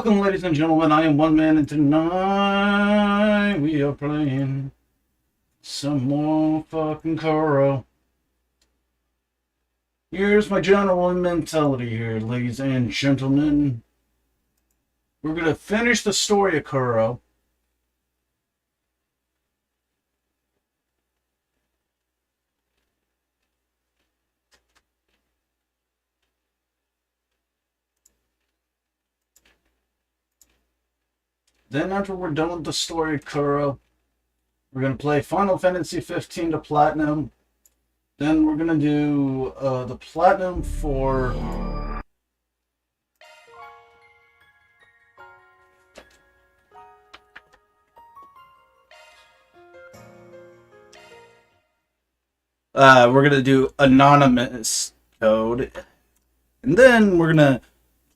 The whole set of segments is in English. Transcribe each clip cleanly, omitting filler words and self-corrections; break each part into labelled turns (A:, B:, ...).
A: Welcome, ladies and gentlemen. I am One Man, and tonight we are playing some more fucking Kuro. Here's my general mentality here, ladies and gentlemen. We're going to finish the story of Kuro. Then after we're done with the story of Kuro, We're going to play Final Fantasy 15 to Platinum. Then we're going to do the Platinum for... we're going to do Anonymous Code. And then we're going to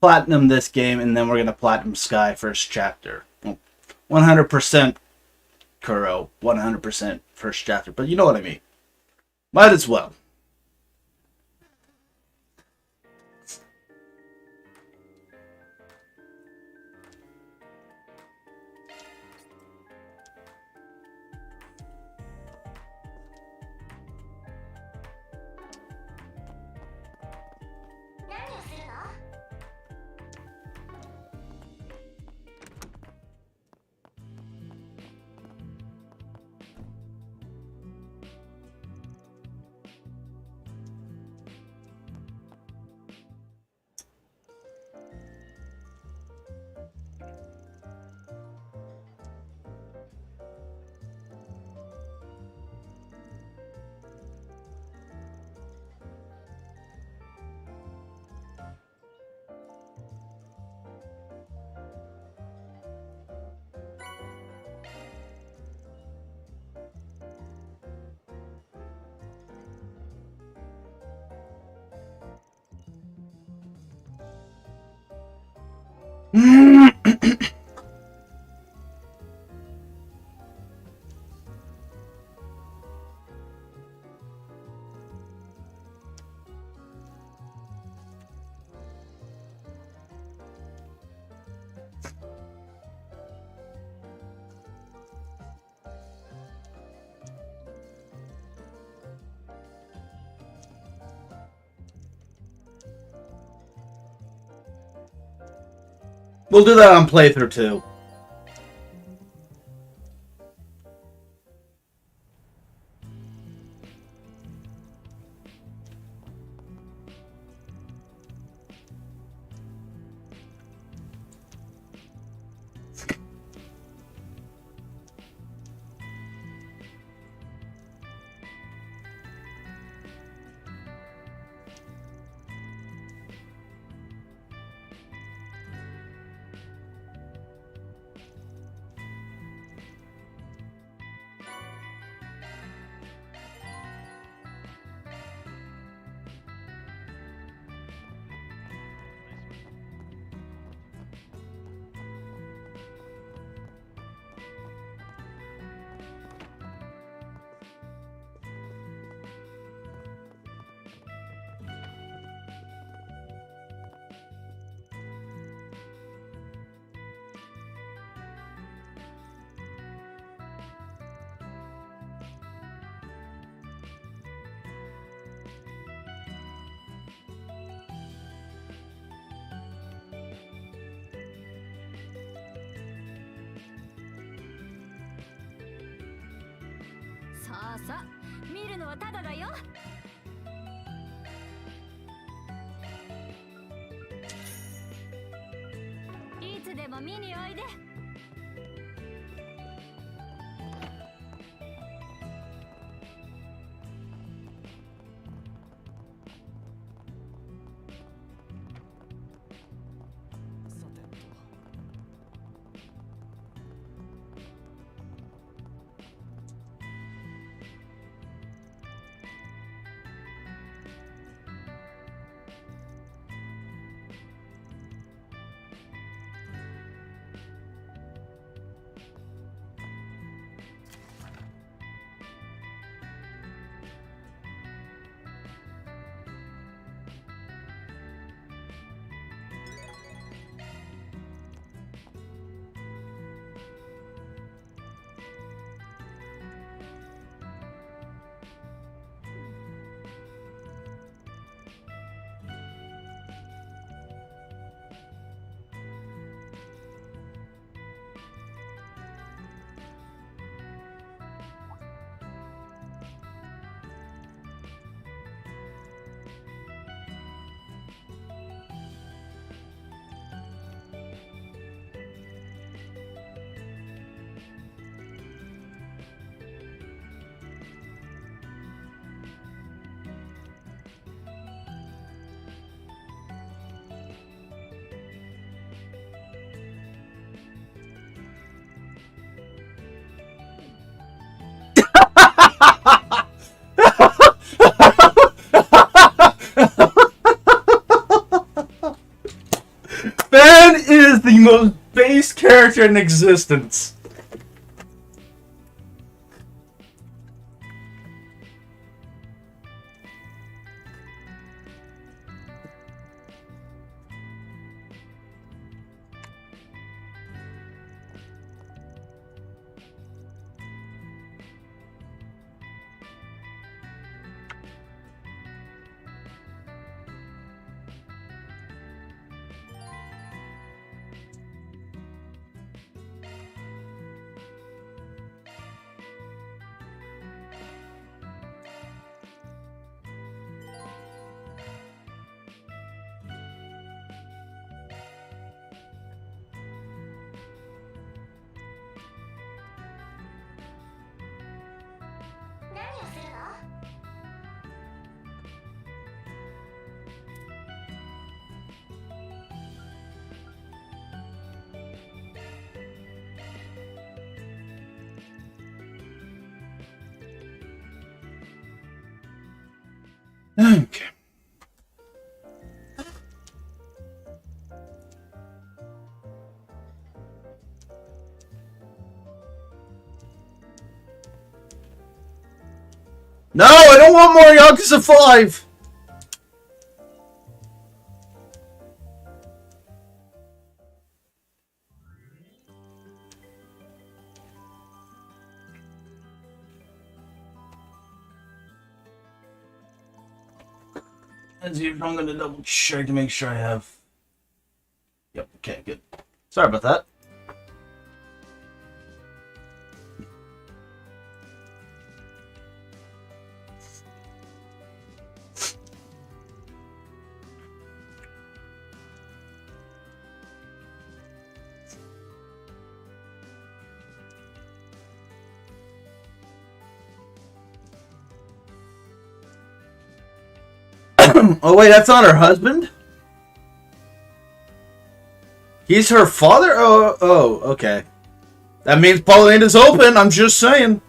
A: Platinum this game, and then we're going to Platinum Sky first chapter. 100% Kuro, 100% first chapter. But you know what I mean. Might as well. We'll do that on playthrough 2.
B: さあ、見るのはただだよ。いつでも見においで。
A: character in existence. Okay. No, I don't want more Yakuza 5! As usual, I'm gonna double check to make sure I have... Yep, okay, good. Sorry about that. Oh wait, that's not her husband? He's her father? Oh, okay. That means Pauline is open, I'm just saying.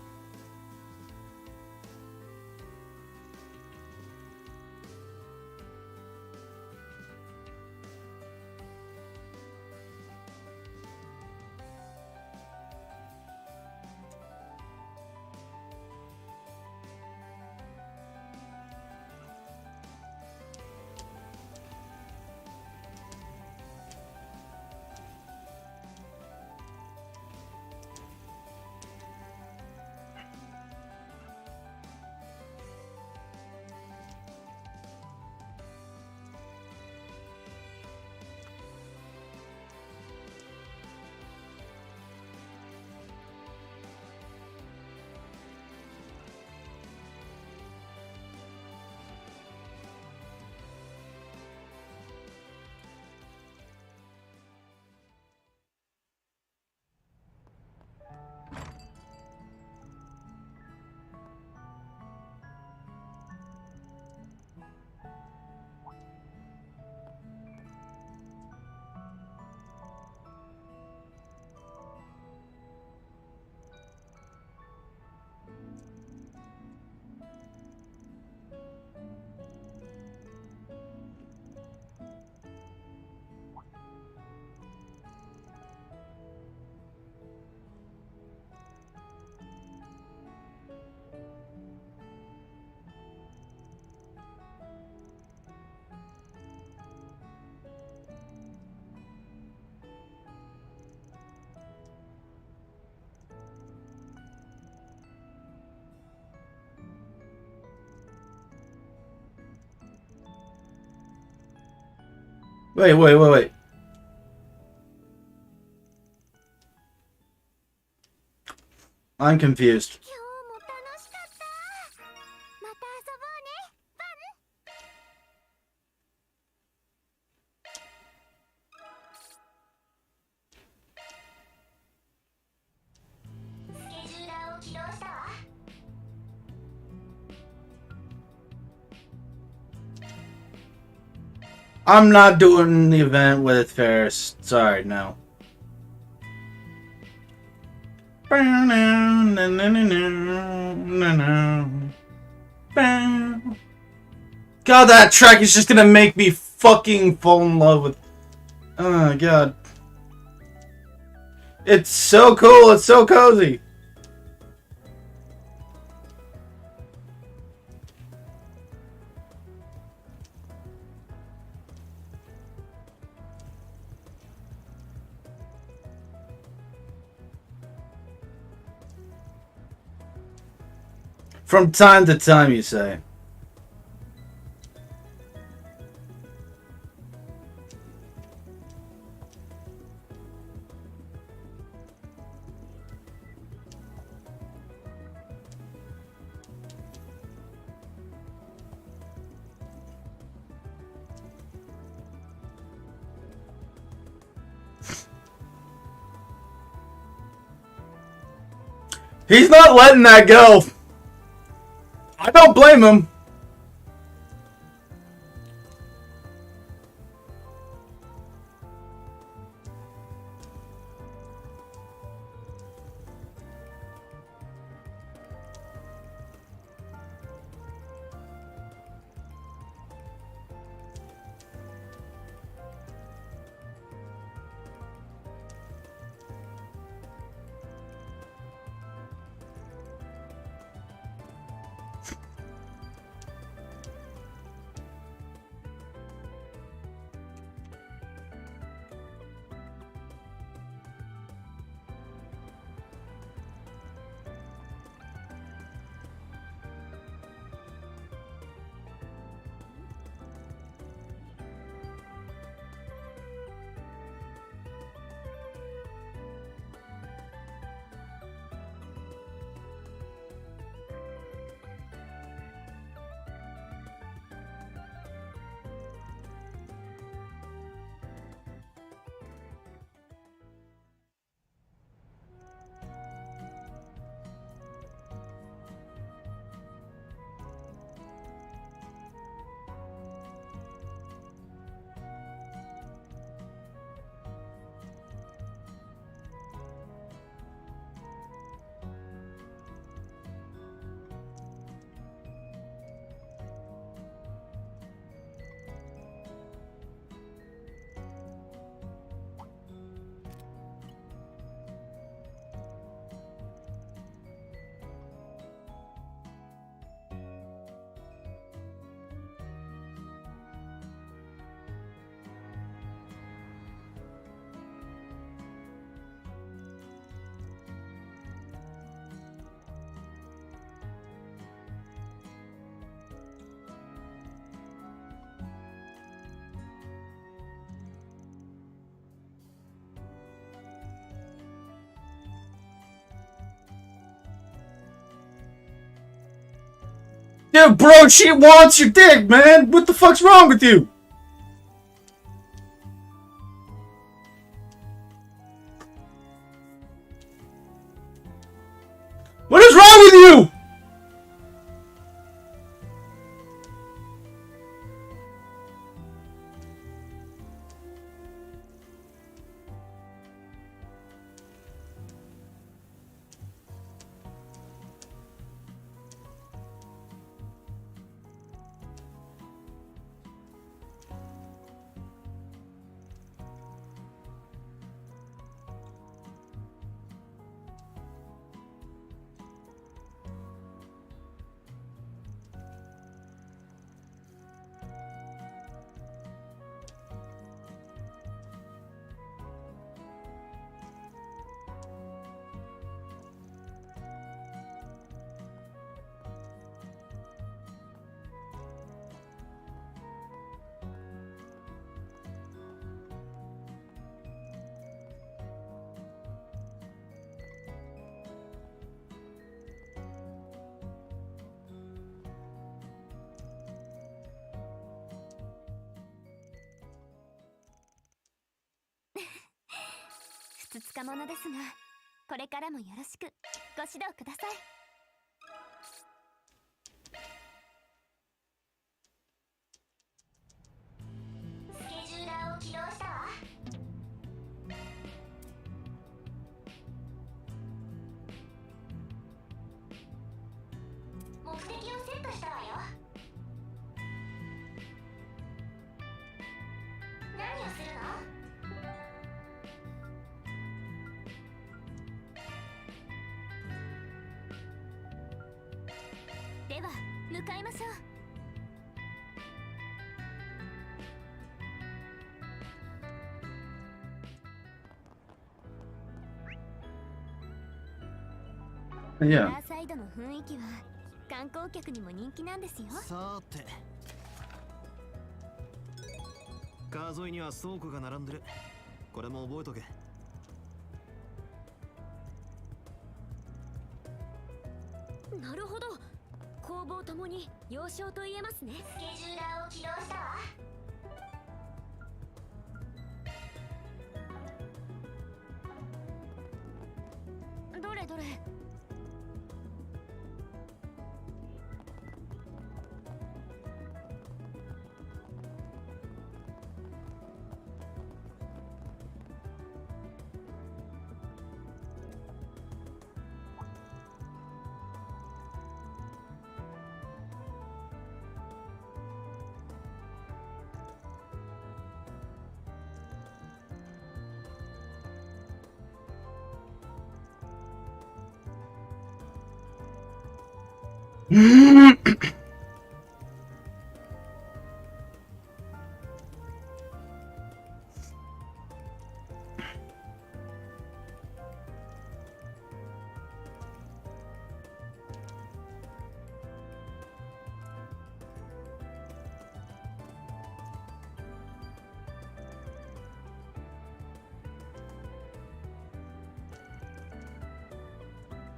A: Wait. I'm confused. I'm not doing the event with Ferris. Sorry, no. God, that track is just gonna make me fucking fall in love with... Oh, God. It's so cool. It's so cozy. From time to time, you say. He's not letting that go. I don't blame him. Dude, bro, she wants your dick, man. What the fuck's wrong with you? What is wrong with you?
B: ふつつかものですが、これからもよろしくご指導ください。スケジューラーを起動したわ。目的をセットしたわよ。何をするの？では向かいましょう。
A: Yeah.
B: サイドの雰囲気は観光客にも人気なんですよ。
C: さて、川沿いには倉庫が並んでる。これも覚えとけ。
B: なるほど。工房ともに要衝と言えますね。スケジューラーを起動したわ。どれどれ。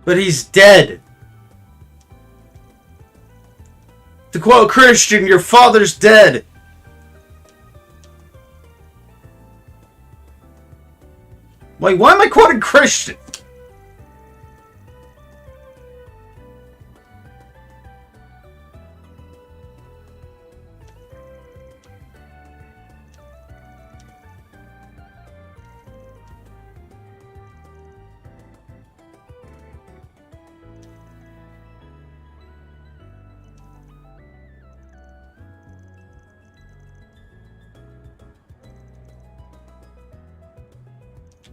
A: But he's dead. To quote Christian, your father's dead. Wait, why am I quoting Christian?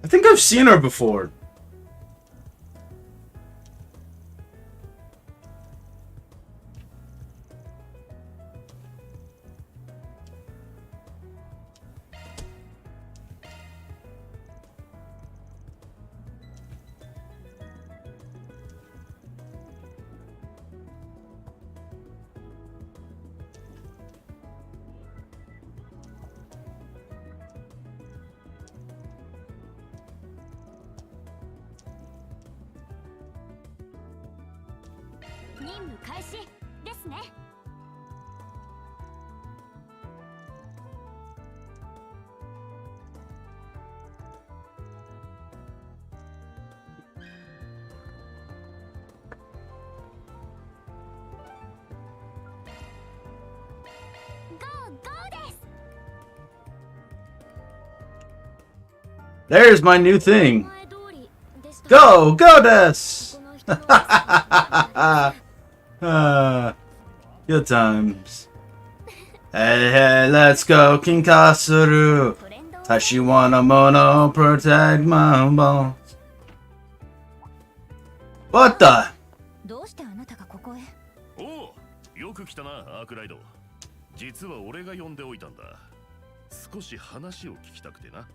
A: I think I've seen her before. There's my new thing. Go, Goddess! Good times. Hey, hey, let's go, Kinkasuru. Tashiwana mono, protect my balls. What the?
B: どうしてあなたがここへ？
D: おう、よく来たな、アークライド。実は俺が呼んでおいたんだ。少し話を聞きたくてな。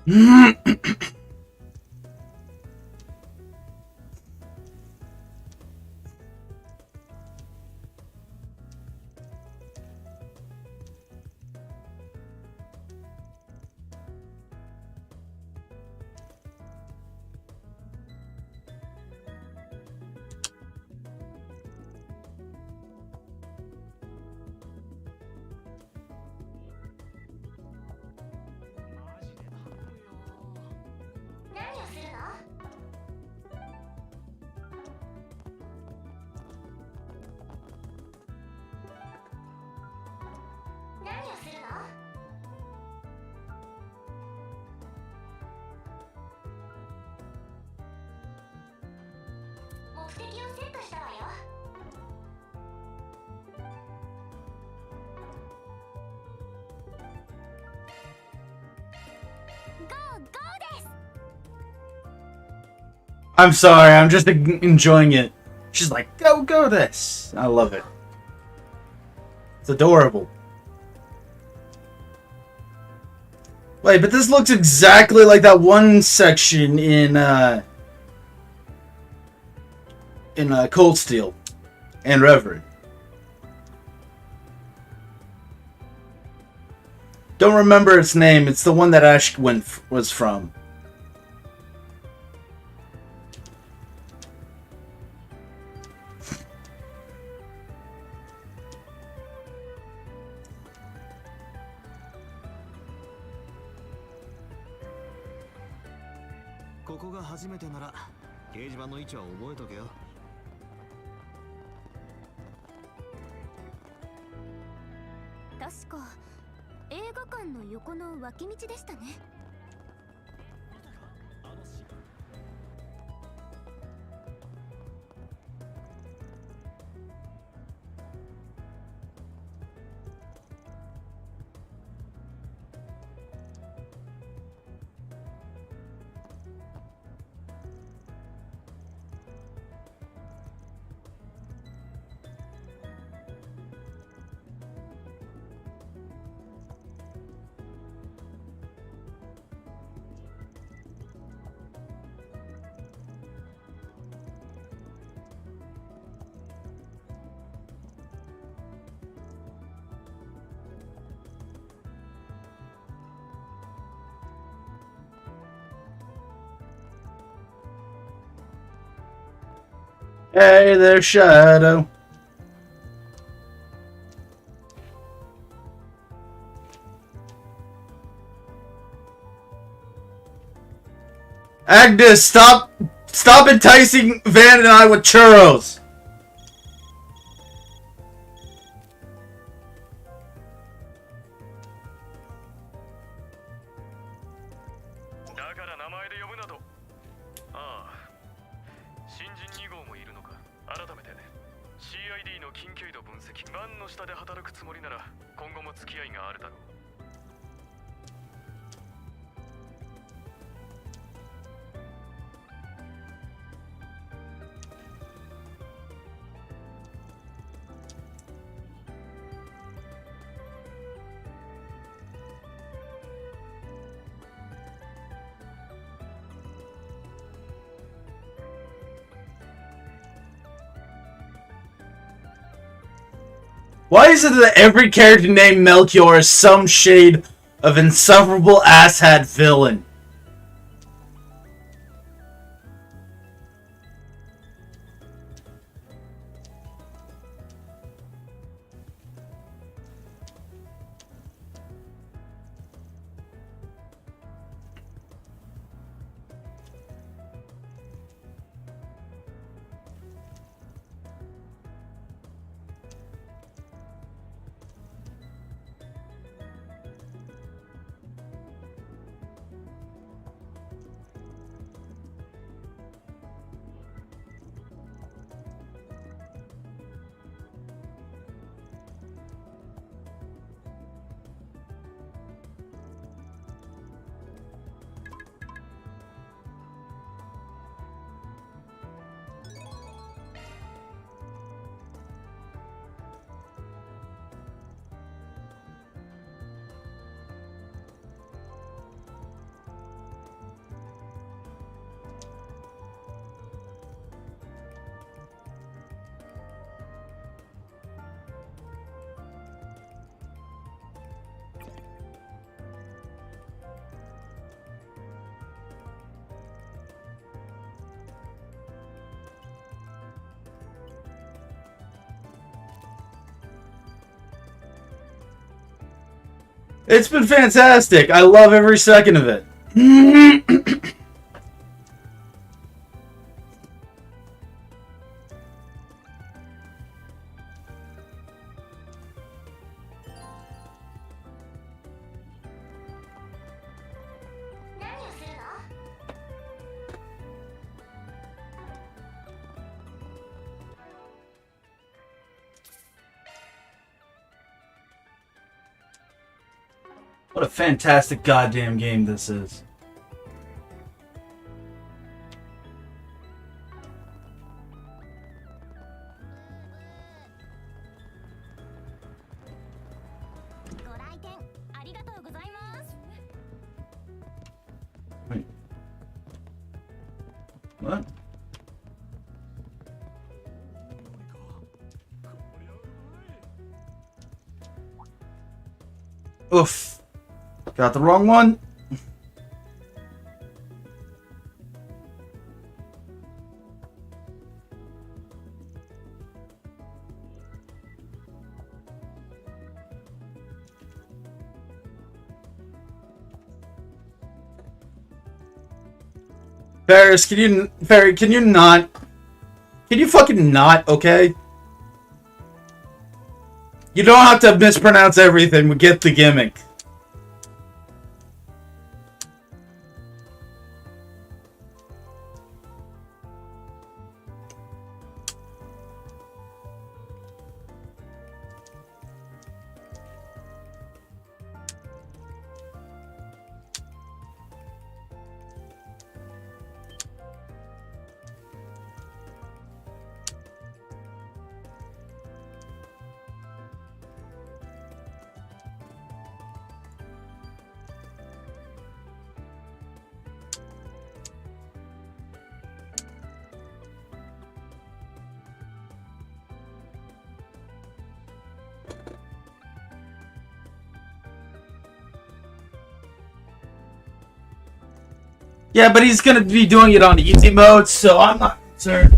B: 何をするの？何をするの？目的をセットしたわよ。ゴーゴーです。
A: I'm sorry, I'm just enjoying it. She's like, go this. I love it. It's adorable. Wait, but this looks exactly like that one section in Cold Steel and Reverie. Don't remember its name. It's the one that Ash was from.
B: "確か映画館の横の脇道でしたね。
A: Hey there, Shadow. Agnes, stop enticing Van and I with churros.
E: CID の緊急度分析、バンの下で働くつもりなら今後も付き合いがあるだろう。
A: Why is it that every character named Melchior is some shade of insufferable asshat villain? It's been fantastic. I love every second of it. What a fantastic goddamn game this is. Wait. What? Oof. Got the wrong one. Ferris, can you not? Can you fucking not, okay? You don't have to mispronounce everything, we get the gimmick. Yeah, but he's gonna be doing it on easy mode, so I'm not concerned.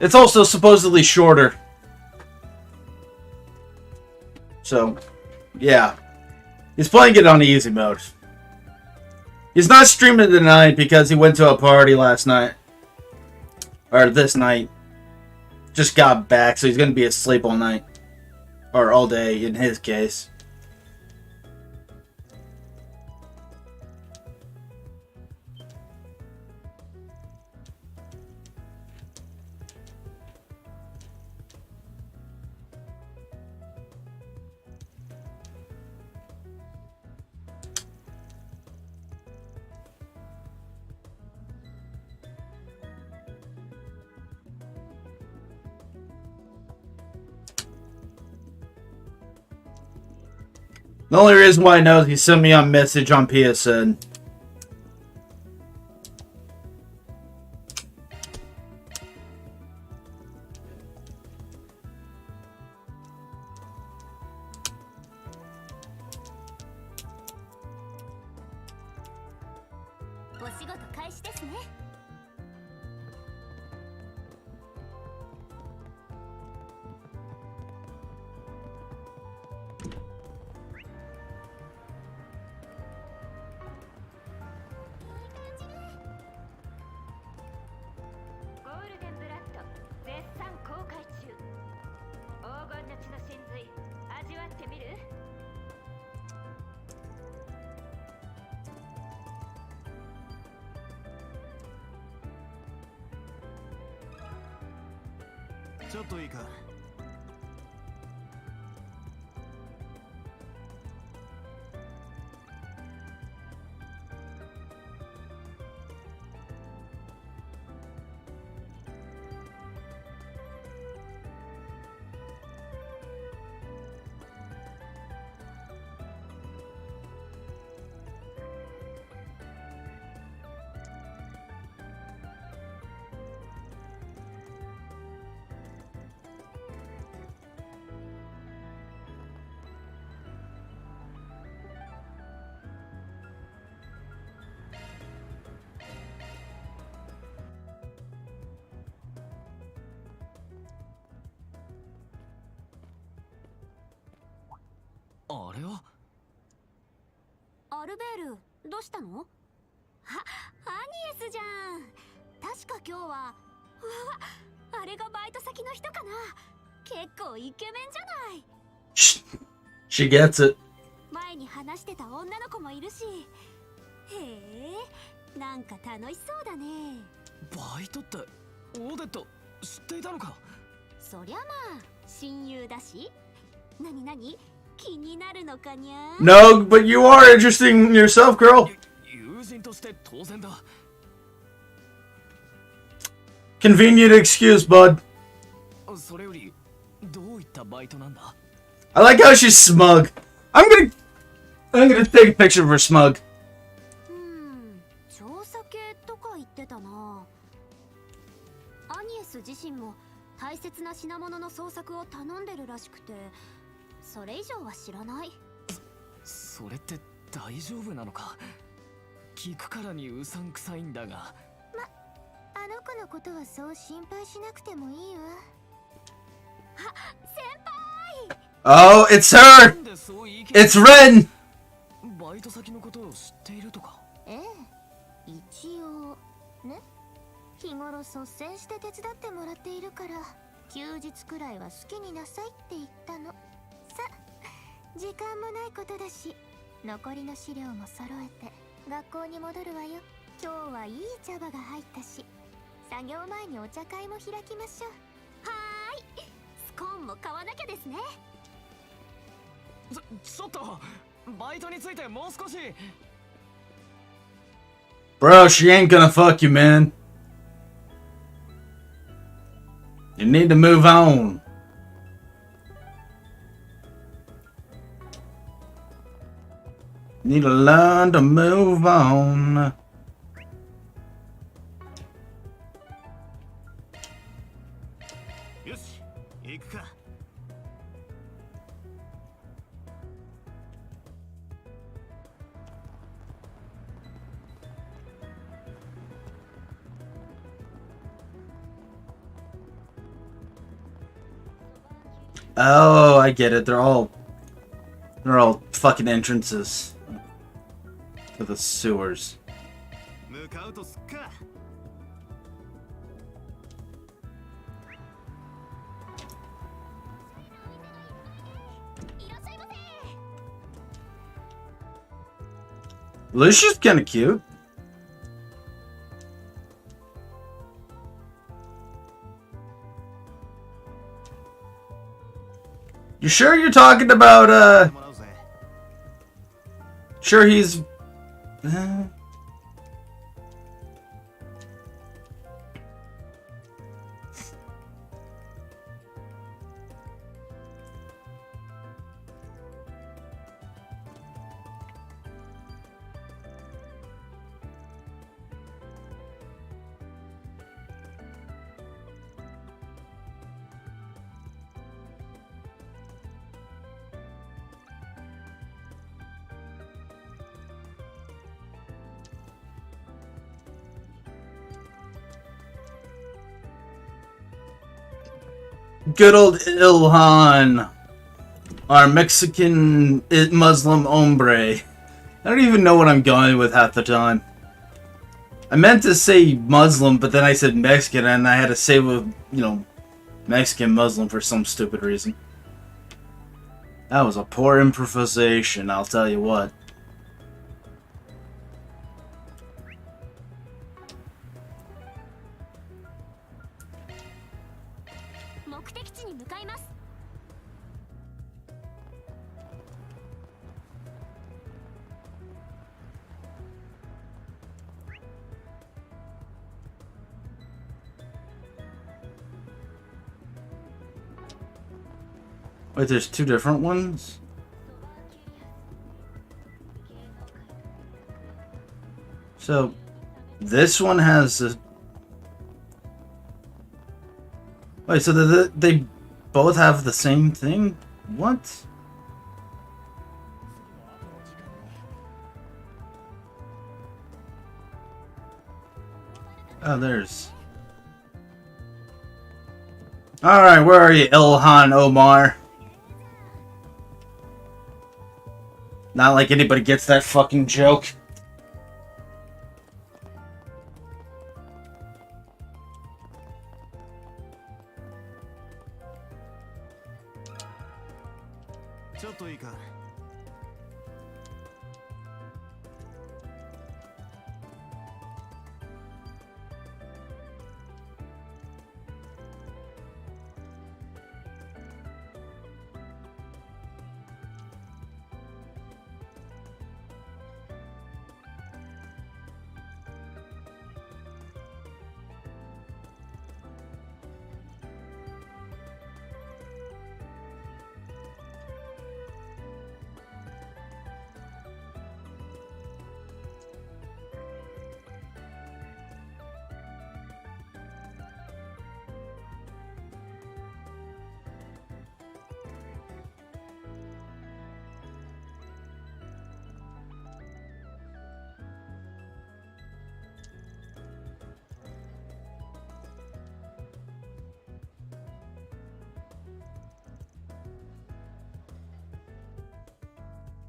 A: It's also supposedly shorter. So, yeah. He's playing it on easy mode. He's not streaming tonight because he went to a party last night. Or this night. Just got back, so he's gonna be asleep all night. Or all day, in his case. The only reason why I know is he sent me a message on PSN.
C: ちょっといいか。あれは
B: ルベールどうしたの？アニエスじゃん。確か今日は。うわ、あれがバイト先の人かな。結構イケメンじゃない。
A: She gets it.
B: 前に話してた女の子もいるし。へえ、なんか楽しそうだね。
C: バイトってオーデット知っていたのか？
B: そりゃまあ親友だし。なになに気になるのかにゃ？
A: No, but you are interesting yourself, girl.
C: 友人として当然だ。
A: Convenient excuse, bud.
C: それよりどういったバイトなんだ？
A: I like how she's smug. I'm gonna take a picture of her smug.
B: 調査系とか言ってたな。アニエス自身も大切な品物の捜索を頼んでるらしくて、それ以上は知らない。
C: それって大丈夫なのか？聞くからにうさんくさいんだが。
B: あの子のことはそう心配しなくてもいいわ。あ、先輩。
A: Oh, it's her.
C: なんでそう言い切れ？
A: It's Ren.
C: バイト先のことを知っているとか？
B: ええ、一応ね。日頃率先して手伝ってもらっているから、休日くらいは好きになさいって言ったの。さ、時間もないことだし、残りの資料も揃えて学校に戻るわよ。今日はいい茶葉が入ったし、作業前にお茶会も開きましょう。はーい、スコーンも買わなきゃですね。
C: ちょっとバイトについてもう少し。
A: Bro, she ain't gonna fuck you, man. You need to move on. Need to learn to move on.
C: Yoshi, 行くか。
A: Oh, I get it. They're all fucking entrances to the sewers.
C: 向かうとすっか。
A: Lucia's kind of cute. You sure you're talking about,
C: もらうぜ。
A: sure he's... Good old Ilhan, our Mexican Muslim hombre. I don't even know what I'm going with half the time. I meant to say Muslim, but then I said Mexican, and I had to say with, you know, Mexican Muslim for some stupid reason. That was a poor improvisation, I'll tell you what. Wait, there's two different ones? So, this one has a... Wait, so they both have the same thing? What? Oh, there's... Alright, where are you, Ilhan Omar? Not like anybody gets that fucking joke.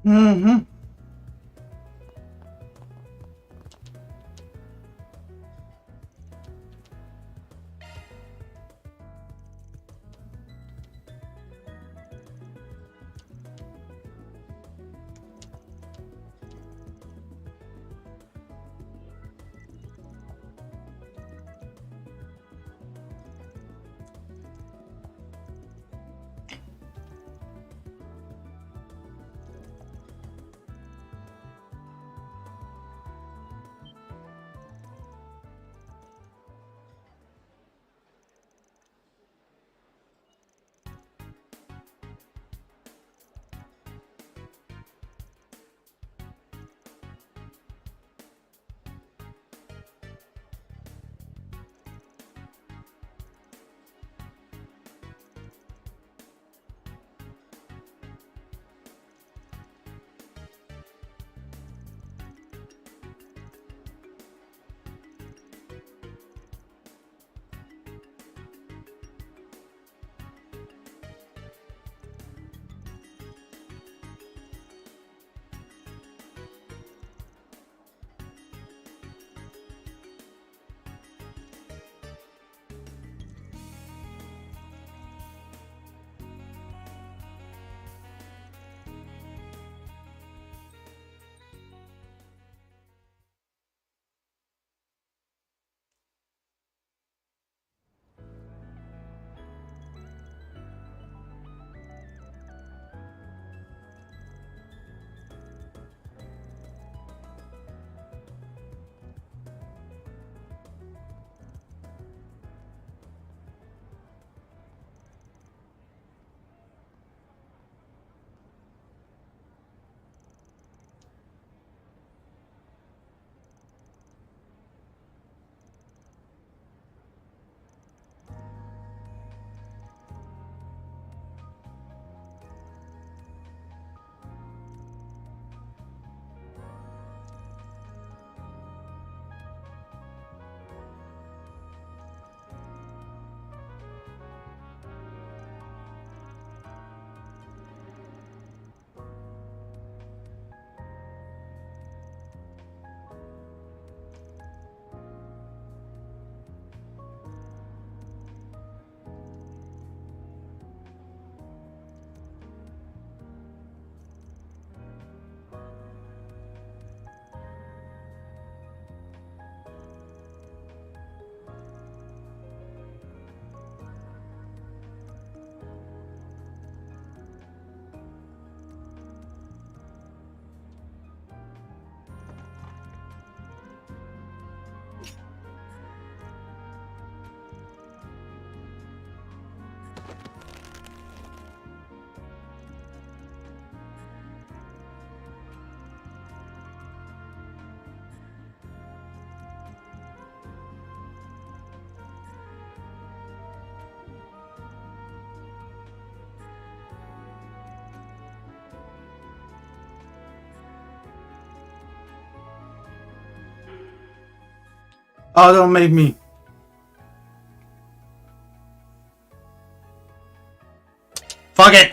A: Mm-hmm. Oh, don't make me. Fuck it.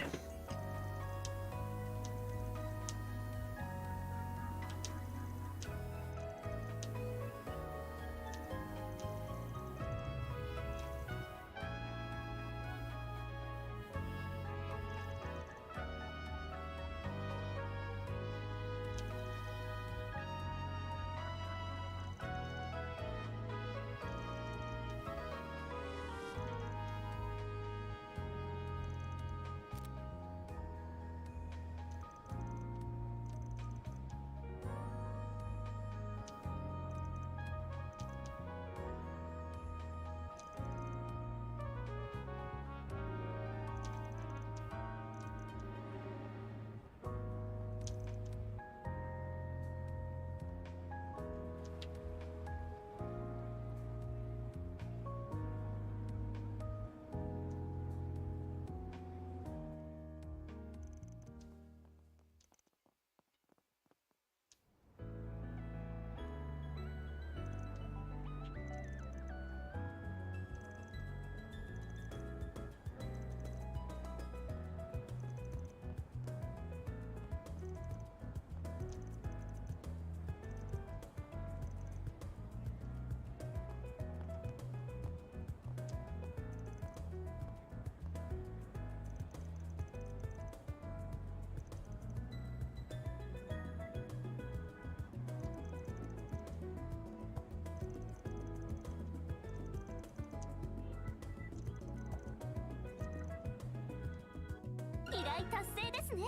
B: 依頼達成ですね。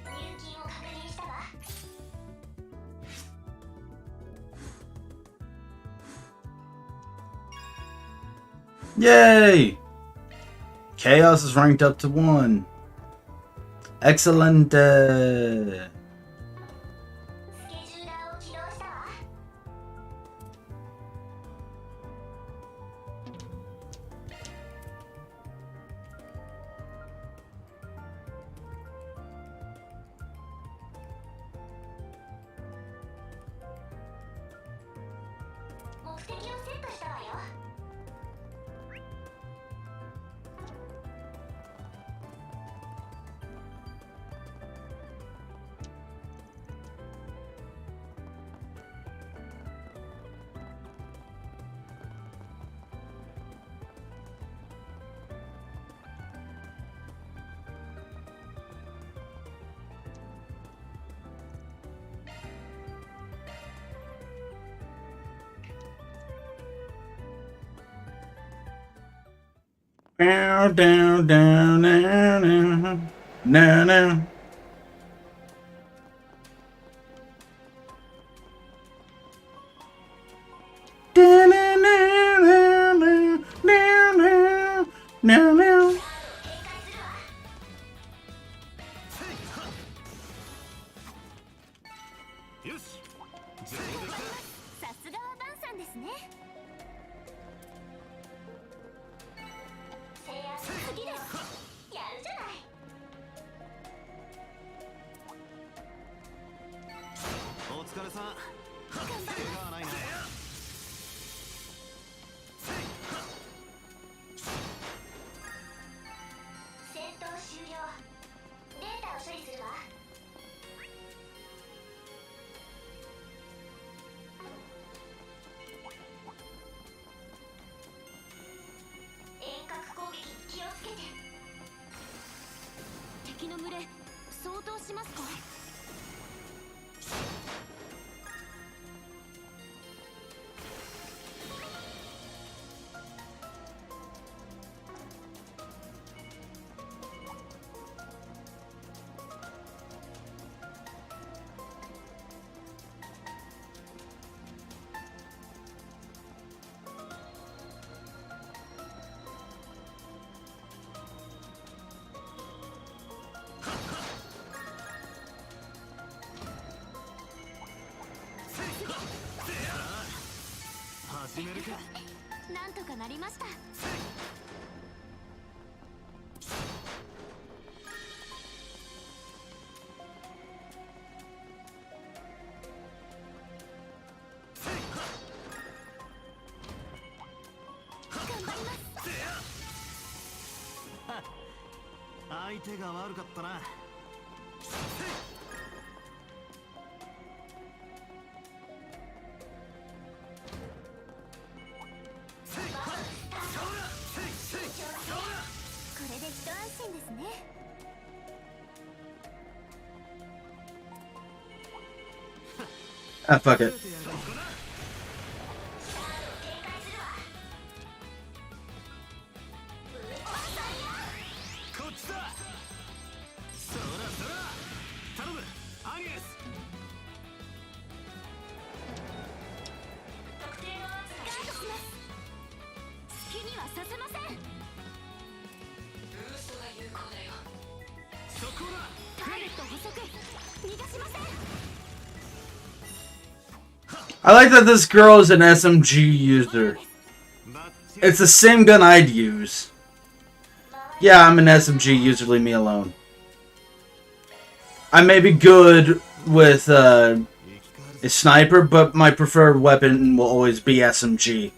B: 入金を確認したわ。
A: Yay! Chaos is ranked up to 1. Excellent.
B: スケジューラーを起動したわ。目的をセットしたわよ。
A: Down, down, down, down, down, down. Down, down, down, down, down, down, down.
D: よしじゃあ
B: さすがはバンさんですね。制圧次です。やるじゃない。
E: お疲れさん。怪我はないね。
B: 戦闘終了。データを処理するわ。遠隔攻撃に気をつけて。敵の群れ相当しますか？
E: 始めるか。
B: なんとかなりました。頑張ります。
E: 相手が悪かったな。
B: これで一安心ですね。
A: Ah, fuck it.
E: こっちだ。そらそら。頼む、アニエス。
B: 特定の圧がガードします。好きにはさせません。
E: そこだ。
B: ターゲット捕捉。逃がしません。
A: I like that this girl is an SMG user. It's the same gun I'd use. Yeah, I'm an SMG user, leave me alone. I may be good with a sniper, but my preferred weapon will always be SMG.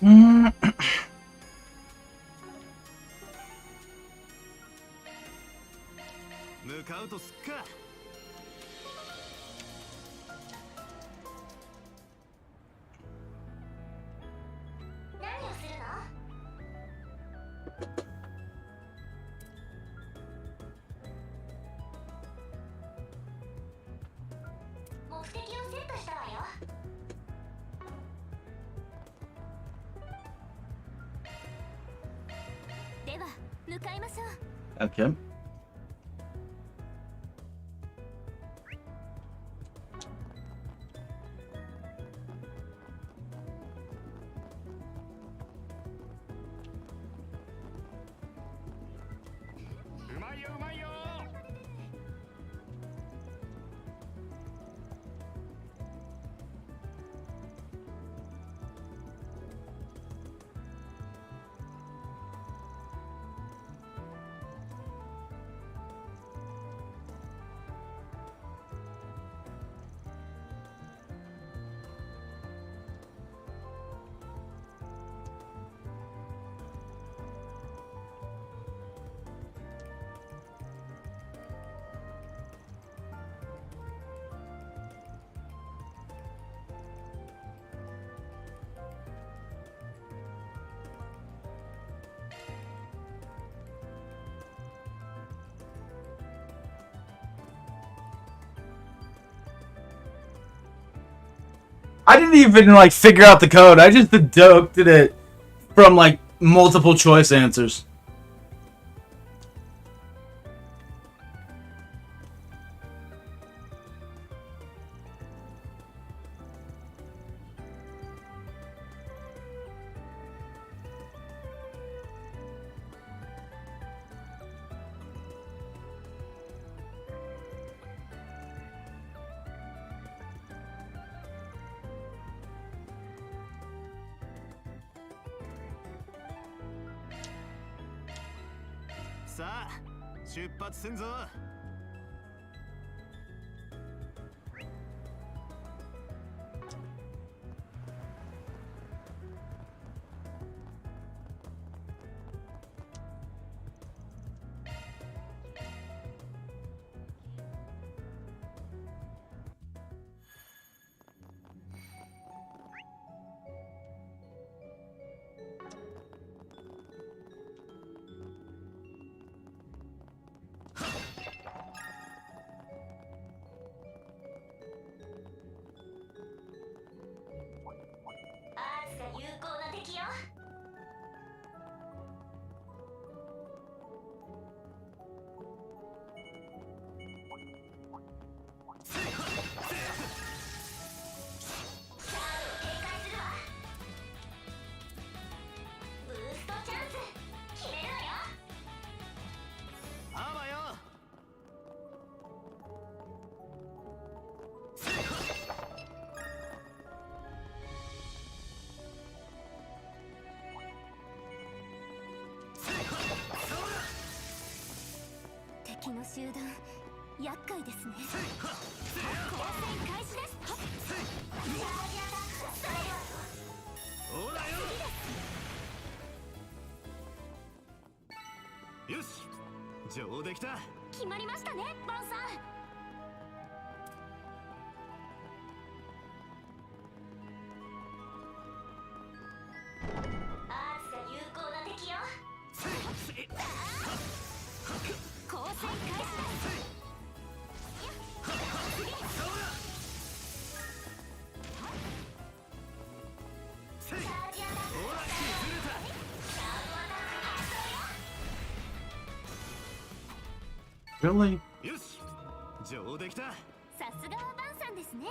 E: 向かうとすっか。
B: 何をするの？目的をセットしたわよ。では向かいましょう。
A: Okay.
E: うまいようまいよ。
A: I didn't even like figure out the code. I just deducted it from like multiple choice answers. .
E: さあ出発すんぞ。
B: アースが有効な敵よ。カードを警戒するわ。ブーストチャンス決めるわよ。
E: あばよ。
B: 敵の集団厄介ですね。交戦開始です。チャージアタックスタイル。
E: ほらよ。よし上出来た。
B: 決まりましたね、バンさん。アースが有効な敵よ。交戦開始です。チャージアタック。
E: ほら崩れた。
B: カードアタック発動よ。
A: Really?
E: よし上出来た。
B: さすがはバンさんですね。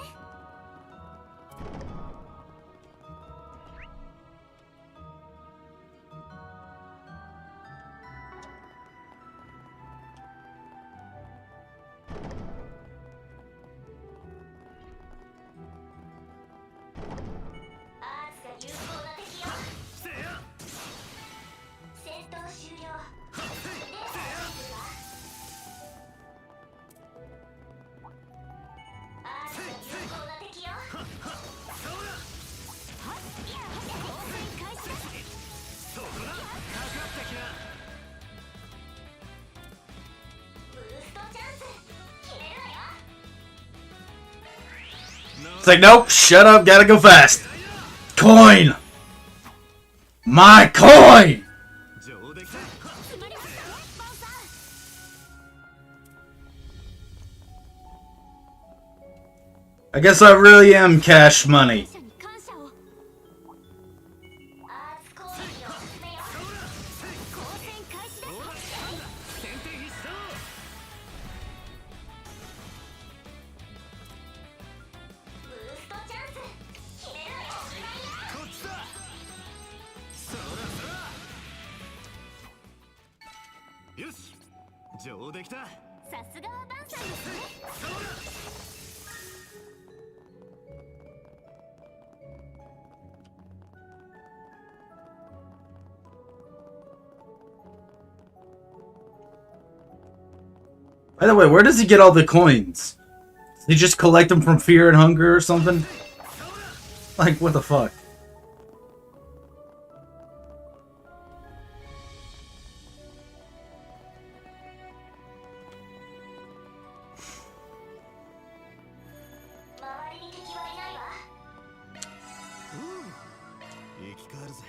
B: アースが有効な敵よ。
E: せや。
B: 戦闘終了。レーザーするわ。アースが有効な敵
A: It's like, nope, shut up, gotta go fast. Coin! My coin!
E: 上出来た
B: 決まりましたねバンさん
A: I guess I really am cash money.
B: 感謝に感謝をアーツ攻撃を進めよう交戦開始です
E: 先手必勝
B: ブーストチャンス決めるのよ
E: こっちだそらそらよし上出来た
B: さすがはバンさんですね
A: By the way, where does he get all the coins? Does he just collect them from fear and hunger or something? Like, what the fuck?
E: Ooh, 生き返るぜ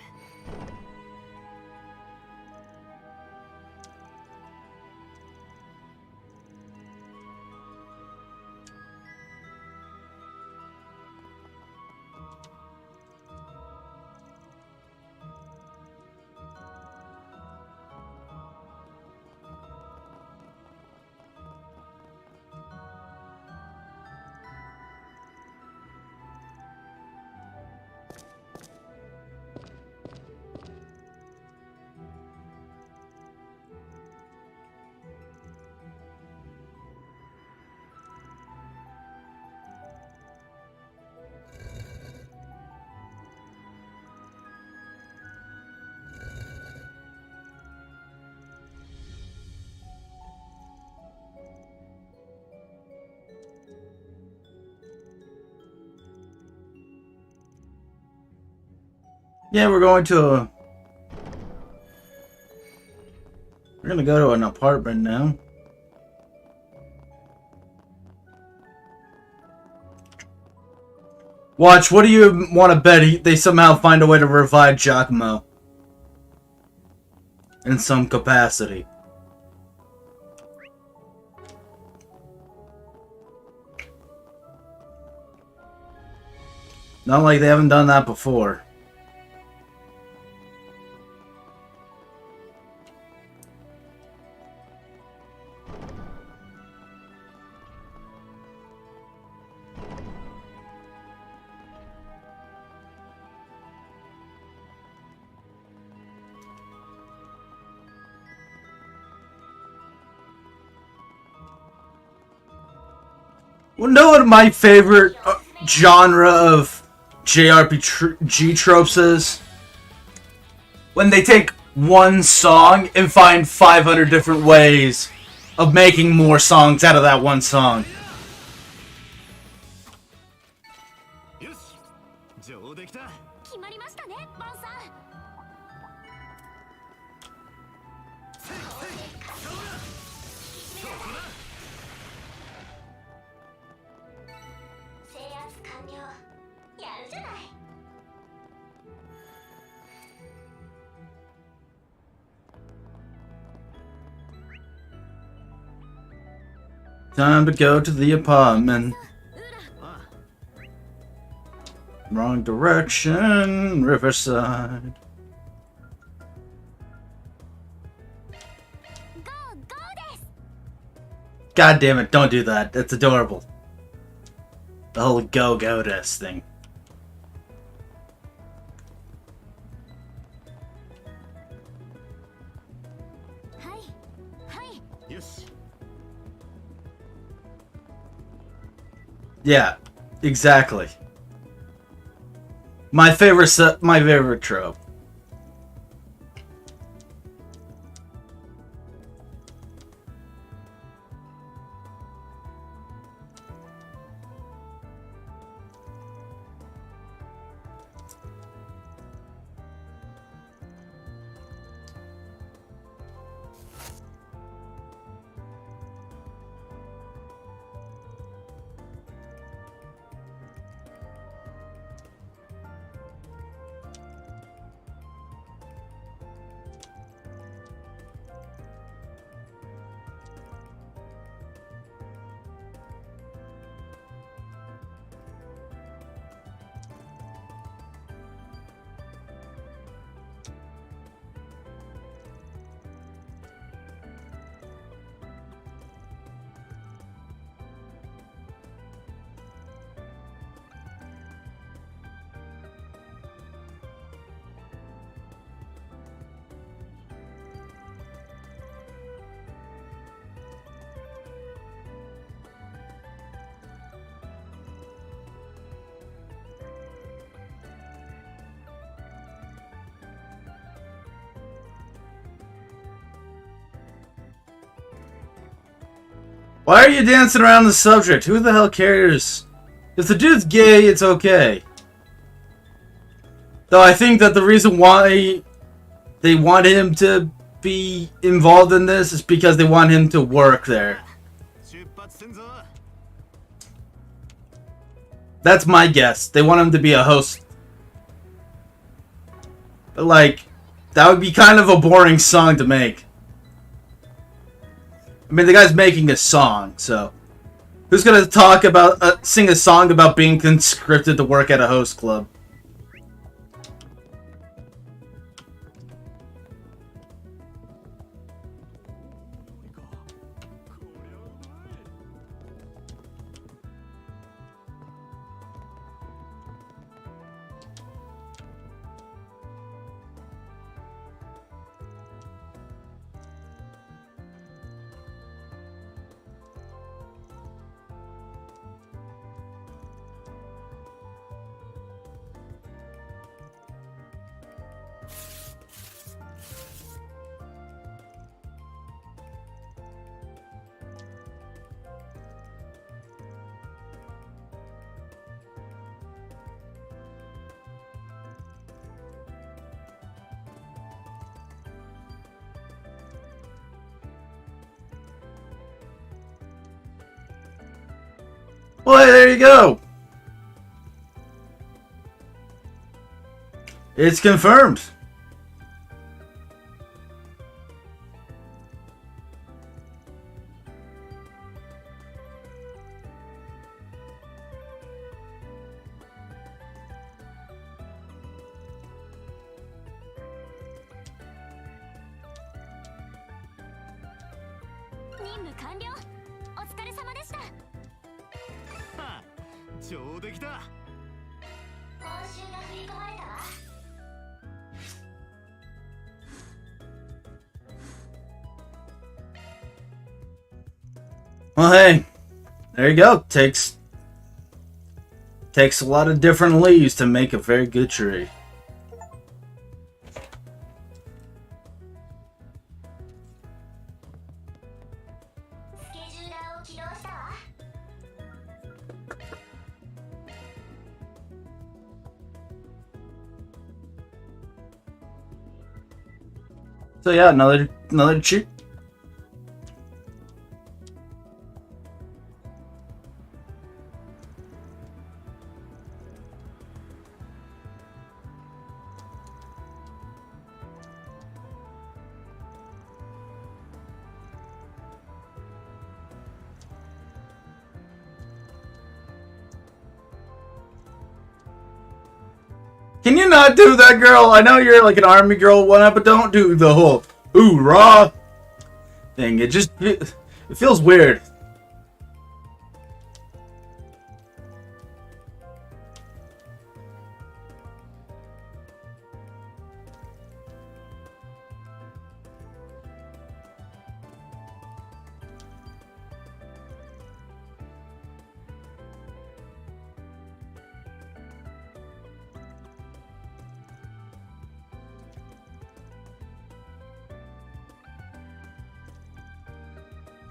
A: Yeah, we're going to we're gonna go to an apartment now. Watch, what do you want to bet they somehow find a way to revive Giacomo? In some capacity. Not like they haven't done that before. Well, know what my favorite genre of JRPG tropes is? When they take one song and find 500 different ways of making more songs out of that one song.
E: よし上出来た
B: 決まりましたねバンさん 制圧完了やるじゃない
A: Time to go to the apartment.
E: あ
A: Wrong direction, Riverside.
B: ゴーゴーです
A: God damn it, don't do that. That's adorable. The whole go-go-dess thing.
B: はいはい
E: よし
A: Yeah, exactly. My favorite trope. Why are you dancing around the subject? Who the hell cares? If the dude's gay, it's okay. Though I think that the reason why they want him to be involved in this is because they want him to work there.
E: 出発すんぞ。
A: That's my guess. They want him to be a host. But like, that would be kind of a boring song to make. I mean, the guy's making a song, so who's gonna talk about sing a song about being conscripted to work at a host club? Well, there you go. It's confirmed. Well, hey, there you go. Takes a lot of different leaves to make a very good tree. So yeah, another tree. Can you not do that, girl? I know you're like an army girl, whatnot, but don't do the whole ooh raw thing. It feels weird.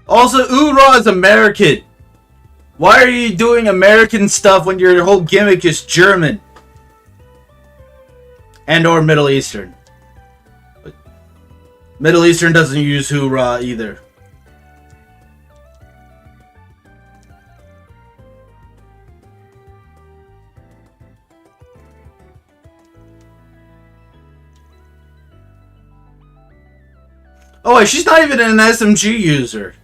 A: Also, Ura is American. Why are you doing American stuff when your whole gimmick is German? And or Middle Eastern. Middle Eastern doesn't use Ura either. Oh wait, she's not even an SMG user.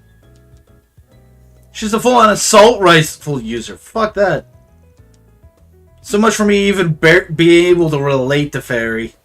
A: She's a full-on assault rifle user. Fuck that. So much for me even being able to relate to Fairy.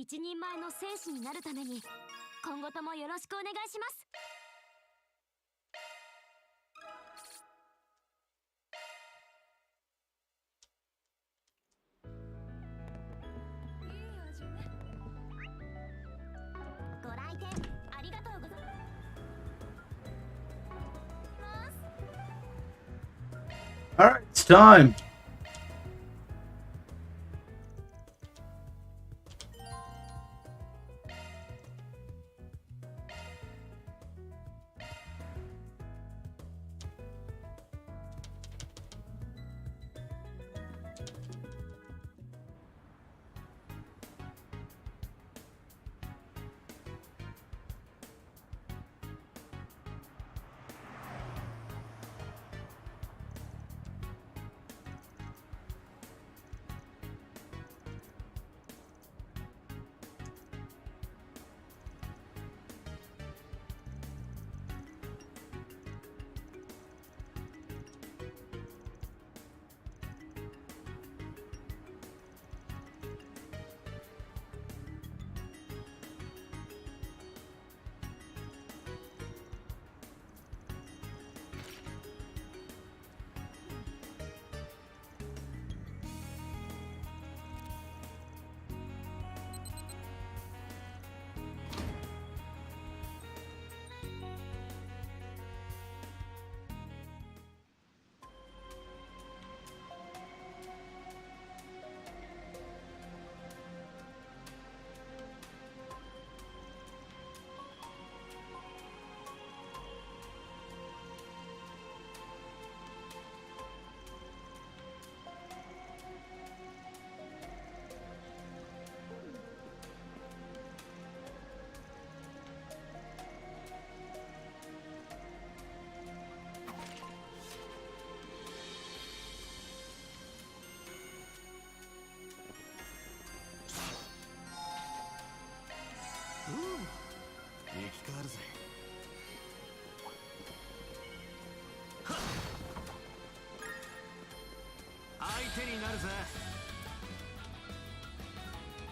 B: 一人前の戦士になるために今後ともよろしくお願いします。ご来店ありがとうございます。
A: Alright, it's time.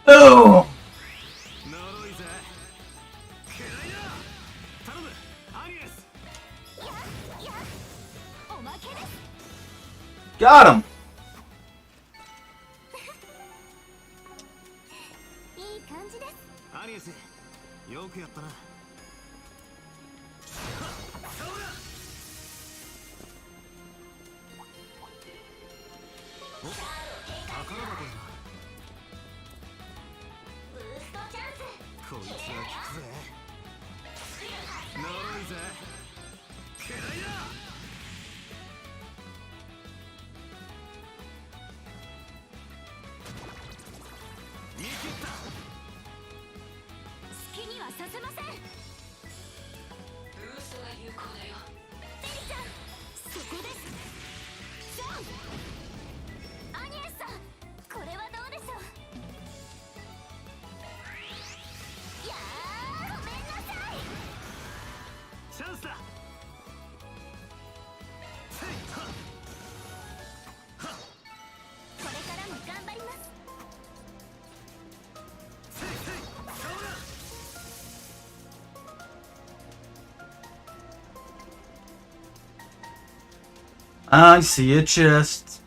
A: Oh! Got him!
B: いい感じです。
E: アニエス、よくやったな。お、宝箱だ。
B: ブーストチャンス。
E: こいつは効くぜ。呪いぜ。くらいだ。見切った。
B: 好きにはさせません。
F: 嘘は有効だよ。
B: ベリちゃん、そこです。ジョン、アニエスさん、これはどうでしょう。いやー、ごめんなさい。
E: チャンスだ。
B: これからも頑張ります。
A: I see a chest.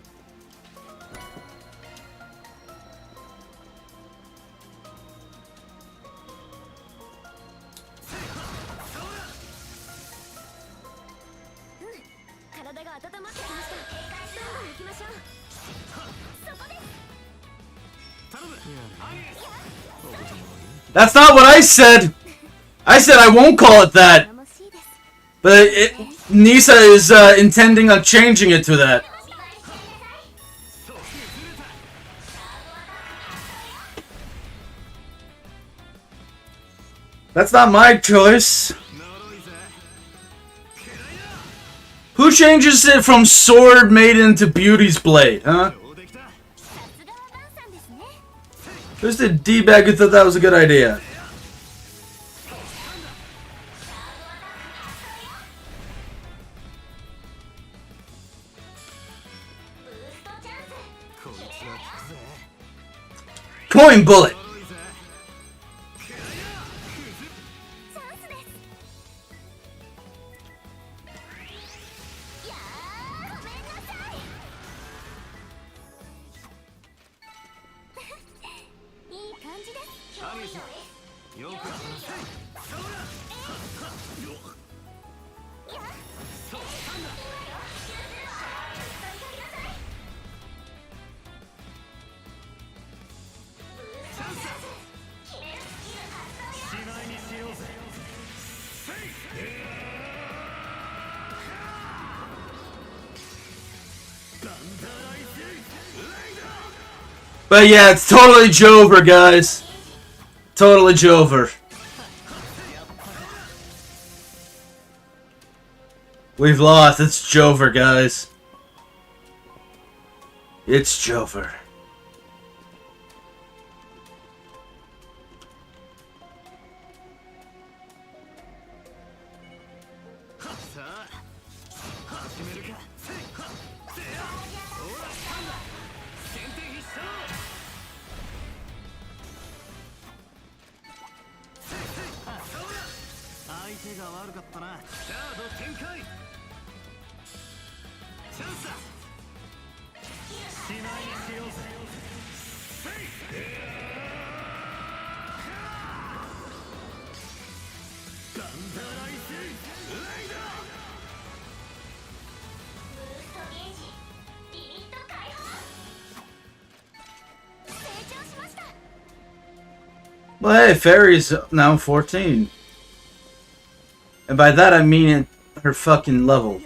A: That's not what I said! I said I won't call it that! But Nisa is intending on changing it to that. That's not my choice. Who changes it from Sword Maiden to Beauty's Blade, huh? Who's the D-bag who thought that was a good idea? Coin bullet! But yeah, it's totally Jover, guys. Totally Jover. We've lost. It's Jover, guys. It's Jover. Well, hey, Fairy's now 14. And by that I mean her fucking level.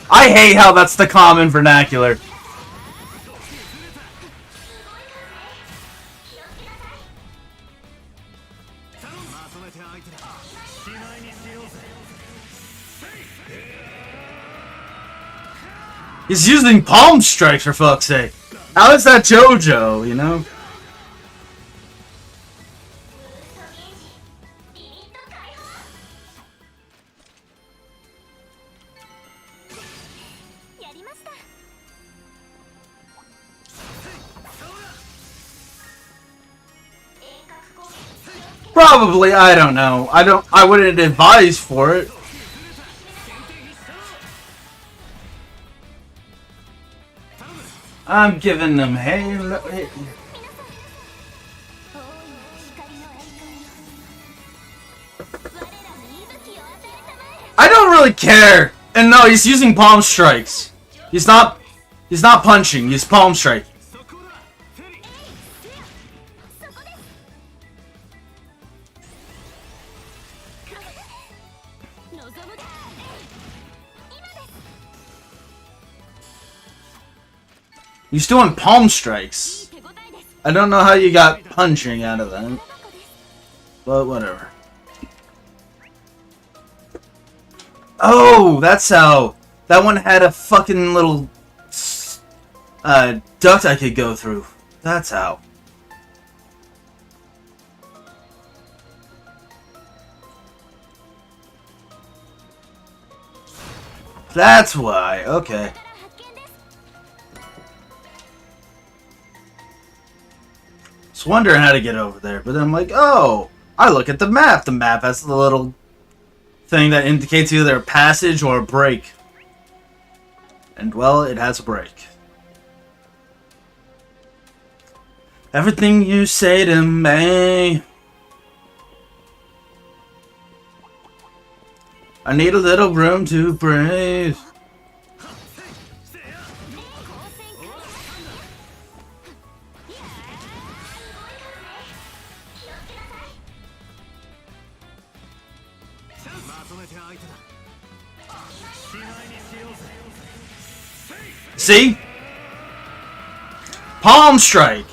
A: I hate how that's the common vernacular. He's using palm strikes, for fuck's sake. How is that JoJo, you know? Probably, I don't know. I wouldn't advise for it. I'm giving them halo. I don't really care. And no, he's using palm strikes. He's not punching, he's palm striking. He's doing palm strikes. I don't know how you got punching out of that. But whatever. Oh, that's how. That one had a fucking little duct I could go through. That's how. That's why. Okay. Wondering how to get over there, but then I'm like, oh, I look at the map. The map has the little thing that indicates either a passage or a break. And well, it has a break. Everything you say to me, I need a little room to breathe. See? Palm strike.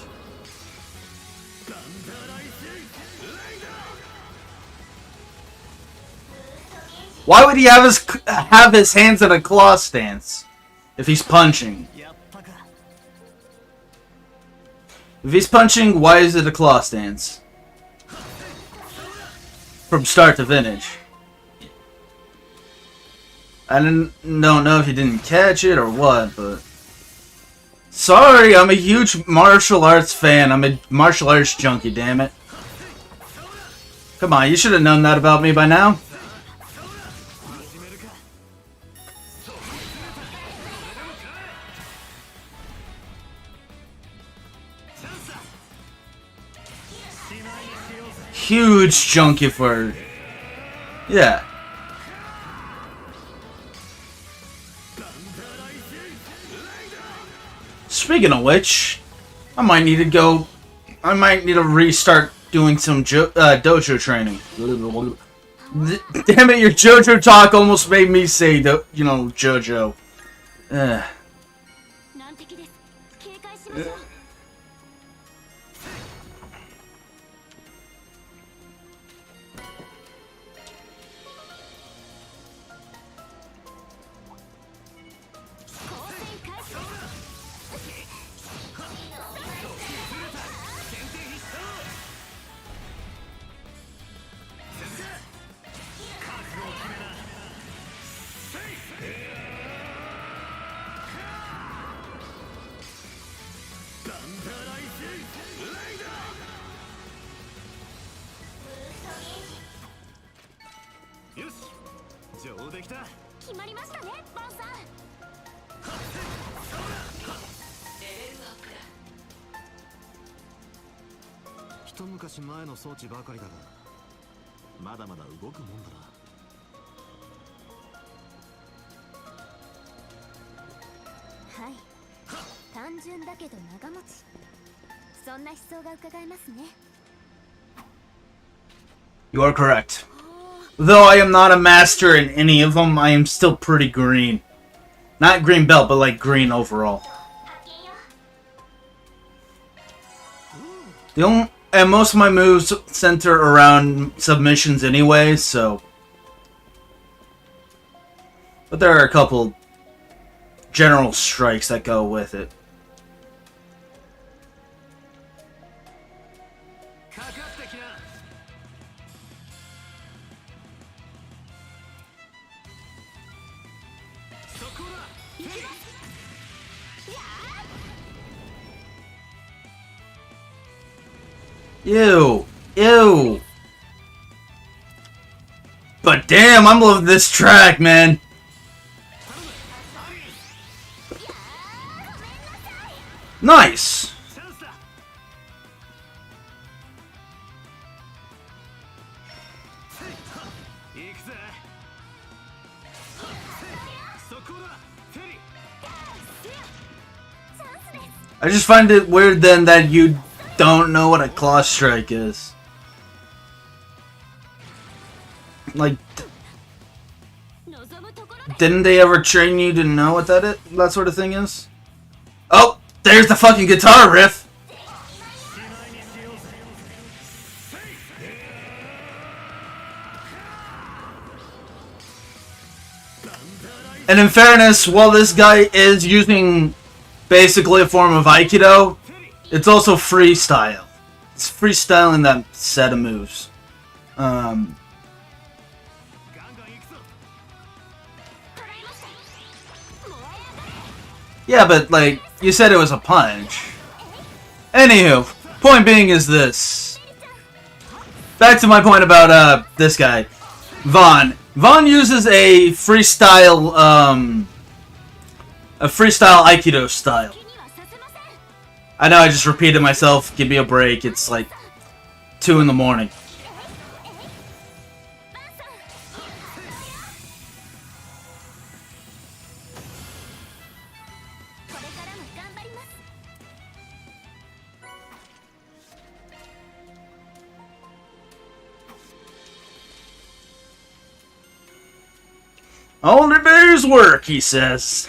A: Why would he have his hands in a claw stance if he's punching? If he's punching, why is it a claw stance? From start to finish. I don't know if he didn't catch it or what, but... Sorry, I'm a huge martial arts fan. I'm a martial arts junkie, damn it. Come on, you should have known that about me by now. Huge junkie for... Yeah. Speaking of which, I might need to restart doing some dojo training. Damn it, your JoJo talk almost made me say, JoJo. Ugh.
B: 難敵です。警戒しましょう。交戦開始。
E: よし上出来た。
B: 決まりましたね、バンさん。
E: 一昔前の装置ばかりだがまだまだ動くもんだな。
B: はい。単純だけど長持ち。そんな思想が伺えますね。
A: You are correct. Though I am not a master in any of them, I am still pretty green. Not green belt, but like green overall. And most of my moves center around submissions anyway, so... But there are a couple general strikes that go with it.
E: かかってきな。そこだ。
A: Ew. Ew. But damn, I'm loving this track, man. Nice.
E: チャンスだ。行くぜ。そこだ。フェリー。
A: I just find it weird then that you don't know what a claw strike is. Like, didn't they ever train you to know what that sort of thing is? Oh, there's the fucking guitar riff. And in fairness, while this guy is using basically a form of Aikido, it's also freestyle. It's freestyling that set of moves. Yeah, but like, you said it was a punch. Anywho, point being is this. Back to my point about this guy. Vaughn. Vaughn uses a freestyle Aikido style. I know I just repeated myself. Give me a break. It's like 2 in the morning. All the day's work, he says.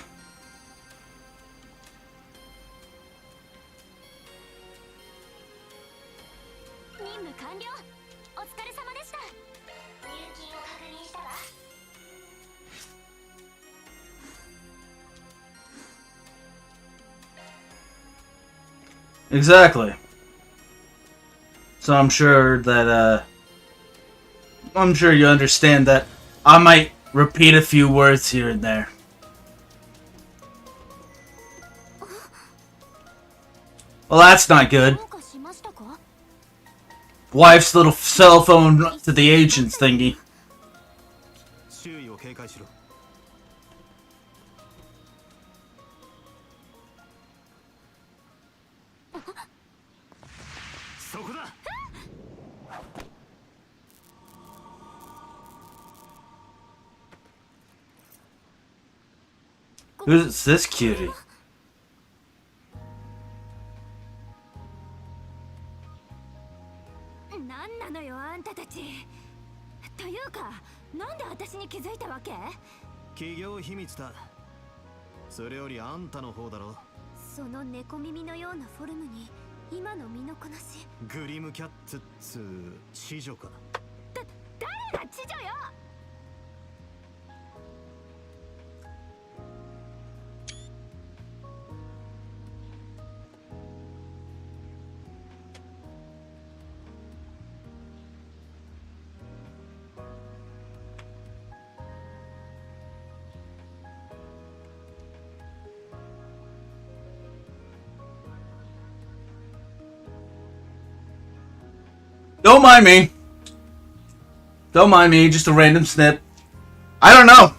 A: Exactly. So I'm sure that, I'm sure you understand that I might repeat a few words here and there. Well, that's not good. Wife's little cell phone to the agents thingy.
E: 周囲を警戒しろ。そこだ。
A: Who's this cutie?
B: なのよあんたたち。というかなんで私に気づいたわけ？
E: 企業秘密だ。それよりあんたの方だろ。
B: その猫耳のようなフォルムに今の身のこなし。
E: グリムキャッツっつう知女か。
B: 誰が知女よ。
A: Don't mind me. Don't mind me, just a random snip. I don't know.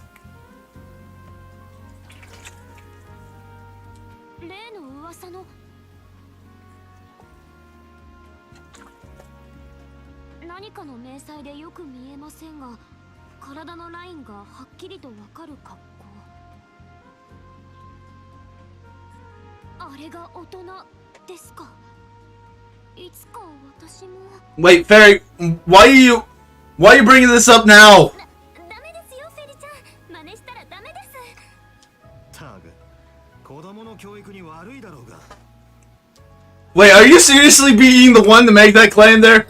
B: 例の噂の何かの明細でよく見えませんが、体のラインがはっきりとわかる格好。あれが大人ですか？いつか私も。
A: Wait, Fairy, why are you bringing this up now?
B: ダメですよフェリちゃん、真似したらダメです。
E: タグ、子供の教育に悪いだろうが。
A: Wait, are you seriously being the one to make that claim there?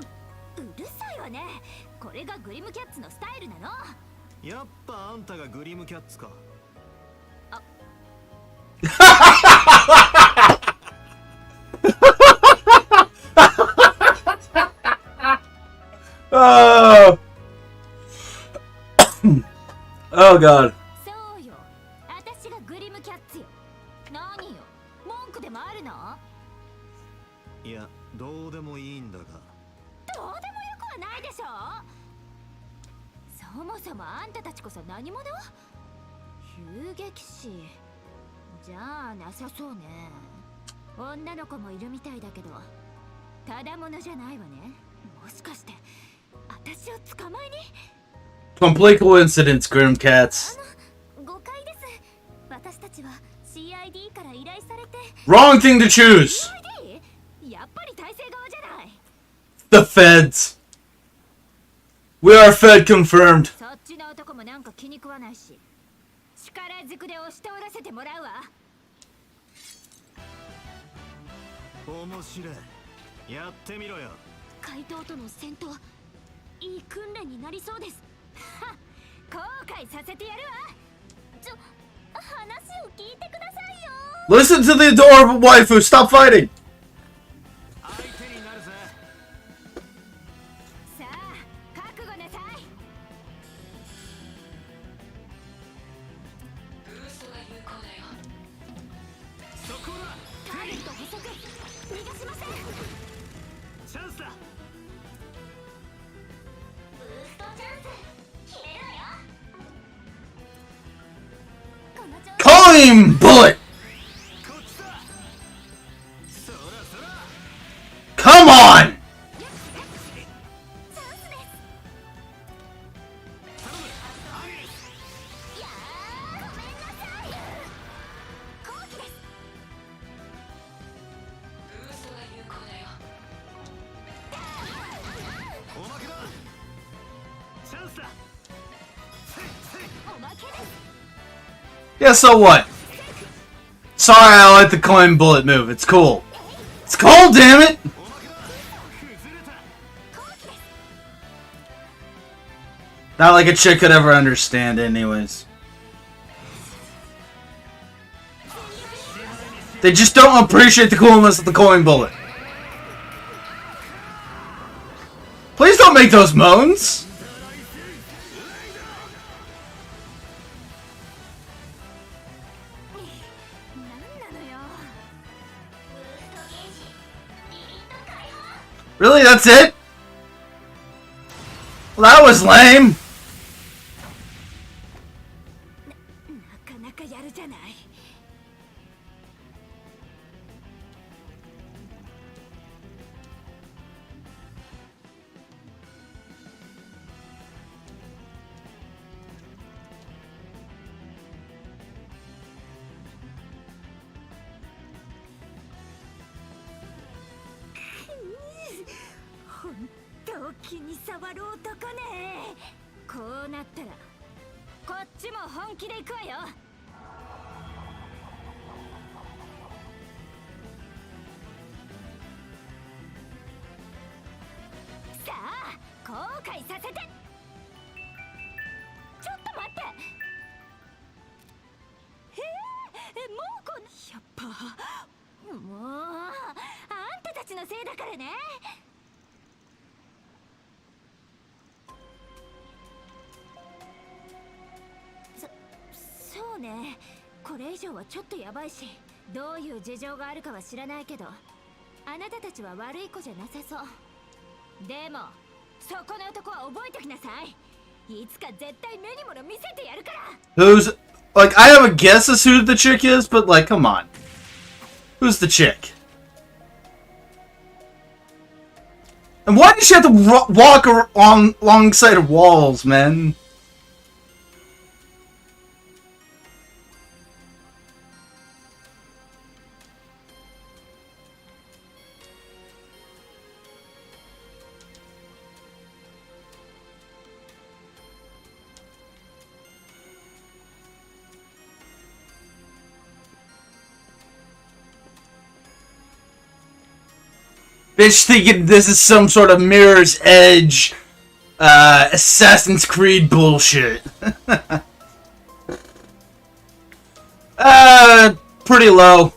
B: うるさいわね。これがグリムキャッツのスタイルなの。
E: やっぱあんたがグリムキャッツか。
A: Oh. Oh god.
B: そうよ、私がグリムキャッツよ。何よ、文句でもあるの？
E: いや、どうでもいいんだが。
B: どうでもよくはないでしょ。そもそもあんたたちこそ何者？遊撃士じゃあなさそうね。女の子もいるみたいだけど、ただものじゃないわね。もしかして私を捕まえに？
A: Complete coincidence, Grim Cats.
B: 誤解です。私たちは CID から依頼されて。
A: Wrong thing to choose.
B: CID？ やっぱり体制側じゃない。
A: The feds. We are Fed confirmed.
B: そっちの男もなんか気に食わないし、力ずくで押し通らせてもらうわ。
E: 面白い。やってみろよ。
B: 怪盗との戦闘、いい訓練になりそうです。後悔させてやるわ。話を聞いてくださいよ。
A: Listen to the adorable waifu. Stop fighting.
E: 相手になるぜ。
B: さあ覚悟なさい。
E: そこだ。
B: ターゲット捕捉、逃がしません。
E: チャンスだ。
B: ブーストチャンス、決めるわよ。この調子。
A: Calling bullet.
E: こっちだ。そらそら。
A: Come on.
B: チャンスです。
E: 頼む。アゲス。
B: いやー、ごめんなさい。後期です。
E: おまけだ。チャンスだ。
B: おまけです。
A: Yeah, so what? Sorry, I like the coin bullet move. It's cool. It's cool, damn it.
E: おまけだ。崩れた。
B: 後期です。
A: Not like a chick could ever understand, anyways. They just don't appreciate the coolness of the coin bullet. Please don't make those moans.
B: なんなのよ。ブーストゲージ、リミット解放。
A: Really, that's it? Well, that was lame.
B: なかなかやるじゃない。本当正気に触る男ね。こうなったらこっちも本気で行くわよ。さあ後悔させて。ちょっと待って。もうこんな、やっぱもうあんたたちのせいだからね。そうね、これ以上はちょっとヤバいし、どういう事情があるかは知らないけど、あなたたちは悪い子じゃなさそう。でもそこの男は覚えときなさい。いつか絶対目に物見せてやるから。
A: Who's like, I have a guess as who the chick is, but like, come on. Who's the chick? And why does she have to walk alongside of walls, man? Bitch thinking this is some sort of Mirror's Edge, Assassin's Creed bullshit. Pretty low.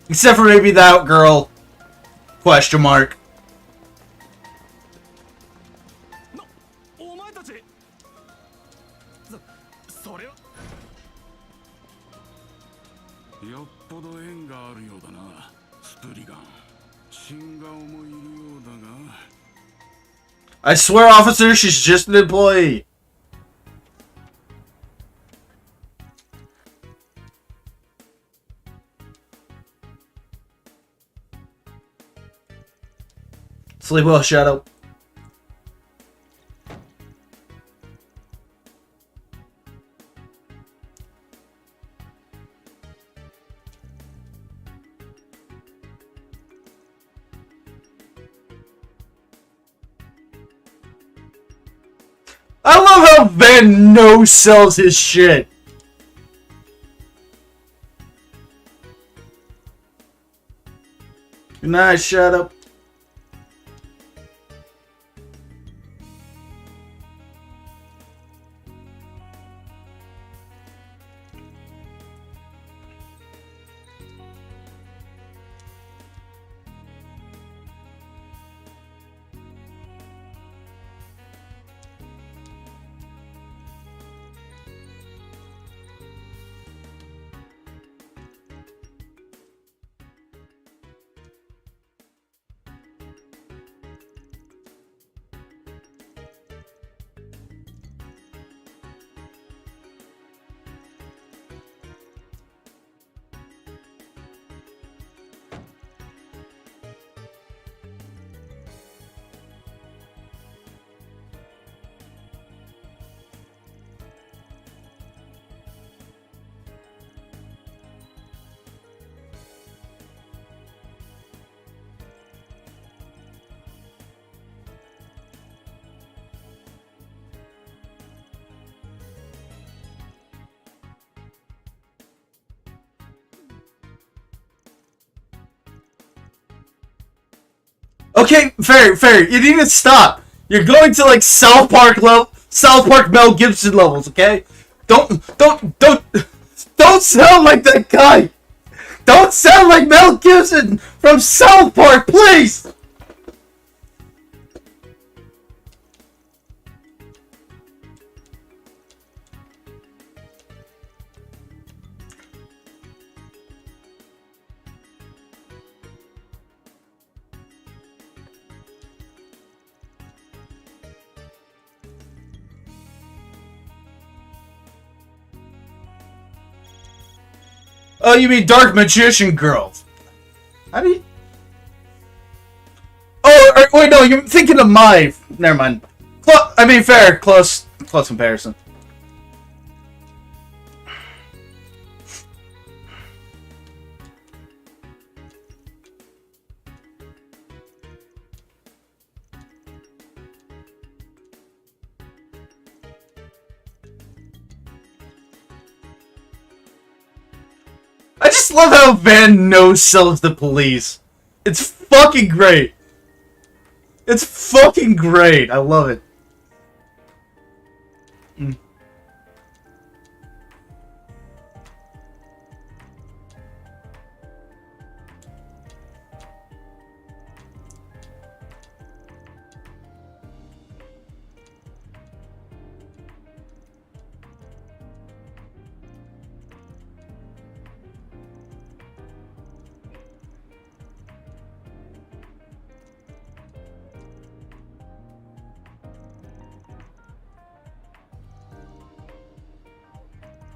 A: Except for maybe that girl. Question mark.
E: お前たちそれはよっぽど縁があるようだな、スプリガン。新顔もいるようだが。
A: I swear, officer, she's just an employee. Sleep well, Shadow. I love how Van no sells his shit. Good night, Shadow. Okay, fair. You need to stop. You're going to like South Park Mel Gibson levels, okay? Don't sound like that guy. Don't sound like Mel Gibson from South Park, please. Oh, you mean Dark Magician Girls? How do you... Oh, wait, no, you're thinking of my... Never mind. I mean, fair. Close comparison. I just love how Van no-sells the police. It's fucking great. It's fucking great. I love it.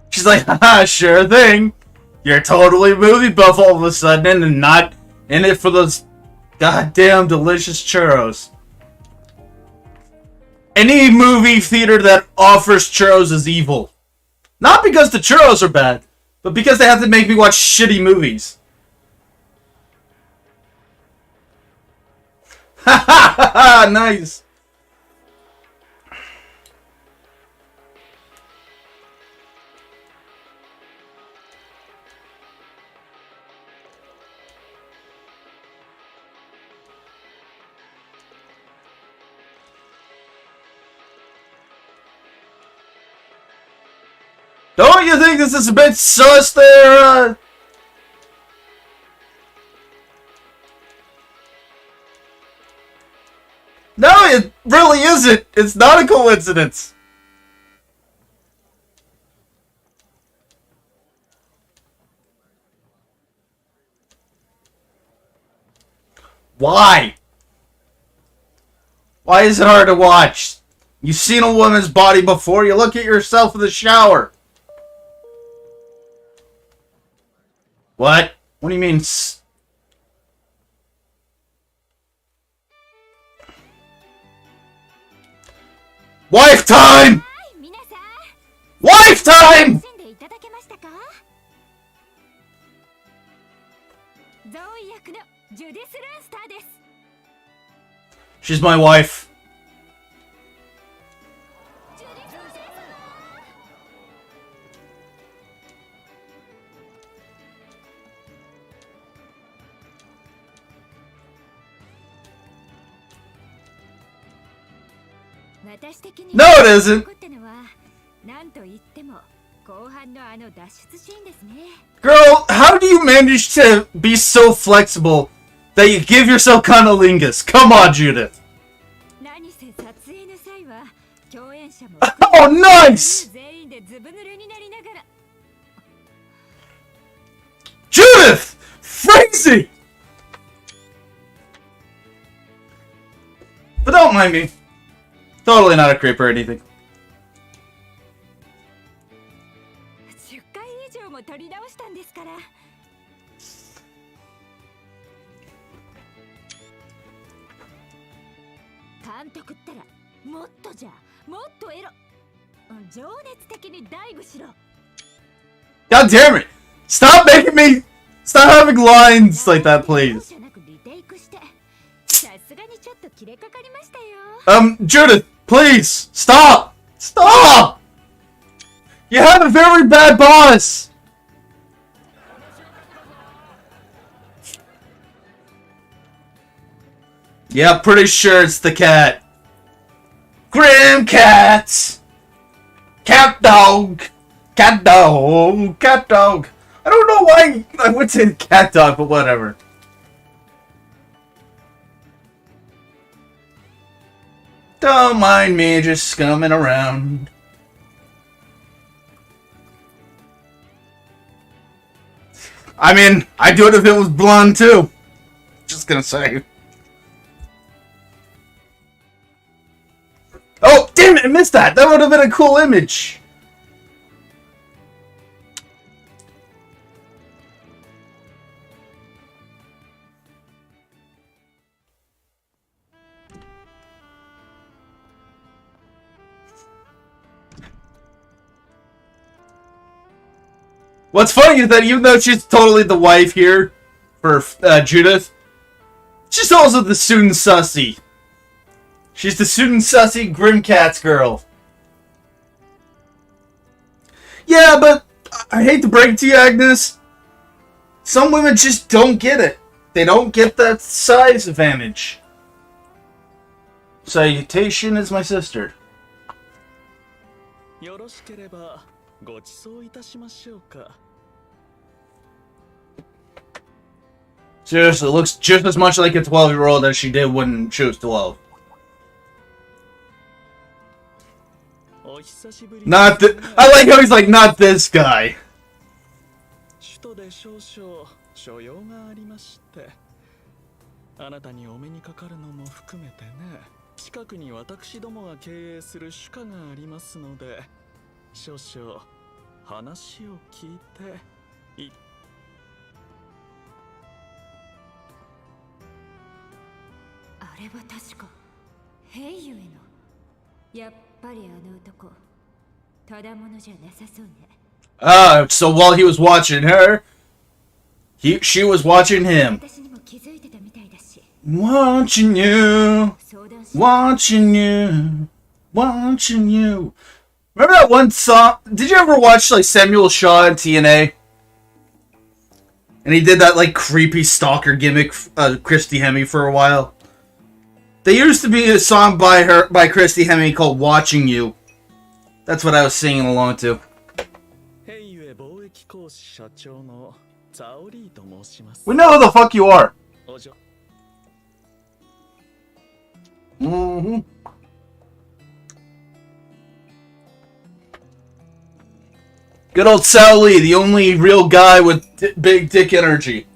A: She's like, haha, sure thing. You're totally movie buff all of a sudden and not in it for those goddamn delicious churros. Any movie theater that offers churros is evil. Not because the churros are bad, but because they have to make me watch shitty movies. Ha ha ha ha! Nice! Don't you think this is a bit sus there? No, it really isn't. It's not a coincidence. Why? Why is it hard to watch? You've seen a woman's body before. You look at yourself in the shower. What? What do you mean? Wife time! Wife time! She's my wife. No, it isn't. Girl, how do you manage to be so flexible that you give yourself cunnilingus? Come on, Judith. Oh, nice! Judith! Crazy! But don't mind me. Totally not a creep or anything. God damn it! Stop making me... Stop having lines like that, please. Judith, please! Stop! Stop! You have a very bad boss! Yeah, pretty sure it's the cat. Grim cat! Cat dog! Cat dog! Cat dog! I don't know why I would say cat dog, but whatever. Don't mind me just scumming around. I mean, I'd do it if it was blonde too. Just gonna say. Oh, damn it, I missed that! That would have been a cool image! What's funny is that even though she's totally the wife here for Judith, she's also the student sussy. She's the student sussy Grimcats girl. Yeah, but I hate to break it to you, Agnes. Some women just don't get it. They don't get that size advantage. Salutation is my sister.
C: よろしければご馳走いたしましょうか。
A: Seriously, looks just as much like a 12-year-old as she did when she was 12.
C: お久しぶり。
A: Not th- I like how he's like, not this guy.
C: 首都で少々所用がありまして、あなたにお目にかかるのも含めてね。近くに私どもが経営する主家がありますので、少々話を聞いてい。
B: あれは確かヘイユへの。やっぱりあの男ただものじゃなさそうね。
A: So while he was watching her, she was watching him.
B: 私にも気づいてたみたいだし。
A: Watching you,
B: 相談し
A: watching you, watching you. Remember that one song? Did you ever watch like Samuel Shaw in TNA? And he did that like creepy stalker gimmick, Christy Hemme for a while. There used to be a song by Christy Hemme called "Watching You." That's what I was singing along to.
C: ヘイユへ貿易公司社長のザオリーと申します。
A: We know who the fuck you are.
C: おじょ
A: Mm-hmm. Good old Sal Lee, the only real guy with big dick energy.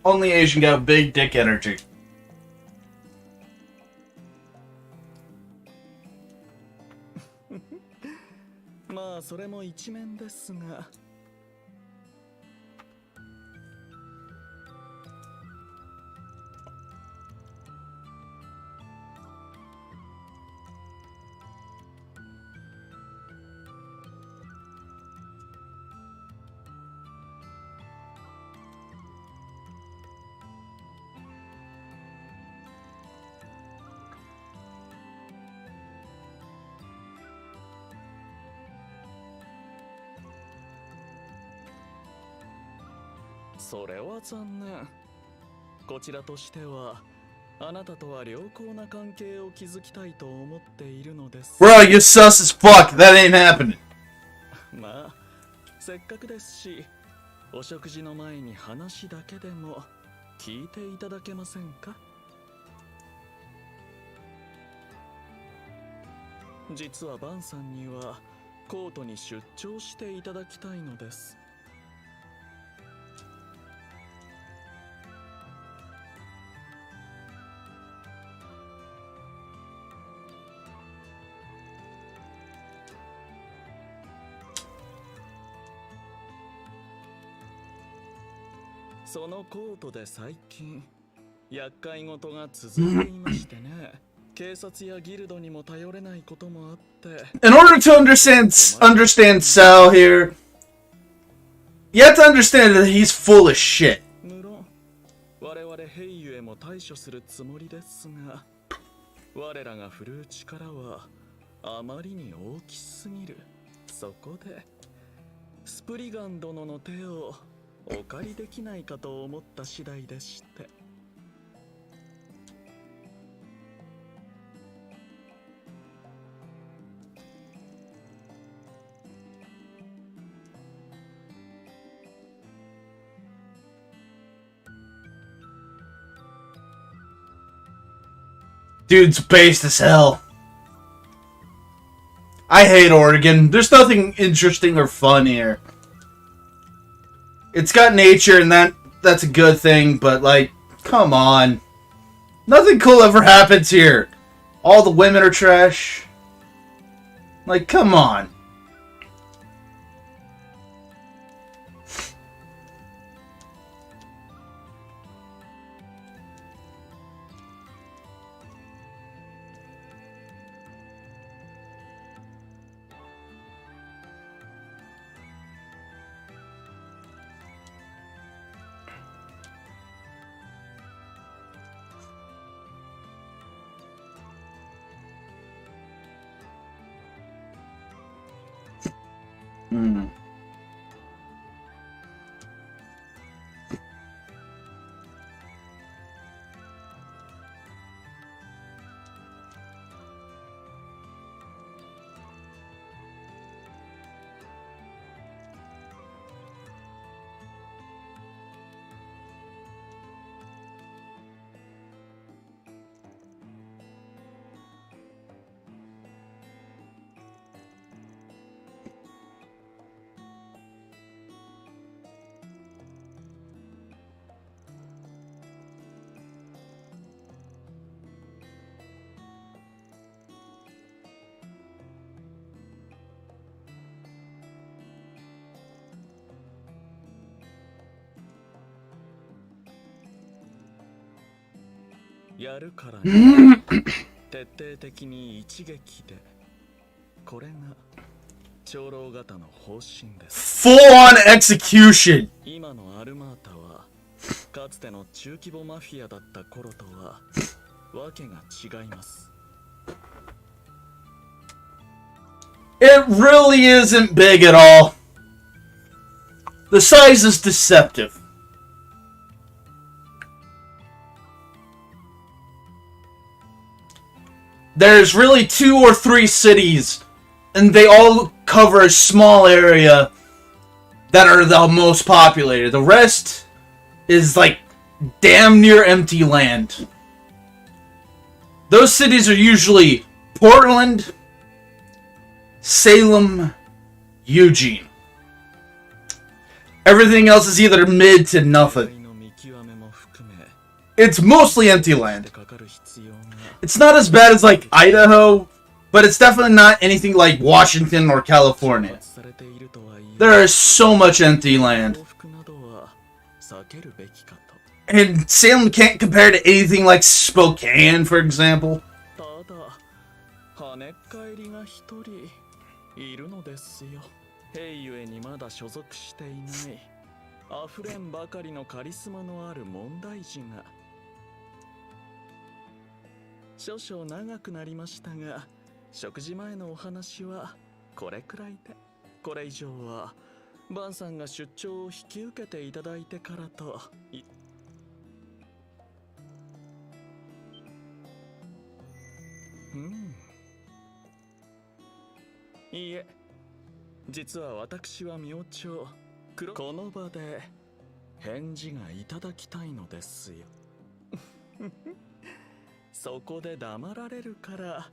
A: Only Asian guy with big dick energy.
C: まあそれも一面ですが。 それは残念。こちらとしてはあなたとは良好な関係を築きたいと思っているのです。
A: Bro, you're sus as fuck. That ain't happening.
C: まあせっかくですし、お食事の前に話だけでも聞いていただけませんか。実はバンさんにはコートに出張していただきたいのです。 そのコートで最近厄介事が続いていましてね。警察やギルドにも頼れないこともあって。
A: In order to understand Sal here, you have to understand that he's full of shit.
C: 無論我々ヘイユへも対処するつもりですが、我らが振るう力はあまりに大きすぎる。そこでスプリガン殿の手をお借りできないかと思った次第でして。
A: Dude's based as hell. I hate Oregon. There's nothing interesting or fun here. It's got nature and that's a good thing, but like, come on. Nothing cool ever happens here. All the women are trash. Like, come on.
C: やるからに徹底的に一撃で。これが長老方の方針です。
A: Full on execution!
C: 今のアルマータはかつての中規模マフィアだった頃とはわけが違います。
A: It really isn't big at all. The size is deceptive. There's really 2 or 3 cities, and they all cover a small area that are the most populated. The rest is like damn near empty land. Those cities are usually Portland, Salem, Eugene. Everything else is either mid to nothing. It's mostly empty land. It's not as bad as like Idaho, but it's definitely not anything like Washington or California. There is so much empty land. And Salem can't compare to anything like Spokane, for example.
C: いるのですよ。兵ゆえにまだ所属していない溢れんばかりのカリスマのある問題児が。少々長くなりましたが、食事前のお話はこれくらいで、これ以上はバンさんが出張を引き受けていただいてからと。いいえ、実は私は明朝この場で返事がいただきたいのですよ。そこで黙られるから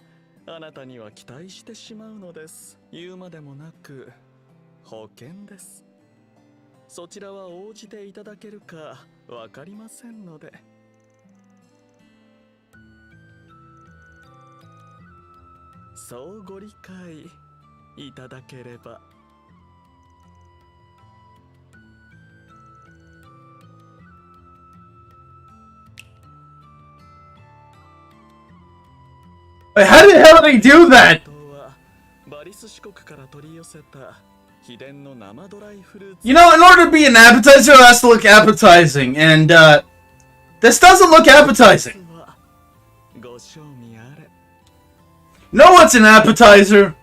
C: あなたには期待してしまうのです。言うまでもなく保険です。そちらは応じていただけるかわかりませんので。そうご理解いただければ。
A: Wait, how the hell did he do that?
C: バリス四国から取り寄せた秘伝の生ドライフルーツ。
A: You know, in order to be an appetizer, it has to look appetizing, and this doesn't look appetizing.
C: ご賞味あれ。
A: Know what's an appetizer?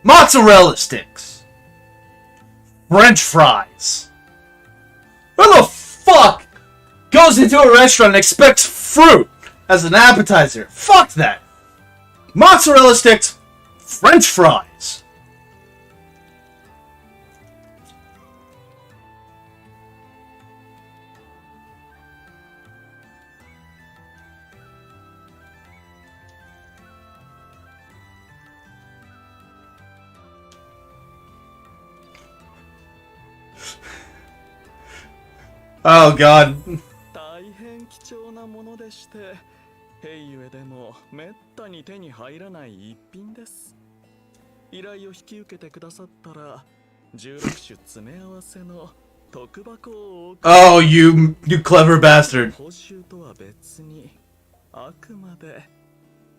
A: Mozzarella sticks. French fries. Who the fuck goes into a restaurant and expects fruit as an appetizer? Fuck that. Mozzarella sticks, French fries. Oh god.
C: 大変貴重なものでして、兵ゆえでもめったに手に入らない一品です。依頼を引き受けてくださったら、16種詰め合わせの特箱を。
A: Oh, you clever bastard.
C: 報酬とは別に、あくまで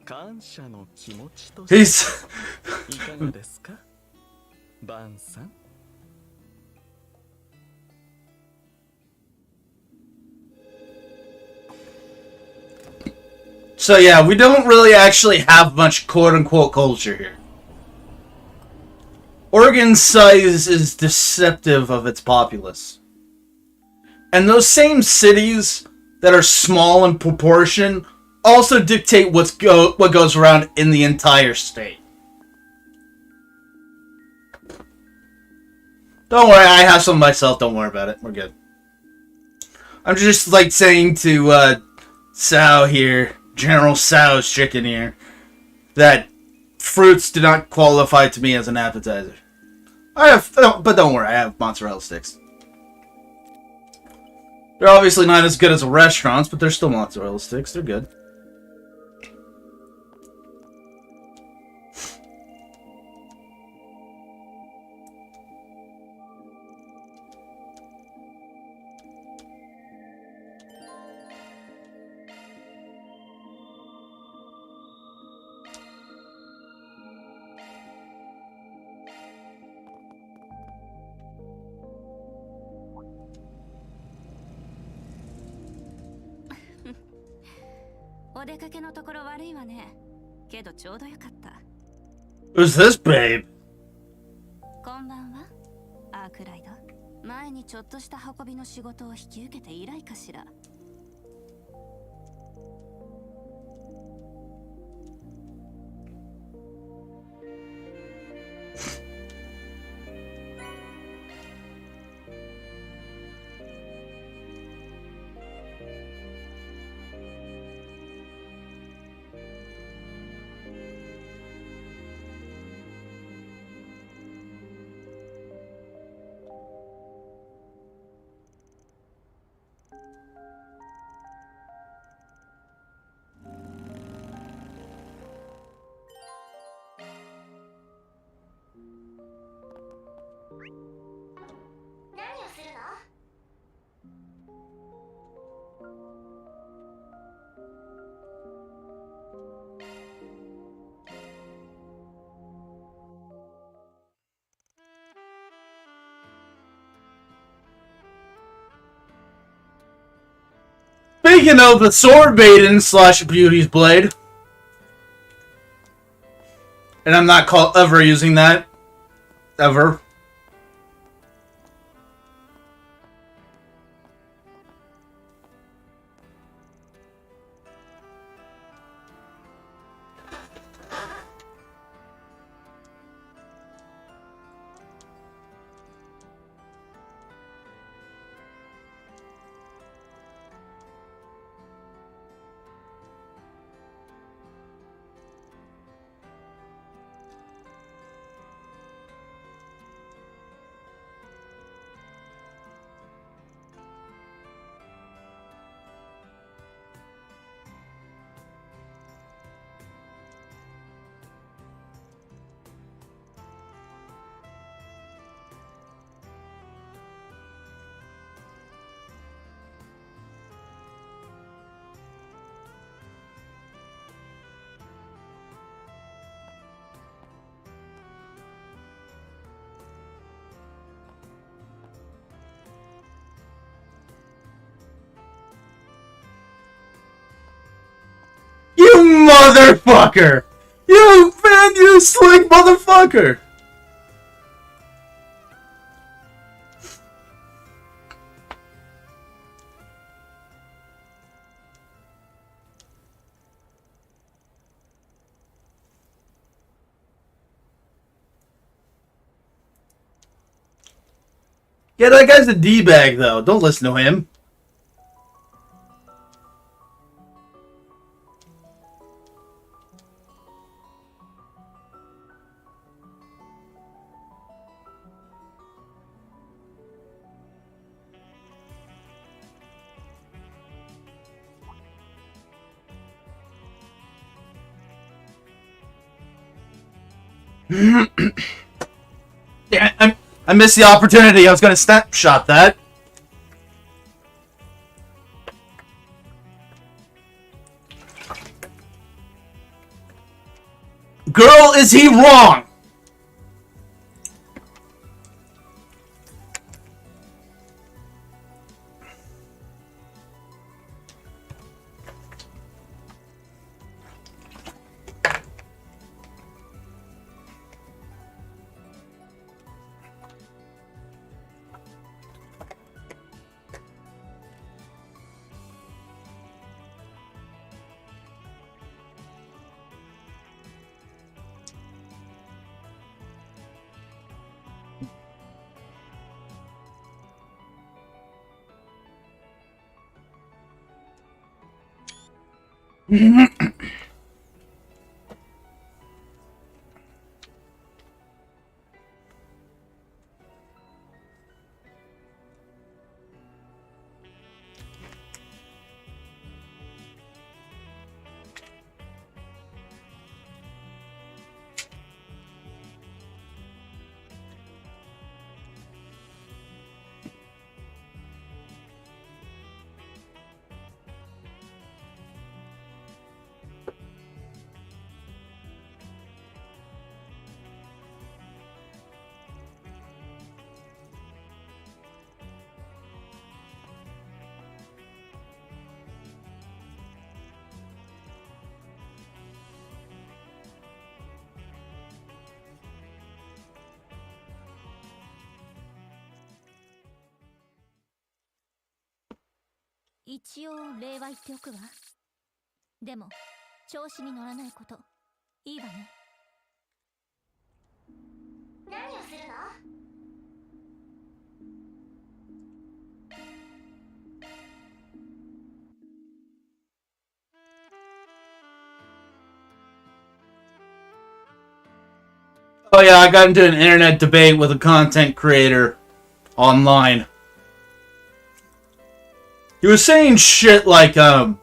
C: 感謝の気持ちとして。いかがですか、バンさん。
A: So yeah, we don't really actually have much quote-unquote culture here. Oregon's size is deceptive of its populace. And those same cities that are small in proportion also dictate what goes around in the entire state. Don't worry, I have some myself, don't worry about it, we're good. I'm just like saying to Sal here, General Sal's chicken here, that fruits do not qualify to me as an appetizer. But don't worry, I have mozzarella sticks. They're obviously not as good as restaurants, but they're still mozzarella sticks. They're good.
B: お出かけのところ悪いわね。けどちょうどよかった。
A: Who's this babe?
B: こんばんは、アークライド。前にちょっとした運びの仕事を引き受けて以来かしら。
A: Speaking of the sword maiden slash beauty's blade, and I'm not ever using that, ever. You motherfucker! You man, you slick motherfucker! Yeah, that guy's a D-bag though. Don't listen to him. Yeah, I missed the opportunity. I was gonna snapshot that. Girl, is he wrong?
B: 一応例は言っておくわ。でも調子に乗らないこと、いいわね。何をするの？Oh
A: yeah, I got into an internet debate with a content creator online. He was saying shit like, he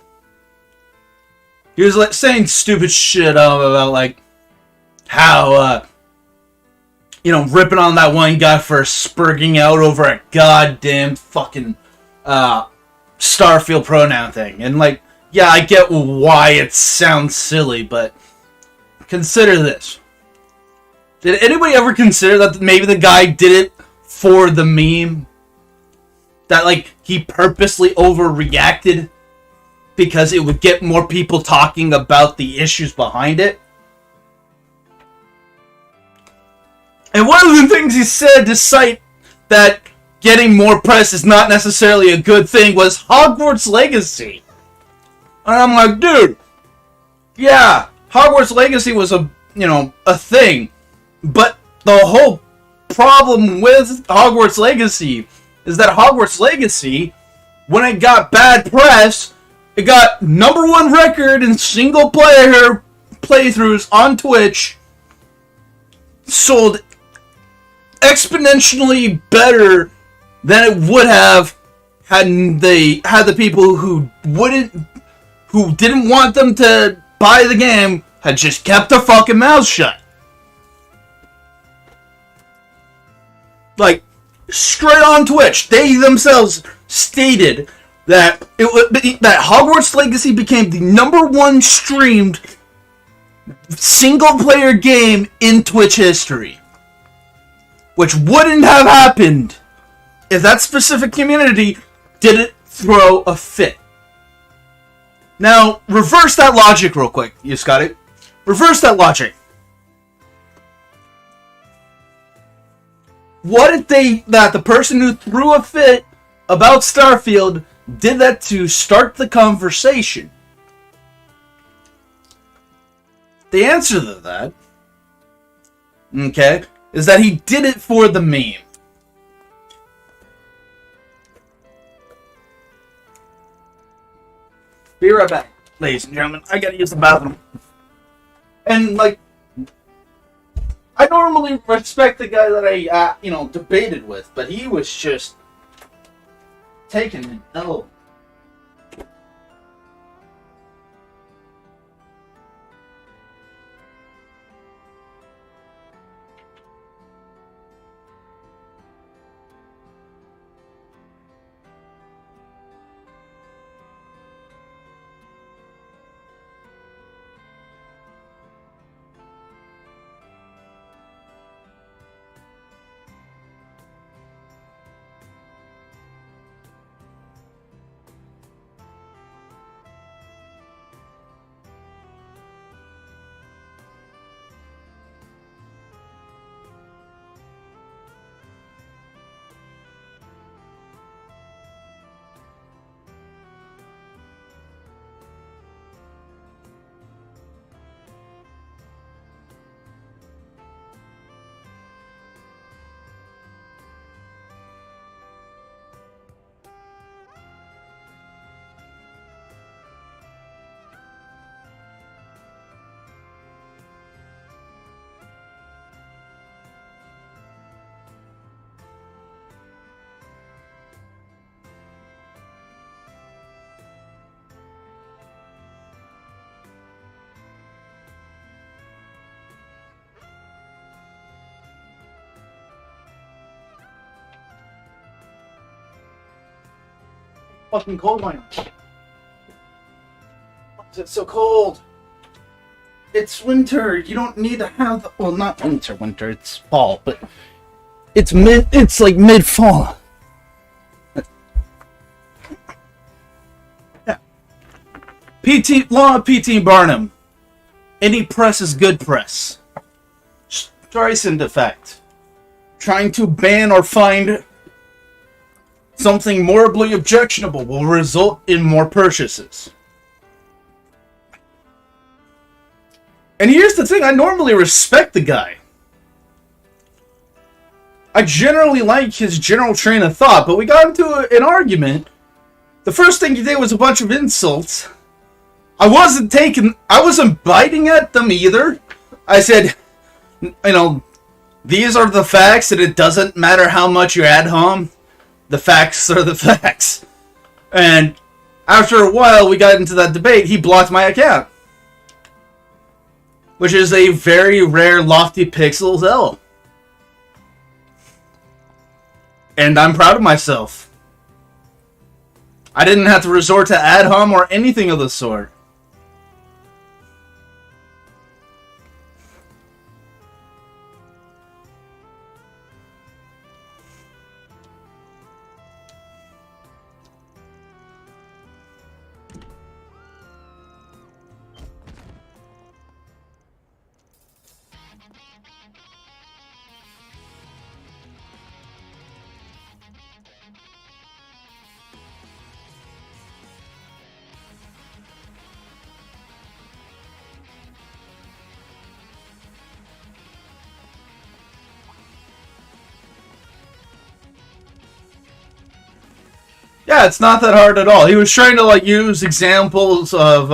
A: was like saying stupid shit about like how, ripping on that one guy for spurging out over a goddamn fucking, Starfield pronoun thing. And like, yeah, I get why it sounds silly, but consider this. Did anybody ever consider that maybe the guy did it for the meme? That, like, he purposely overreacted because it would get more people talking about the issues behind it? And one of the things he said to cite that getting more press is not necessarily a good thing was Hogwarts Legacy. And I'm like, dude, yeah, Hogwarts Legacy was a thing. But the whole problem with Hogwarts Legacy is that Hogwarts Legacy, when it got bad press, it got #1 record in single player playthroughs on Twitch, sold exponentially better than it would have had the people who didn't want them to buy the game had just kept their fucking mouths shut. Like, straight on Twitch, they themselves stated that that Hogwarts Legacy became the #1 streamed single-player game in Twitch history, which wouldn't have happened if that specific community didn't throw a fit. Now, reverse that logic real quick, you got it? Reverse that logic. What if the person who threw a fit about Starfield did that to start the conversation? The answer to that, okay, is that he did it for the meme. Be right back, ladies and gentlemen. I gotta use the bathroom. And, like, I normally respect the guy that I, debated with, but he was just taking an L. Fucking cold right now. Why is it so cold? It's winter. You don't need to have the, well, not winter, it's fall, but it's like mid-fall. Yeah. Law of PT Barnum. Any press is good press. Streisand effect. Trying to ban or find something morally objectionable will result in more purchases. And here's the thing, I normally respect the guy. I generally like his general train of thought, but we got into an argument. The first thing he did was a bunch of insults. I wasn't biting at them either. I said, you know, these are the facts, and it doesn't matter how much you ad hom. The facts are the facts. And after a while, we got into that debate. He blocked my account, which is a very rare LoftiPixels L. And I'm proud of myself. I didn't have to resort to ad hom or anything of the sort. Yeah, it's not that hard at all. He was trying to like use examples of,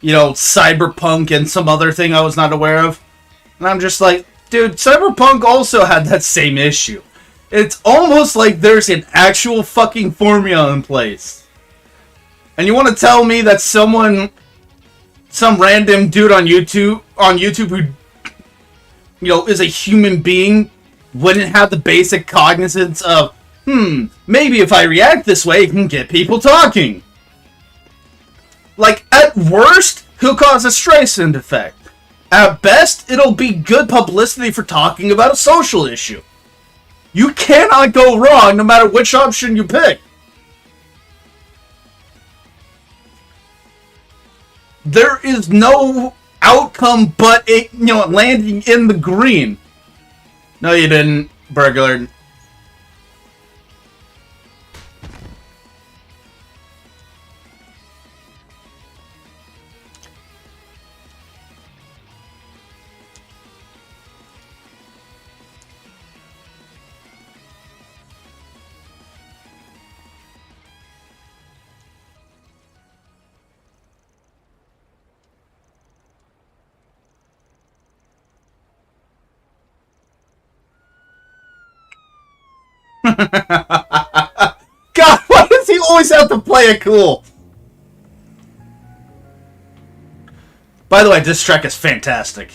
A: you know, Cyberpunk and some other thing I was not aware of. And I'm just like, dude, Cyberpunk also had that same issue. It's almost like there's an actual fucking formula in place. And you want to tell me that some random dude on YouTube who, you know, is a human being wouldn't have the basic cognizance of, maybe if I react this way, it can get people talking. Like, at worst, he'll cause a Streisand effect. At best, it'll be good publicity for talking about a social issue. You cannot go wrong no matter which option you pick. There is no outcome but it, you know, landing in the green. No, you didn't, burglar. God, why does he always have to play it cool? By the way, this track is fantastic.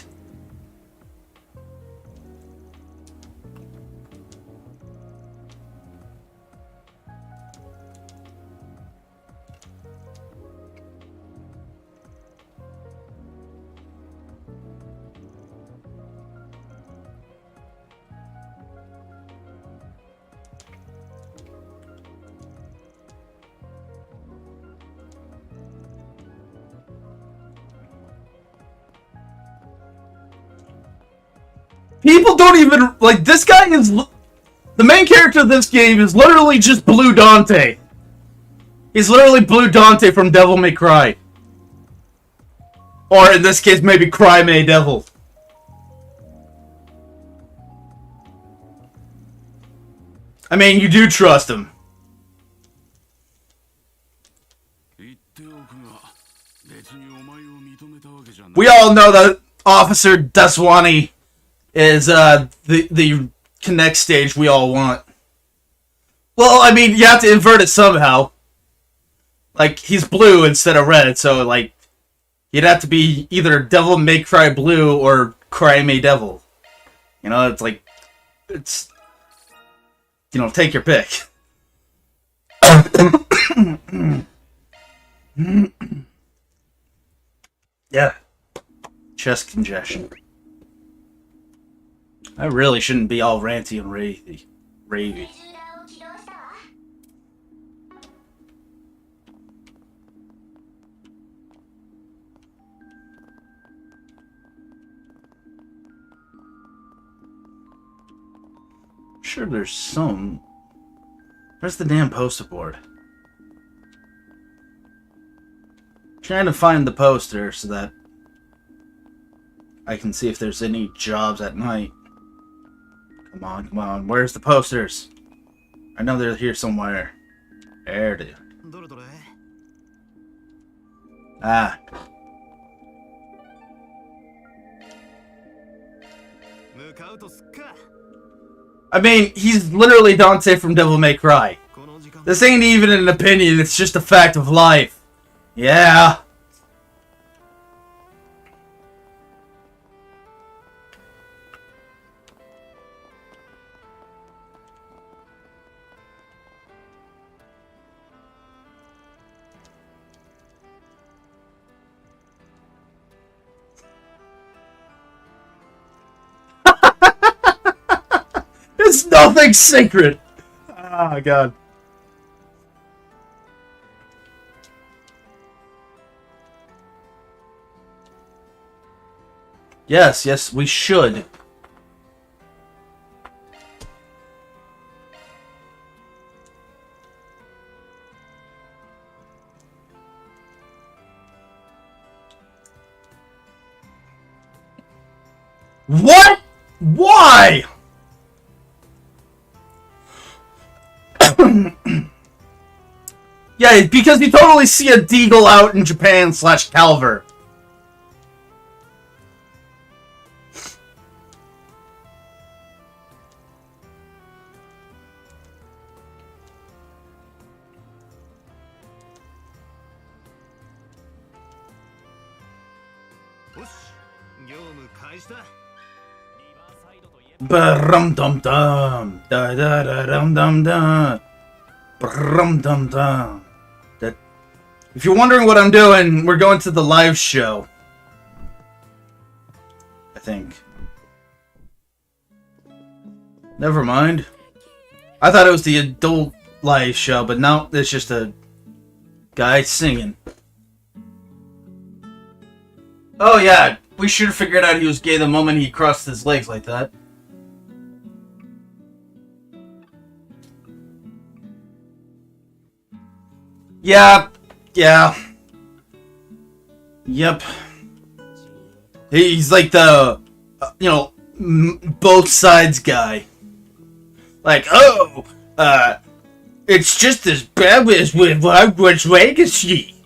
A: People don't even, like, this guy is, the main character of this game is literally just Blue Dante. He's literally Blue Dante from Devil May Cry. Or in this case, maybe Cry May Devil. I mean, you do trust him. We all know that Officer Daswani is the connect stage we all want. Well, I mean, you have to invert it somehow. Like, he's blue instead of red, so, like, you'd have to be either Devil May Cry Blue or Cry May Devil. You know, it's like, it's, you know, take your pick. Yeah. Chest congestion. I really shouldn't be all ranty and ravey. Sure, there's some Where's the damn poster board? Trying to find the poster so that I can see if there's any jobs at night. Come on, come on. Where's the posters? I know they're here somewhere. There it is.
E: どれどれ
A: Ah.
E: 向かうとすっか
A: I mean, he's literally Dante from Devil May Cry.
E: この時間
A: This ain't even an opinion, it's just a fact of life. Yeah. It's nothing sacred. Oh god. Yes, yes, we should. What? Why? Yeah, because you totally see a Deagle out in Japan / Calver. Ba-rum dum dum, da da da dum dum dum, ba-rum dum dum. That. If you're wondering what I'm doing, we're going to the live show. I think. Never mind. I thought it was the adult live show, but now it's just a guy singing. Oh yeah, we should have figured out he was gay the moment he crossed his legs like that. Yeah, yeah. Yep. He's like the, both sides guy. Like, oh, it's just as bad as with Hogwarts Legacy.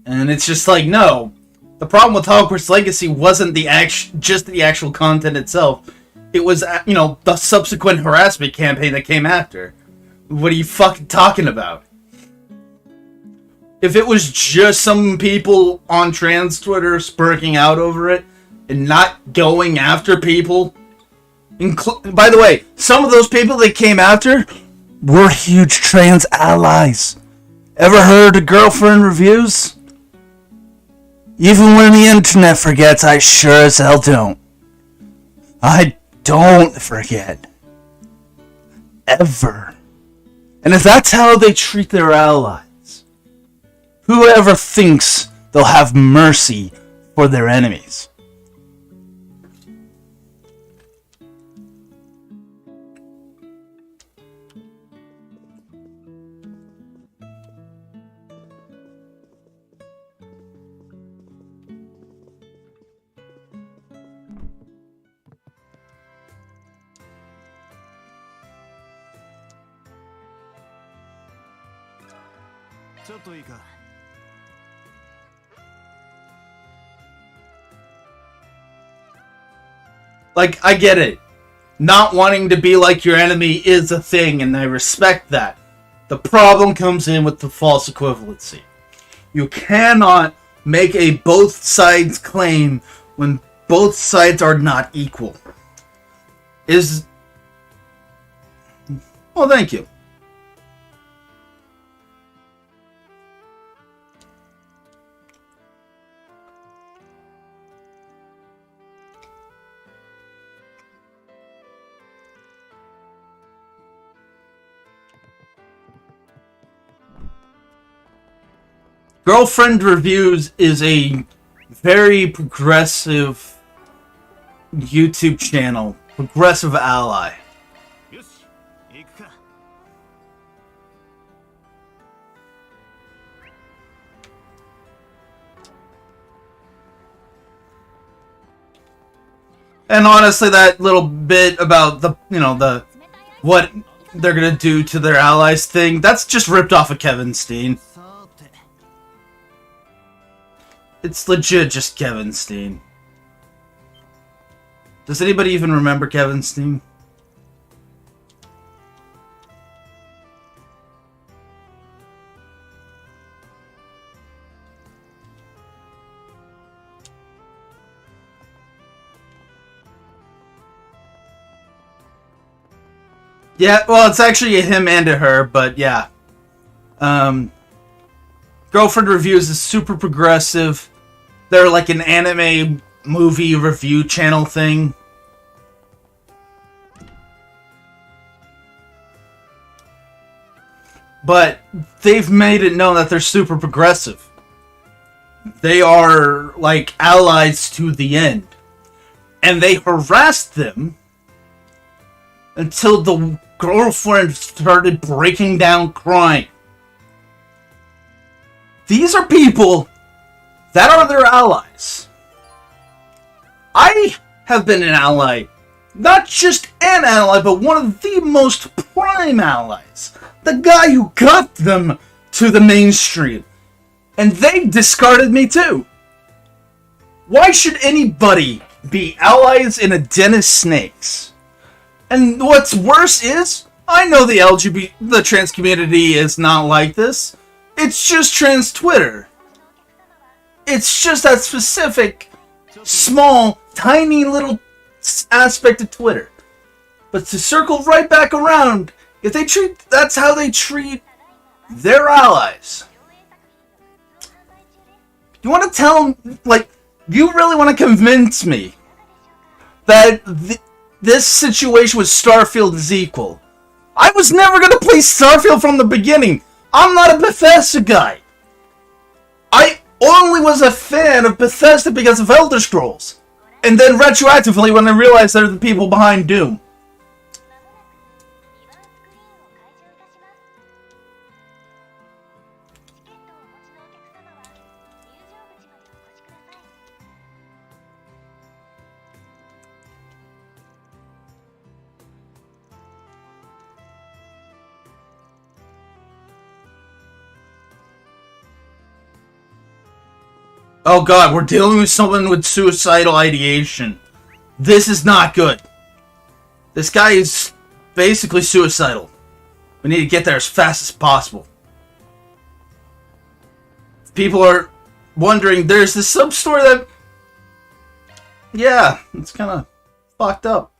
A: And it's just like, no. The problem with Hogwarts Legacy wasn't just the actual content itself. It was, the subsequent harassment campaign that came after. What are you fucking talking about? If it was just some people on trans Twitter spurking out over it and not going after people, by the way, some of those people that came after were huge trans allies. Ever heard of girlfriend reviews? Even when the internet forgets, I sure as hell don't. I don't forget. Ever. And if that's how they treat their allies, whoever thinks they'll have mercy for their enemies? Like, I get it. Not wanting to be like your enemy is a thing, and I respect that. The problem comes in with the false equivalency. You cannot make a both sides claim when both sides are not equal. Well, thank you. Girlfriend Reviews is a very progressive YouTube channel. Progressive ally. And honestly, that little bit about the what they're gonna do to their allies thing, that's just ripped off of Kevin Steen.
E: さて
A: It's legit just Kevin Steen. Does anybody even remember Kevin Steen? Yeah, well, it's actually a him and a her, but yeah. Girlfriend Reviews is super progressive. They're like an anime movie review channel thing. But they've made it known that they're super progressive. They are like allies to the end. And they harassed them until the girlfriend started breaking down crying. These are people that are their allies. I have been an ally. Not just an ally, but one of the most prime allies. The guy who got them to the mainstream. And they discarded me too. Why should anybody be allies in a den of snakes? And what's worse is, I know the trans community is not like this. It's just trans Twitter. It's just that specific, small, tiny little aspect of Twitter. But to circle right back around, that's how they treat their allies. You want to tell them, you really want to convince me that this situation with Starfield is equal. I was never going to play Starfield from the beginning. I'm not a Bethesda guy. I only was a fan of Bethesda because of Elder Scrolls. And then retroactively when I realized they're the people behind Doom. Oh god, we're dealing with someone with suicidal ideation. This is not good. This guy is basically suicidal. We need to get there as fast as possible. If people are wondering, there's this sub-story that... Yeah, it's kind of fucked up.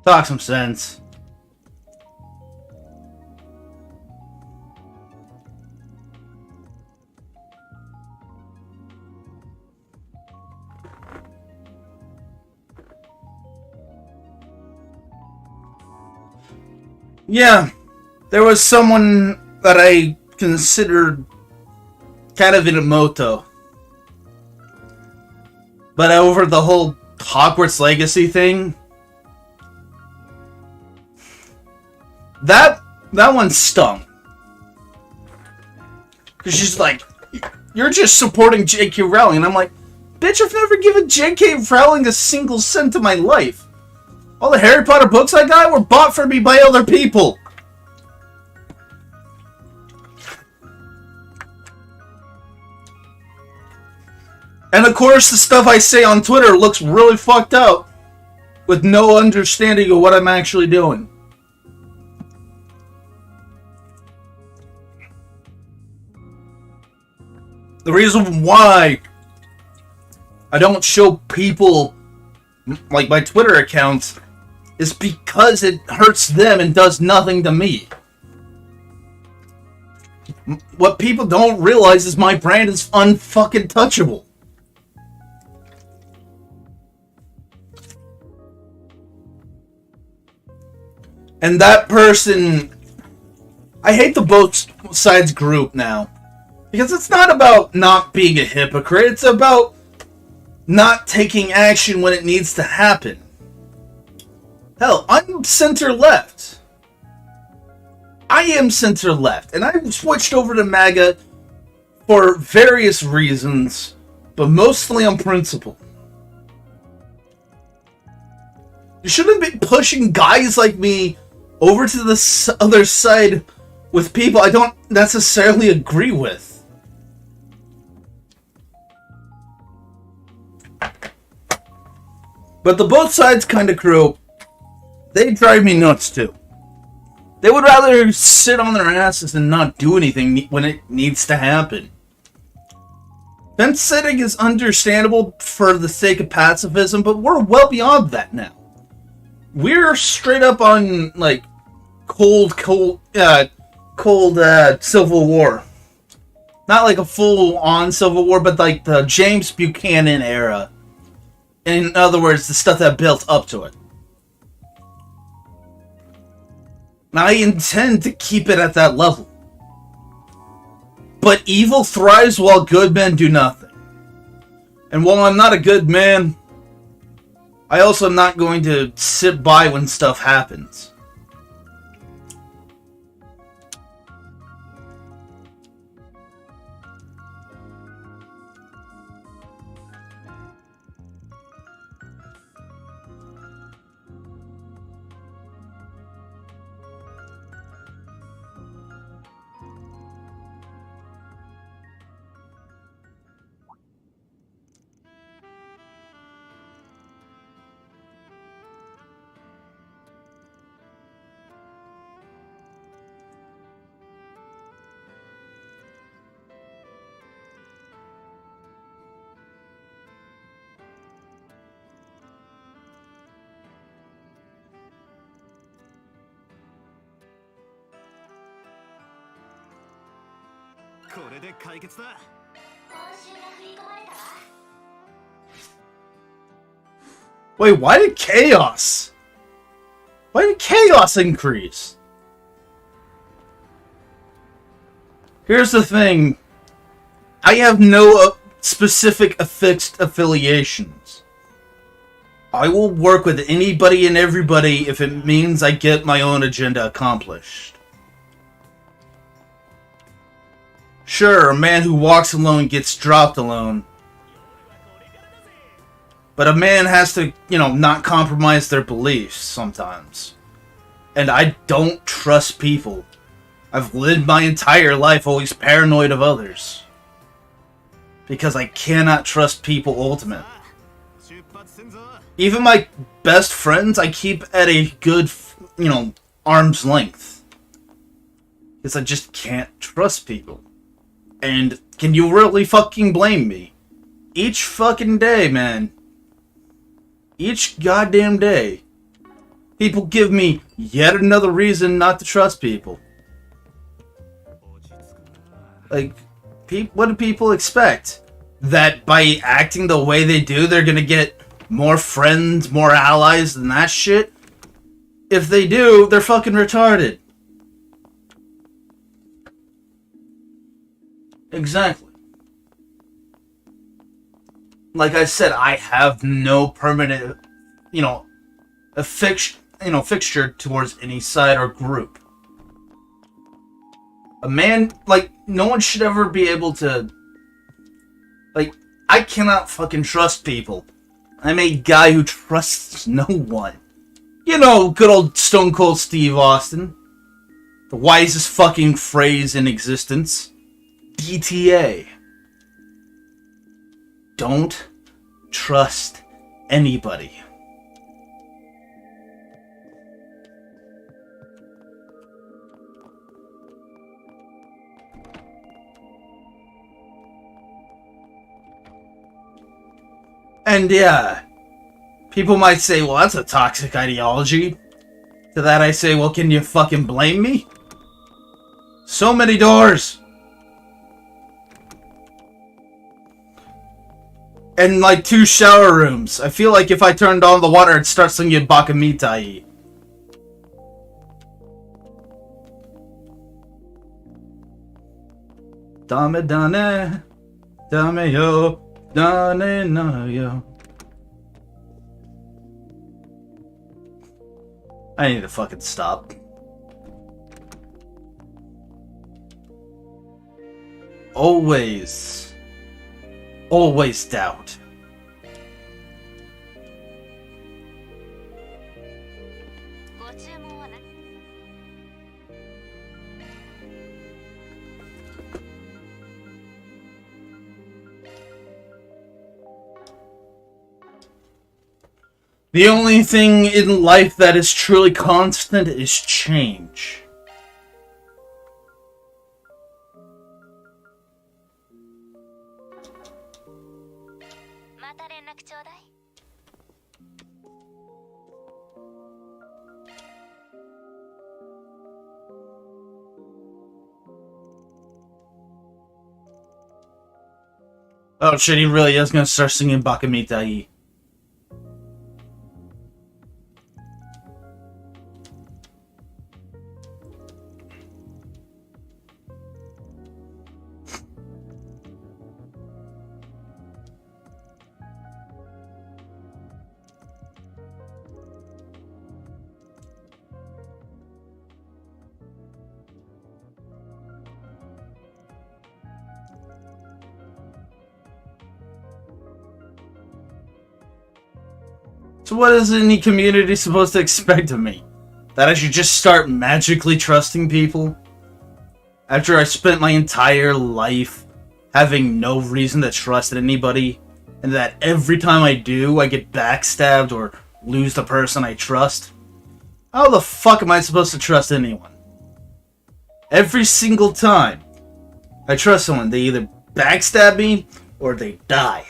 A: Talk some sense. Yeah, there was someone that I considered kind of in a moto. But over the whole Hogwarts Legacy thing, that one stung. Because she's like, you're just supporting J.K. Rowling. And I'm like, bitch, I've never given J.K. Rowling a single cent of my life. All the Harry Potter books I got were bought for me by other people. And of course, the stuff I say on Twitter looks really fucked up with no understanding of what I'm actually doing. The reason why I don't show people like my Twitter accounts is because it hurts them and does nothing to me. What people don't realize is my brand is unfucking touchable. And that person, I hate the both sides group now. Because it's not about not being a hypocrite, it's about not taking action when it needs to happen. Hell, I'm center-left. I am center-left, and I switched over to MAGA for various reasons, but mostly on principle. You shouldn't be pushing guys like me over to the other side with people I don't necessarily agree with. But the both sides kind of crew, they drive me nuts too. They would rather sit on their asses and not do anything when it needs to happen. Fence sitting is understandable for the sake of pacifism, but we're well beyond that now. We're straight up on, like, cold Civil War. Not like a full-on Civil War, but like the James Buchanan era. In other words, the stuff that built up to it. And I intend to keep it at that level. But evil thrives while good men do nothing. And while I'm not a good man, I also am not going to sit by when stuff happens. Wait, why did chaos? Why did chaos increase? Here's the thing. I have no specific fixed affiliations. I will work with anybody and everybody if it means I get my own agenda accomplished. Sure, a man who walks alone gets dropped alone. But a man has to, not compromise their beliefs sometimes. And I don't trust people. I've lived my entire life always paranoid of others. Because I cannot trust people ultimately. Even my best friends I keep at a good, arm's length. Because I just can't trust people. And can you really fucking blame me? Each fucking day, man. Each goddamn day. People give me yet another reason not to trust people. Like, what do people expect? That by acting the way they do, they're gonna get more friends, more allies than that shit? If they do, they're fucking retarded. Exactly. Like I said, I have no permanent, fixture towards any side or group. A man, no one should ever be able to, I cannot fucking trust people. I'm a guy who trusts no one. You know, good old Stone Cold Steve Austin. The wisest fucking phrase in existence. DTA. Don't trust anybody. And yeah, people might say, well, that's a toxic ideology. To that I say, well, can you fucking blame me? So many doors. And like 2 shower rooms. I feel like if I turned on the water, it'd start singing Bakamitai. Dame dane, dame yo, dane no yo. I need to fucking stop. Always doubt. The only thing in life that is truly constant is change. Oh shit, he really is gonna start singing Bakamitai. So what is any community supposed to expect of me? That I should just start magically trusting people? After I spent my entire life having no reason to trust anybody, and that every time I do, I get backstabbed or lose the person I trust? How the fuck am I supposed to trust anyone? Every single time I trust someone, they either backstab me or they die.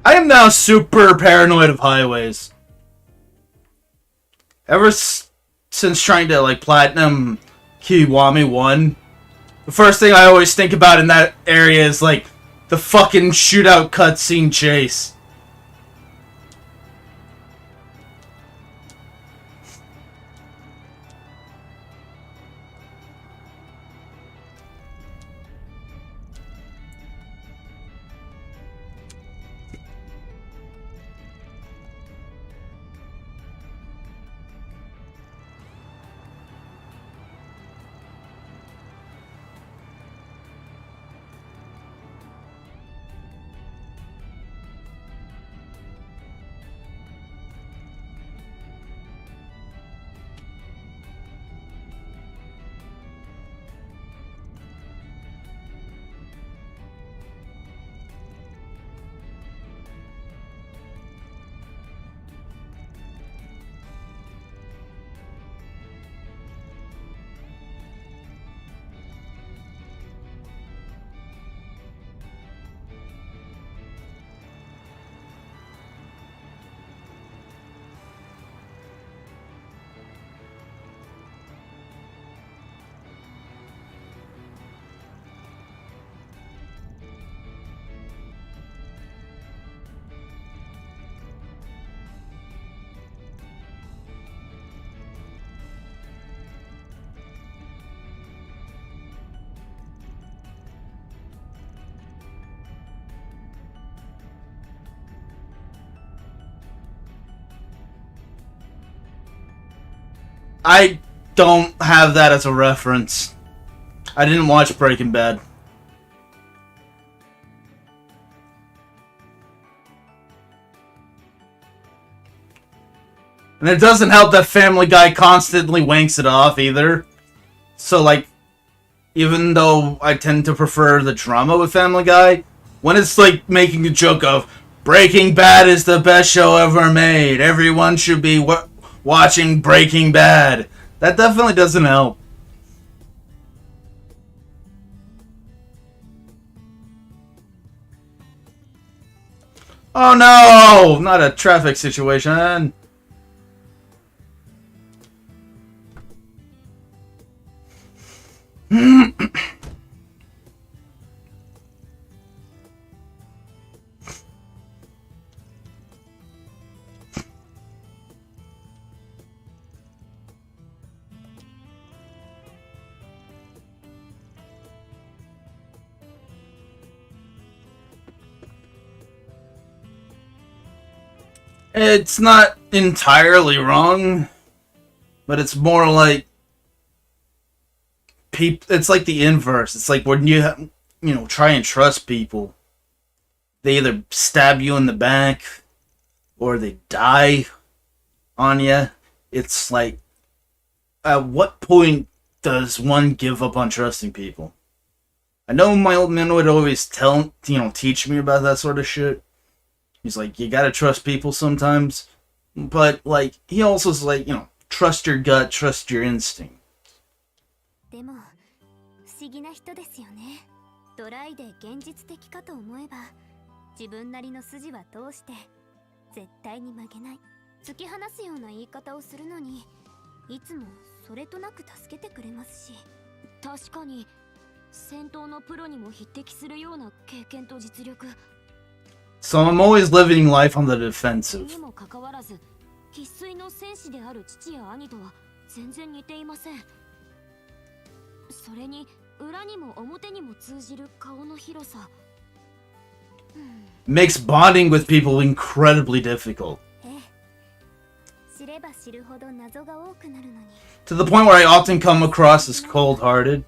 A: I am now super paranoid of highways. Ever since trying to like platinum Kiwami 1. The first thing I always think about in that area is like the fucking shootout cutscene chase. I don't have that as a reference. I didn't watch Breaking Bad. And it doesn't help that Family Guy constantly wanks it off either. So, like, even though I tend to prefer the drama with Family Guy, when it's like making a joke of Breaking Bad is the best show ever made, everyone should be watching Breaking Bad, that definitely doesn't help. Oh no! Not a traffic situation. It's not entirely wrong, but it's more like it's like the inverse. It's like when you try and trust people, they either stab you in the back or they die on you. It's like, at what point does one give up on trusting people? I know my old man would always teach me about that sort of shit. He's like, you gotta trust people sometimes. But, like, he also is like, trust your gut, trust your instinct.
B: でも不思議な人ですよね。ドライで現実的かと思えば、自分なりの筋は通して絶対に曲げない。突き放すような言い方をするのに、いつもそれとなく助けてくれますし。確かに戦闘のプロにも匹敵するような経験と実力。
A: So I'm always living life on the defensive.
B: にもかかわらず、生粋の戦士である父や兄とは全然似ていません。それに裏にも表にも通じる顔の広さ。
A: Makes bonding with people incredibly difficult.
B: 知れば知るほど謎が多くなるのに。
A: To the point where I often come across as cold-hearted.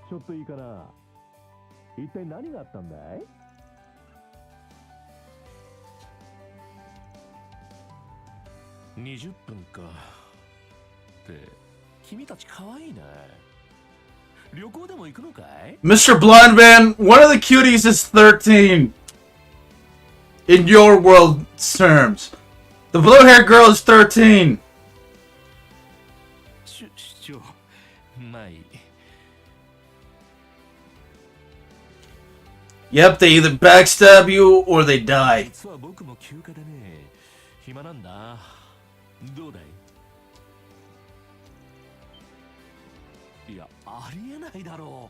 E: ちょっといいかな。一体何があったんだい？20分か。って君たち可愛いね。旅行でも行くのかい？
A: Mr. Blondman, one of the cuties is 13. In your world terms. The blue-haired girl is 13.
E: 主張まあいい。
A: Yep, they either backstab you or they die.
E: 実は僕も休暇でね、暇なんだ。どうだい？いや、ありえないだろ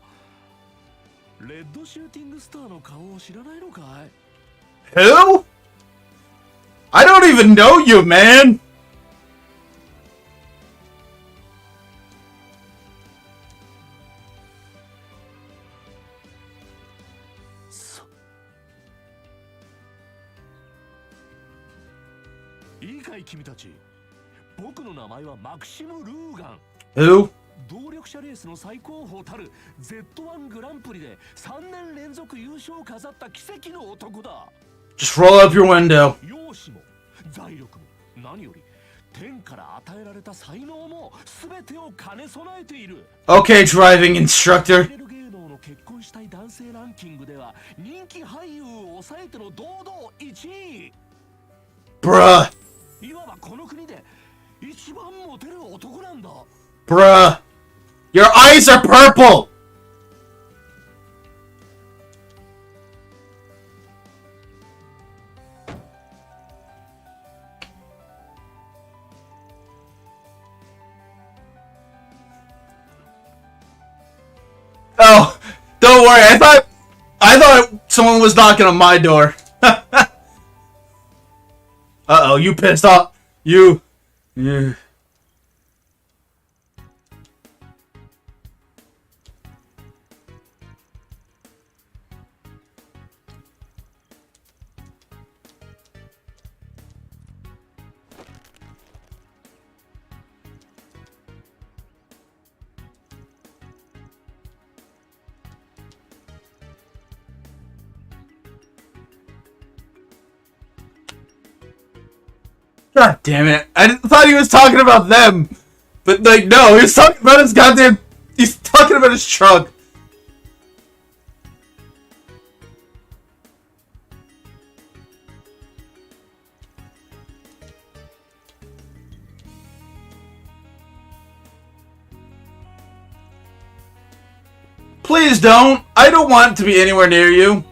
E: う。レッドシューティングスターの顔を知らないのかい？
A: Who? I don't even know you, man!
E: いいかい君たち。僕の名前はマクシム・ルーガン。
A: Who?
E: 動力車レースの最高峰たる Z1 グランプリで3年連続優勝を飾った奇跡の男だ。
A: Just roll up your window.
E: 容姿も財力も何より天から与えられた才能も全てを兼ね備えている。
A: Okay, driving instructor.
E: 芸能の結婚したい男性ランキングでは人気俳優を抑えての堂々1位。
A: Bruh.
E: いわばこの国で一番モテる男なんだ。
A: Bruh. Your eyes are purple! Oh, don't worry. I thought someone was knocking on my door. Uh-oh, you pissed off. You. God damn it. Thought he was talking about them. But, like, no, he was talking about his goddamn... He's talking about his truck. Please don't. I don't want to be anywhere near you.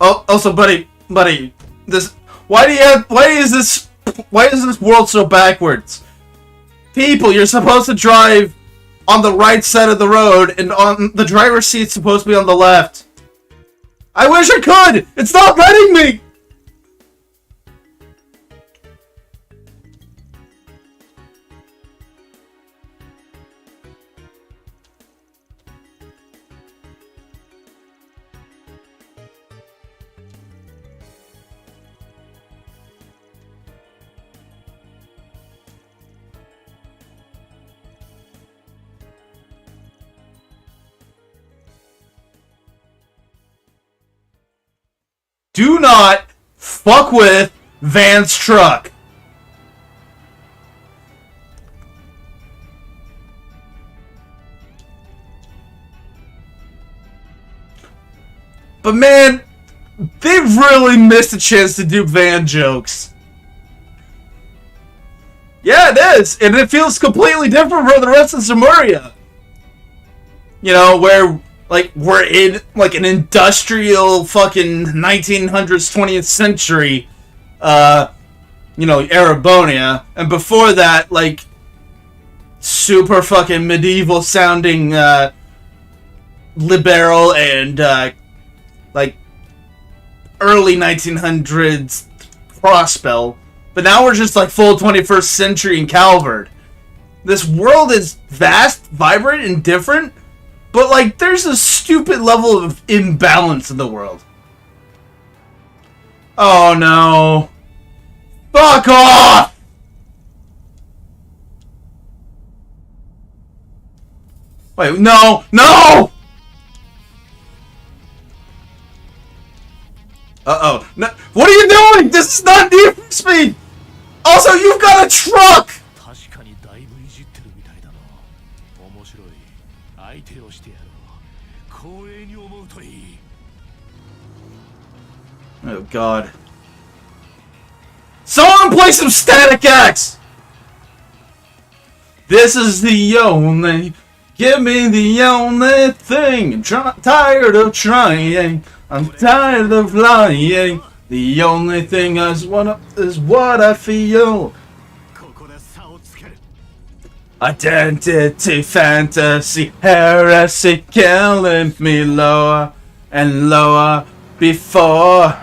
A: Oh, also, buddy, this. Why is this world so backwards? People, you're supposed to drive on the right side of the road, and on the driver's seat's supposed to be on the left. I wish I could. It's not letting me. Do not fuck with Van's truck. But man, they really missed a chance to do Van jokes. Yeah, it is. And it feels completely different from the rest of Zamuria. You know, where... like, we're in, like, an industrial fucking 1900s, 20th century, you know, Arabonia. And before that, like, super fucking medieval sounding, liberal and, like, early 1900s Prospel. But now we're just, like, full 21st century in Calvard. This world is vast, vibrant, and different. But, like, there's a stupid level of imbalance in the world. Oh, no. Fuck off! Wait, no! No! Uh-oh. No, what are you doing? This is not Need for Speed! Also, you've got a truck!
E: 確かにだいぶいじってるみたいだな。面白い。相手をしてやろう。光栄に思うといい。
A: Oh god. Someone play some Static X! This is the only... Give me the only thing. I'm tired of trying. I'm tired of lying. The only thing is what I feel. Identity, fantasy, heresy, killing me lower and lower before.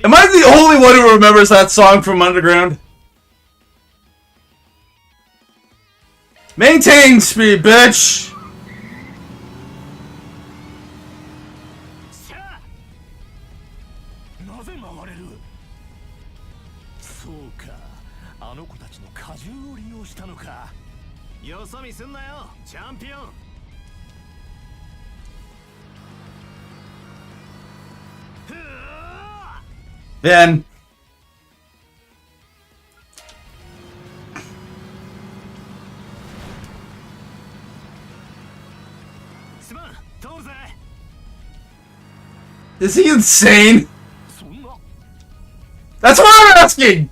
A: Am I the only one who remembers that song from Underground? Maintain speed, bitch! Then is he insane? That's what I'm asking!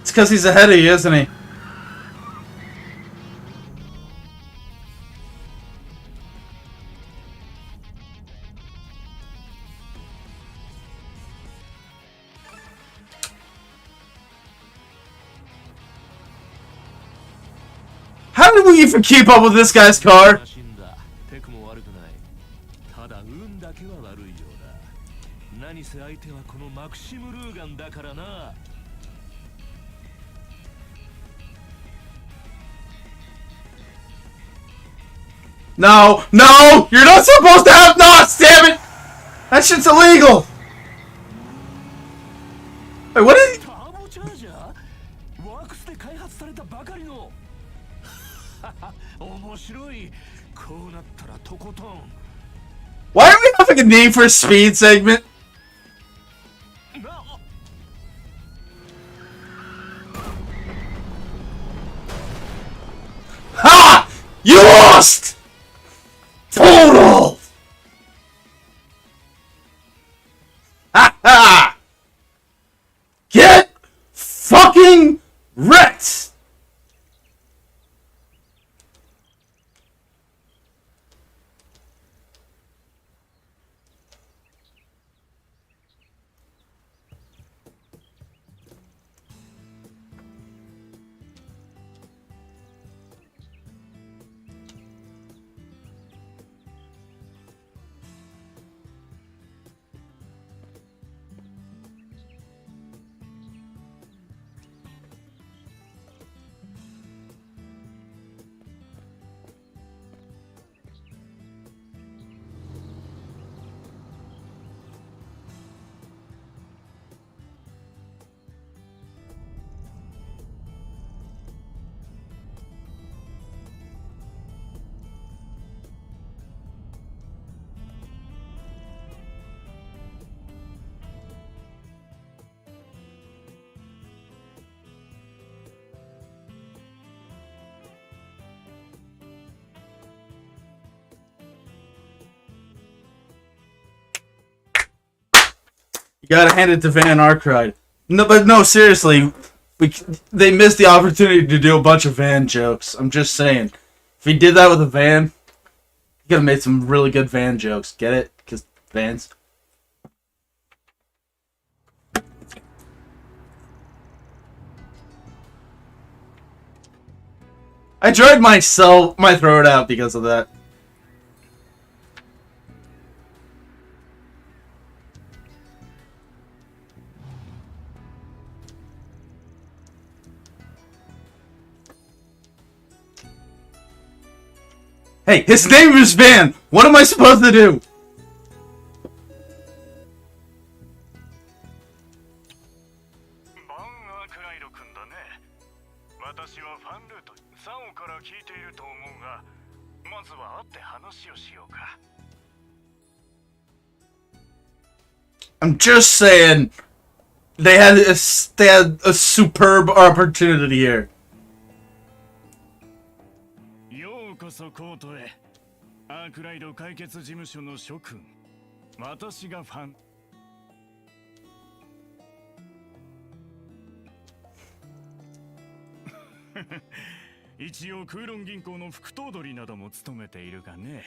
A: It's because he's ahead of you, isn't he? How did we even keep up with this guy's car? No, no! You're not supposed to have knots, damn it! That shit's illegal! Wait, what is he? Why are we having a name for a speed segment? Ha! You lost! Total! Ha ha! Get fucking wrecked! You gotta hand it to Van Arkwright. No, but no, seriously, they missed the opportunity to do a bunch of Van jokes. I'm just saying, if he did that with a Van, he could have made some really good Van jokes. Get it? Because Vans. I dried my throat out because of that. Hey, his name is Van! What am I supposed to do?
E: まずは会って話をしようか。
A: I'm just saying, they had a superb opportunity here.
E: ようこそコートへ。アークライド解決事務所の諸君。私がファン。一応空論銀行の副頭取なども務めているがね。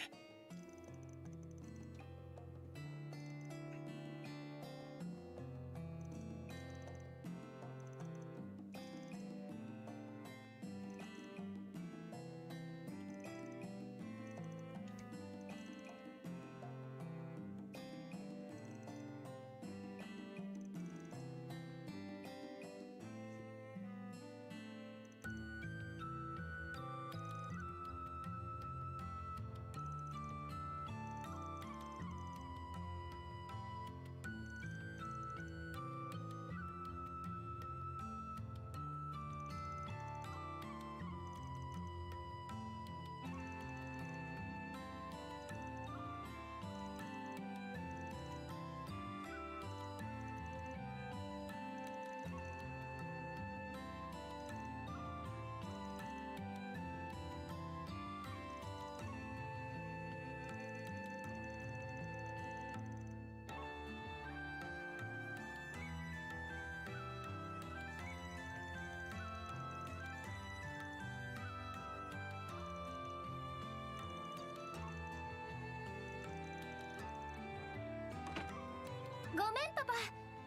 B: ごめんパパ、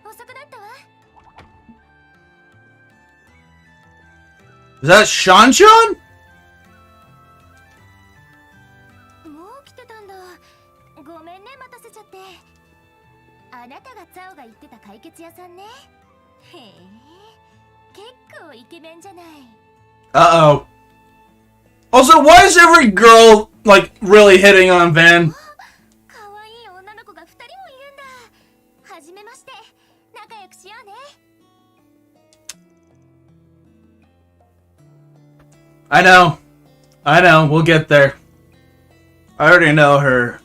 B: 遅くなったわ。
A: Is that Shanshan?
B: もう来てたんだ。ごめんね、待たせちゃって。あなたがツァオが言ってた解決屋さんね。へえ、結構イケメンじゃない。
A: Uh-oh. Also, why is every girl, like, really hitting on Van?
B: 可愛い女の子が2人もいるんだ。はじめまして、仲良くしようね。
A: I know, we'll get there. I already know her.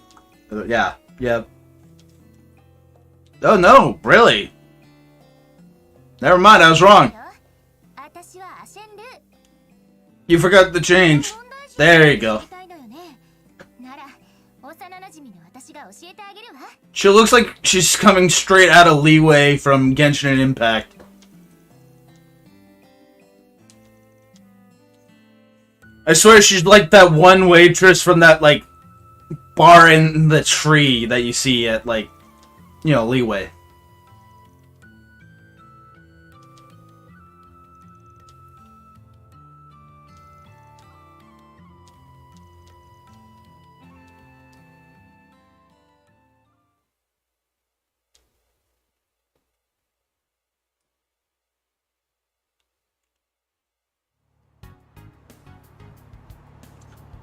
A: Yeah. Oh no, really? Never mind, I was wrong.
B: 私はアシェンル。
A: You forgot the change. There you go.
B: なら、幼馴染の私が教えてあげるわ。
A: She looks like she's coming straight out of Leeway from Genshin Impact. I swear she's like that one waitress from that, like, bar in the tree that you see at, like, you know, Leeway.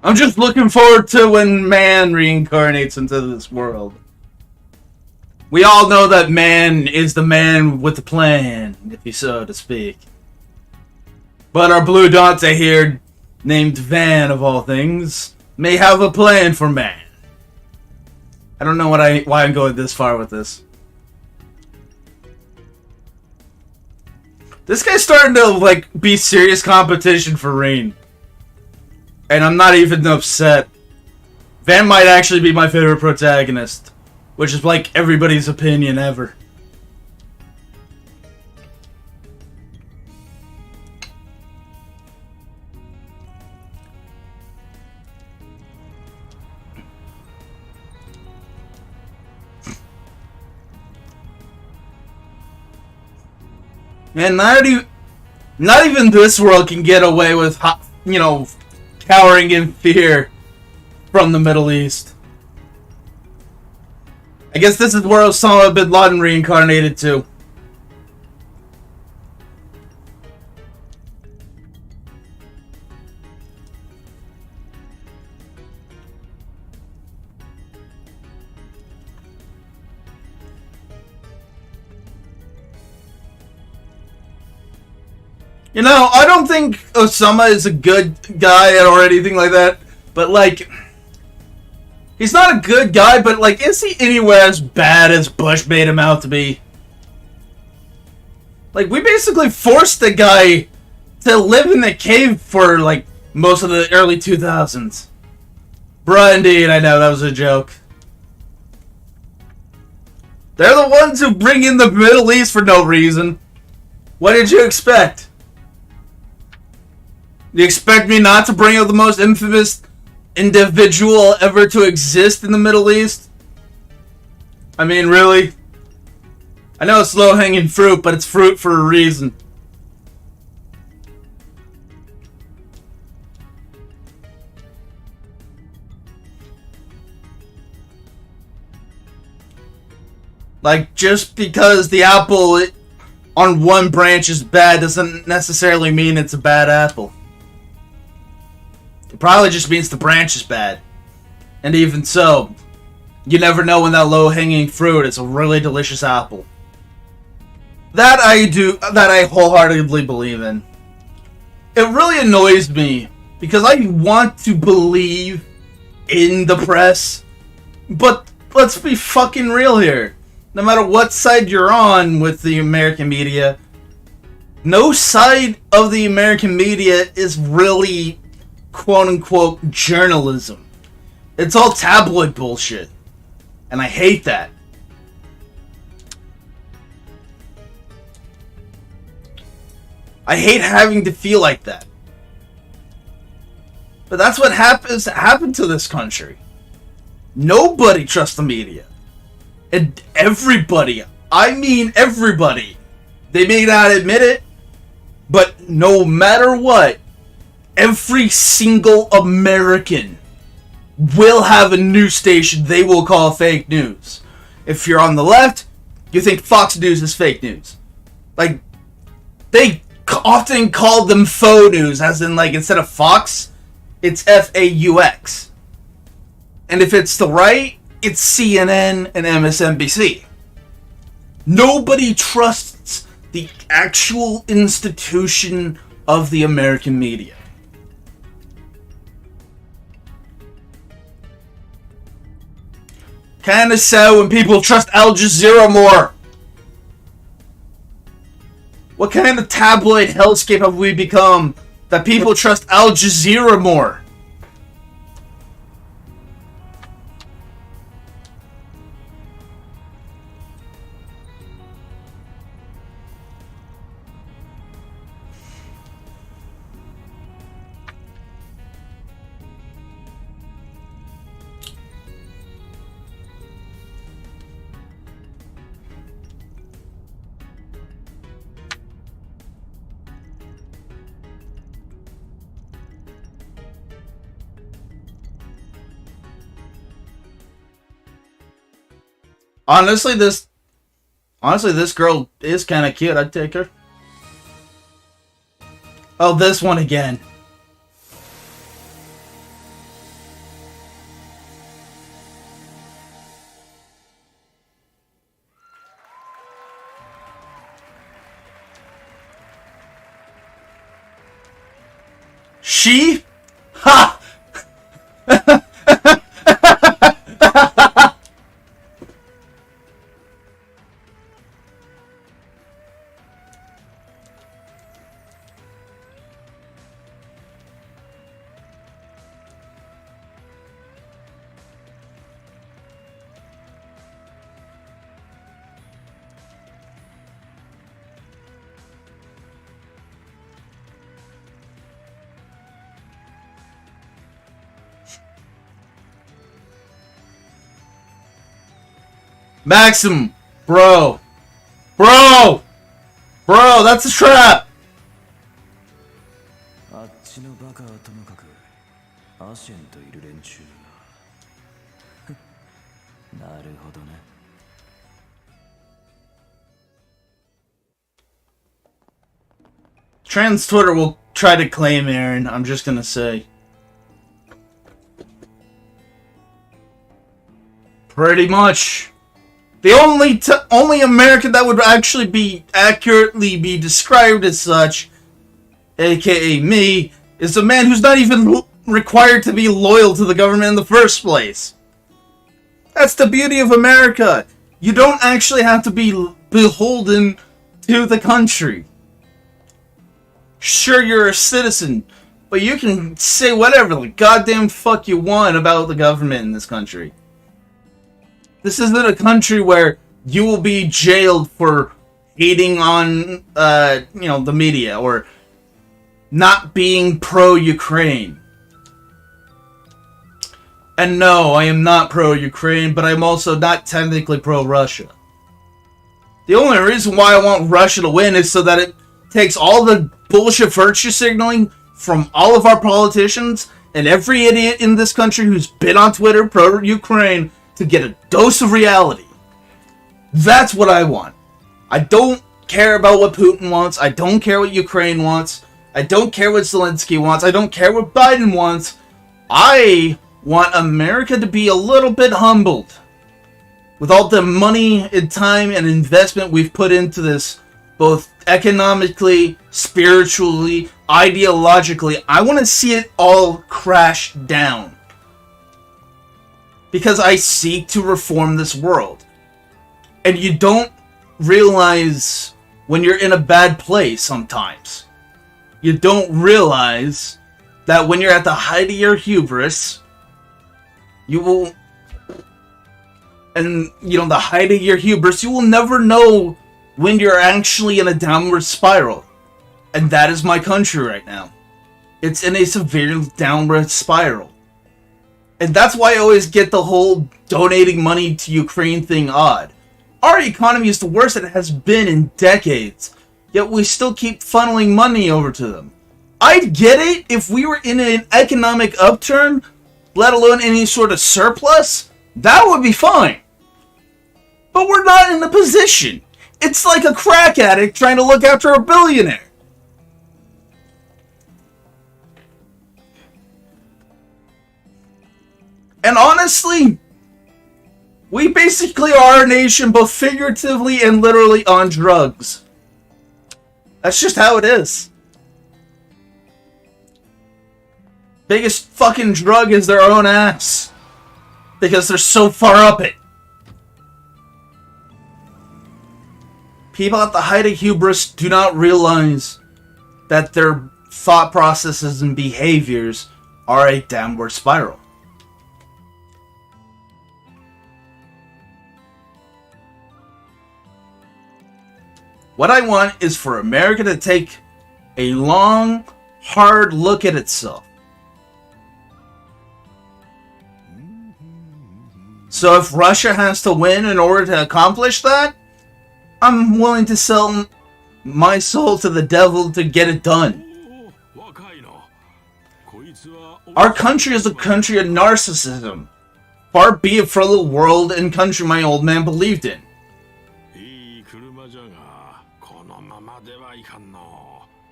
A: I'm just looking forward to when man reincarnates into this world. We all know that man is the man with the plan, if you so to speak. But our blue Dante here, named Van of all things, may have a plan for man. I don't know why I'm going this far with this. This guy's starting to, like, be serious competition for Rain. And I'm not even upset. Van might actually be my favorite protagonist. Which is like everybody's opinion ever. And not even this world can get away with, you know, cowering in fear from the Middle East. I guess this is where Osama bin Laden reincarnated to. You know, I don't think Osama is a good guy or anything like that. But, like, he's not a good guy, but, like, is he anywhere as bad as Bush made him out to be? Like, we basically forced the guy to live in the cave for, like, most of the early 2000s. Bruh, indeed, I know, that was a joke. They're the ones who bring in the Middle East for no reason. What did you expect? You expect me not to bring out the most infamous individual ever to exist in the Middle East? I mean, really? I know it's low-hanging fruit, but it's fruit for a reason. Like, just because the apple on one branch is bad doesn't necessarily mean it's a bad apple. It probably just means the branch is bad. And even so, you never know when that low-hanging fruit is a really delicious apple. That I wholeheartedly believe in. It really annoys me, because I want to believe in the press, but let's be fucking real here. No matter what side you're on with the American media, no side of the American media is really quote-unquote journalism. It's all tabloid bullshit. And I hate that. I hate having to feel like that. But that's what happened to this country. Nobody trusts the media. And everybody, I mean everybody, they may not admit it, but no matter what, every single American will have a news station they will call fake news. If you're on the left, you think Fox News is fake news. Like, they often call them faux news, as in, like, instead of Fox, it's FAUX. And if it's the right, it's CNN and MSNBC. Nobody trusts the actual institution of the American media. Kinda sad when people trust Al Jazeera more. What kind of tabloid hellscape have we become that people trust Al Jazeera more? Honestly, this girl is kind of cute. I'd take her. Oh, this one again. She? Ha! Maxim, bro, that's a trap.
E: あっちのバカはともかくアシェンといる連中がなるほどね。
A: Trans Twitter will try to claim Aaron. I'm just gonna say. Pretty much. The only American that would actually be accurately be described as such, aka me, is a man who's not even required to be loyal to the government in the first place. That's the beauty of America. You don't actually have to be beholden to the country. Sure, you're a citizen, but you can say whatever the goddamn fuck you want about the government in this country. This isn't a country where you will be jailed for hating on, the media or not being pro-Ukraine. And no, I am not pro-Ukraine, but I'm also not technically pro-Russia. The only reason why I want Russia to win is so that it takes all the bullshit virtue signaling from all of our politicians and every idiot in this country who's been on Twitter pro-Ukraine to get a dose of reality. That's what I want. I don't care about what Putin wants. I don't care what Ukraine wants. I don't care what Zelensky wants. I don't care what Biden wants. I want America to be a little bit humbled. With all the money and time and investment we've put into this, both economically, spiritually, ideologically, I want to see it all crash down. Because I seek to reform this world. And you don't realize when you're in a bad place sometimes. You don't realize that when you're at the height of your hubris, you will... And, the height of your hubris, you will never know when you're actually in a downward spiral. And that is my country right now. It's in a severe downward spiral. And that's why I always get the whole donating money to Ukraine thing odd. Our economy is the worst it has been in decades. Yet we still keep funneling money over to them. I'd get it if we were in an economic upturn, let alone any sort of surplus. That would be fine. But we're not in a position. It's like a crack addict trying to look after a billionaire. And honestly, we basically are a nation both figuratively and literally on drugs. That's just how it is. Biggest fucking drug is their own ass. Because they're so far up it. People at the height of hubris do not realize that their thought processes and behaviors are a downward spiral. What I want is for America to take a long, hard look at itself. So if Russia has to win in order to accomplish that, I'm willing to sell my soul to the devil to get it done. Our country is a country of narcissism. Far be it from the world and country my old man believed in.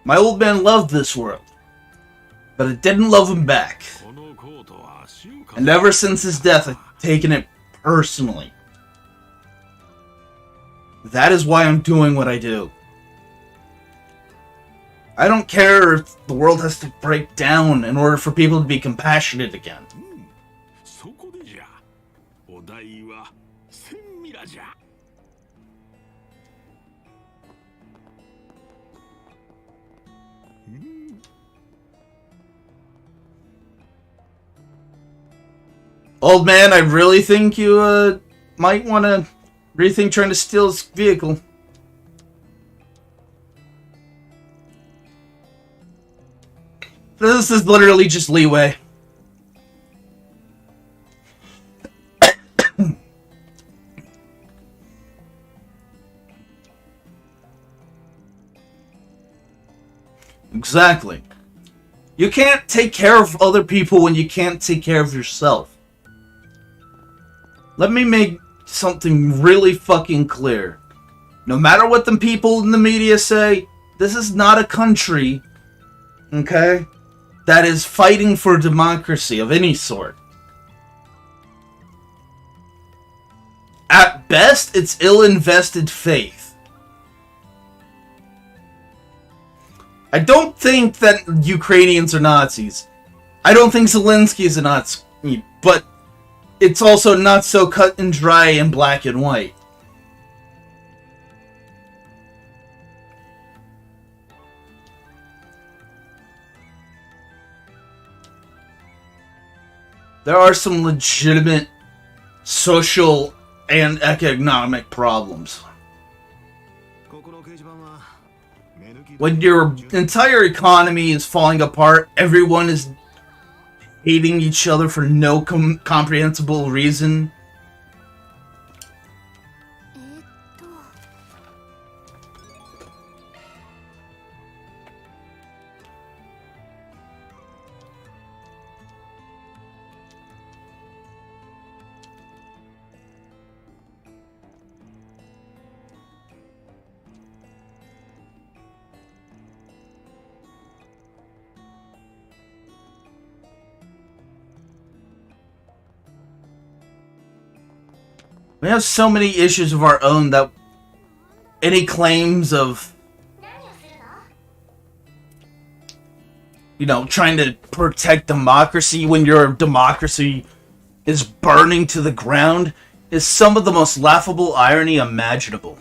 A: My old man loved this world, but it didn't love him back. And ever since his death, I've taken it personally. That is why I'm doing what I do. I don't care if the world has to break down in order for people to be compassionate again. Old man, I really think you might want to rethink trying to steal his vehicle. This is literally just leeway. Exactly. You can't take care of other people when you can't take care of yourself. Let me make something really fucking clear. No matter what the people in the media say, this is not a country, okay, that is fighting for democracy of any sort. At best, it's ill-invested faith. I don't think that Ukrainians are Nazis. I don't think Zelensky is a Nazi, but it's also not so cut and dry and black and white. There are some legitimate social and economic problems. When your entire economy is falling apart, everyone is hating each other for no comprehensible reason. We have so many issues of our own that any claims of, you know, trying to protect democracy when your democracy is burning to the ground is some of the most laughable irony imaginable.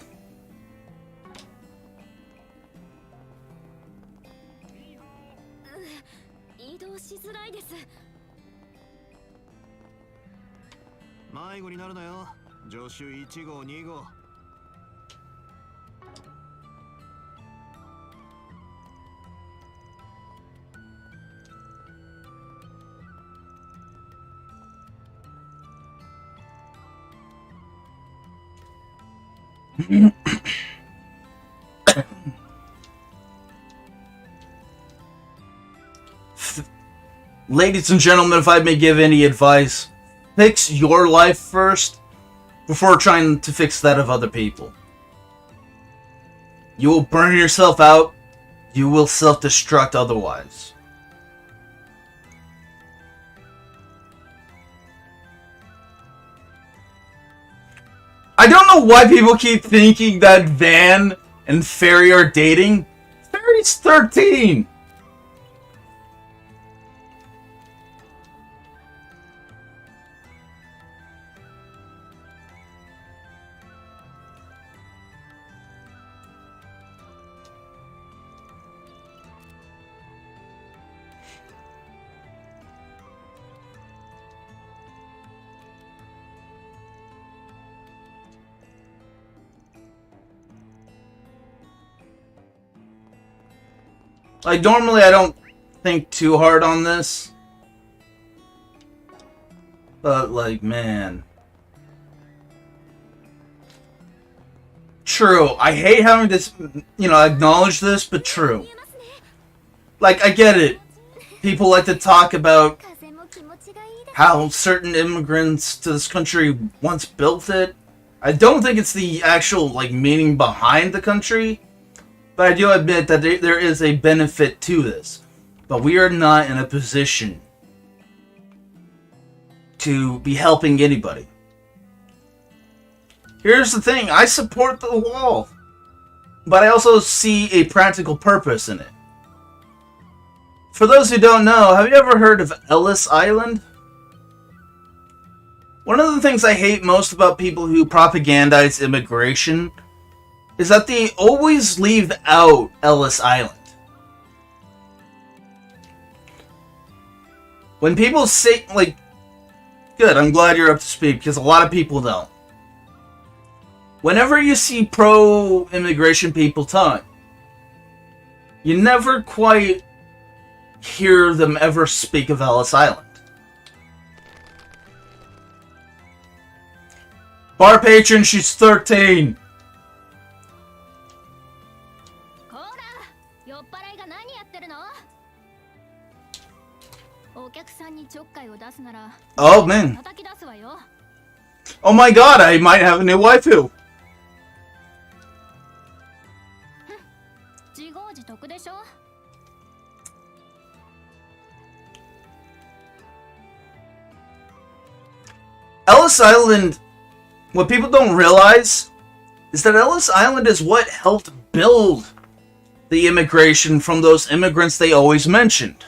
A: Ladies and gentlemen, if I may give any advice, fix your life first before trying to fix that of other people. You will burn yourself out. You will self-destruct otherwise. I don't know why people keep thinking that Van and Fairy are dating. Fairy's 13. Like, normally I don't think too hard on this. But, like, man. True. I hate having to, you know, acknowledge this, but true. Like, I get it. People like to talk about how certain immigrants to this country once built it. I don't think it's the actual, like, meaning behind the country. But I do admit that there is a benefit to this. But we are not in a position to be helping anybody. Here's the thing. I support the wall. But I also see a practical purpose in it. For those who don't know, have you ever heard of Ellis Island? One of the things I hate most about people who propagandize immigration is that they always leave out Ellis Island. When people say, like, good, I'm glad you're up to speed, because a lot of people don't. Whenever you see pro-immigration people talk, you never quite hear them ever speak of Ellis Island. Bar patron, she's 13. Oh man. Oh my god, I might have a new waifu. Ellis Island, what people don't realize is that Ellis Island is what helped build the immigration from those immigrants they always mentioned.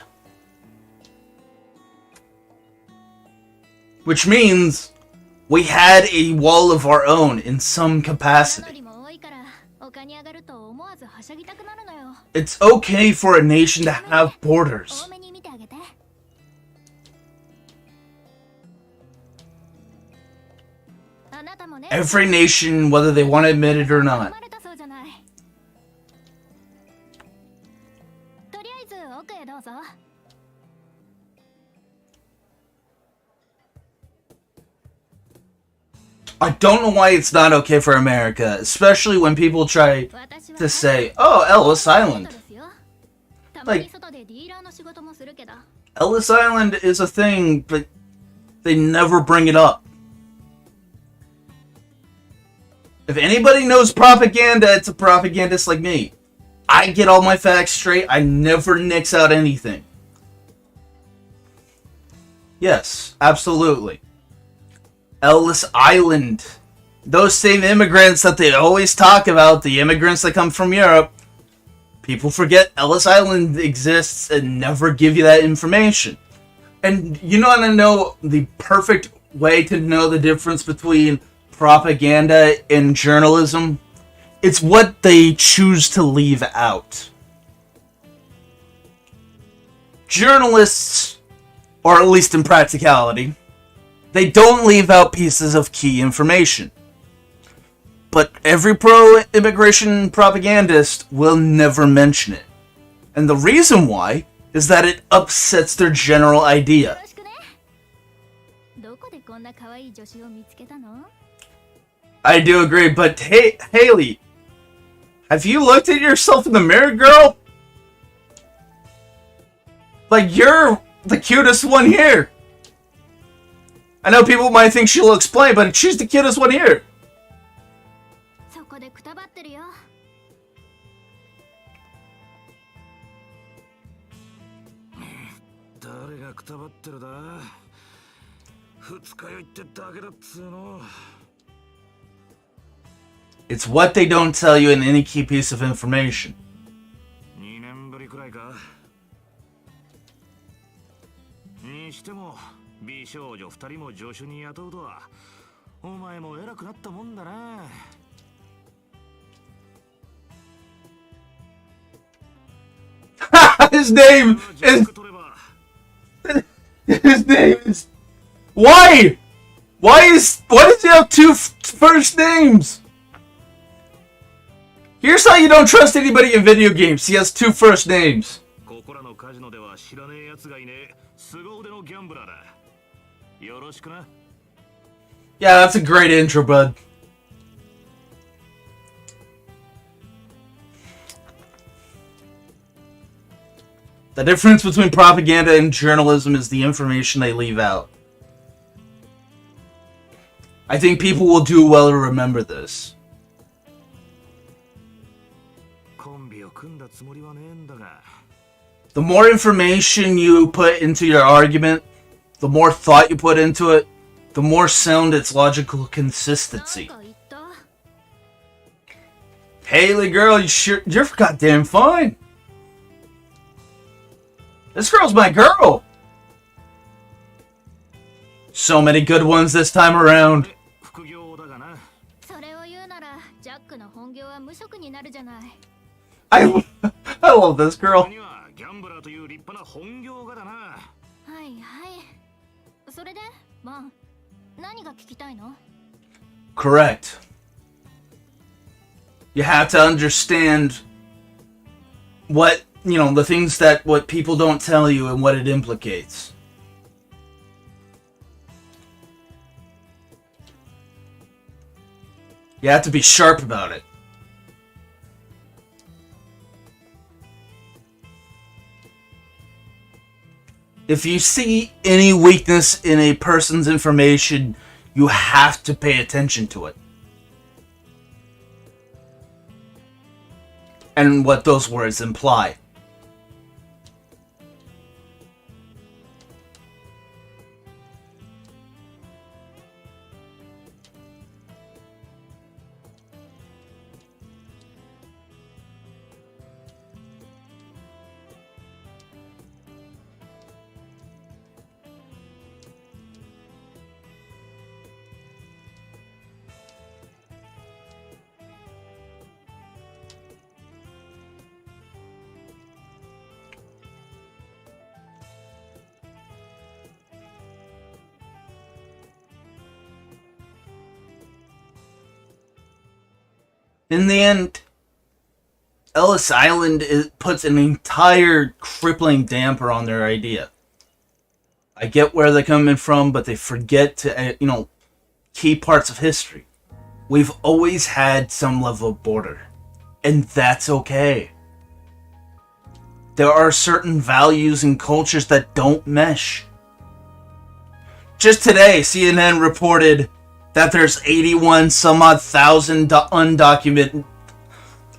A: Which means we had a wall of our own in some capacity. It's okay for a nation to have borders. Every nation, whether they want to admit it or not. I don't know why it's not okay for America, especially when people try to say, oh, Ellis Island. Like, Ellis Island is a thing, but they never bring it up. If anybody knows propaganda, it's a propagandist like me. I get all my facts straight. I never nix out anything. Yes, absolutely. Ellis Island. Those same immigrants that they always talk about, the immigrants that come from Europe, people forget Ellis Island exists and never give you that information. And you want to know the perfect way to know the difference between propaganda and journalism? It's what they choose to leave out. Journalists, or at least in practicality, they don't leave out pieces of key information. But every pro-immigration propagandist will never mention it. And the reason why is that it upsets their general idea. I do agree, but hey, Haley, have you looked at yourself in the mirror, girl? Like, you're the cutest one here. I know people might think she looks plain, but she's the cutest one here. It's what they don't tell you in any key piece of information. His name is... Why? Why does he have two first names? Here's how you don't trust anybody in video games. He has two first names. Yeah, that's a great intro, bud. The difference between propaganda and journalism is the information they leave out. I think people will do well to remember this. The more information you put into your argument, the more thought you put into it, the more sound its logical consistency. Haley, girl, you're goddamn fine. This girl's my girl. So many good ones this time around. I love this girl. Correct. You have to understand what, the things that what people don't tell you and what it implicates. You have to be sharp about it. If you see any weakness in a person's information, you have to pay attention to it. And what those words imply. In the end, Ellis Island puts an entire crippling damper on their idea. I get where they're coming from, but they forget to, key parts of history. We've always had some level of border, and that's okay. There are certain values and cultures that don't mesh. Just today, CNN reported that there's 81 some odd thousand undocumented.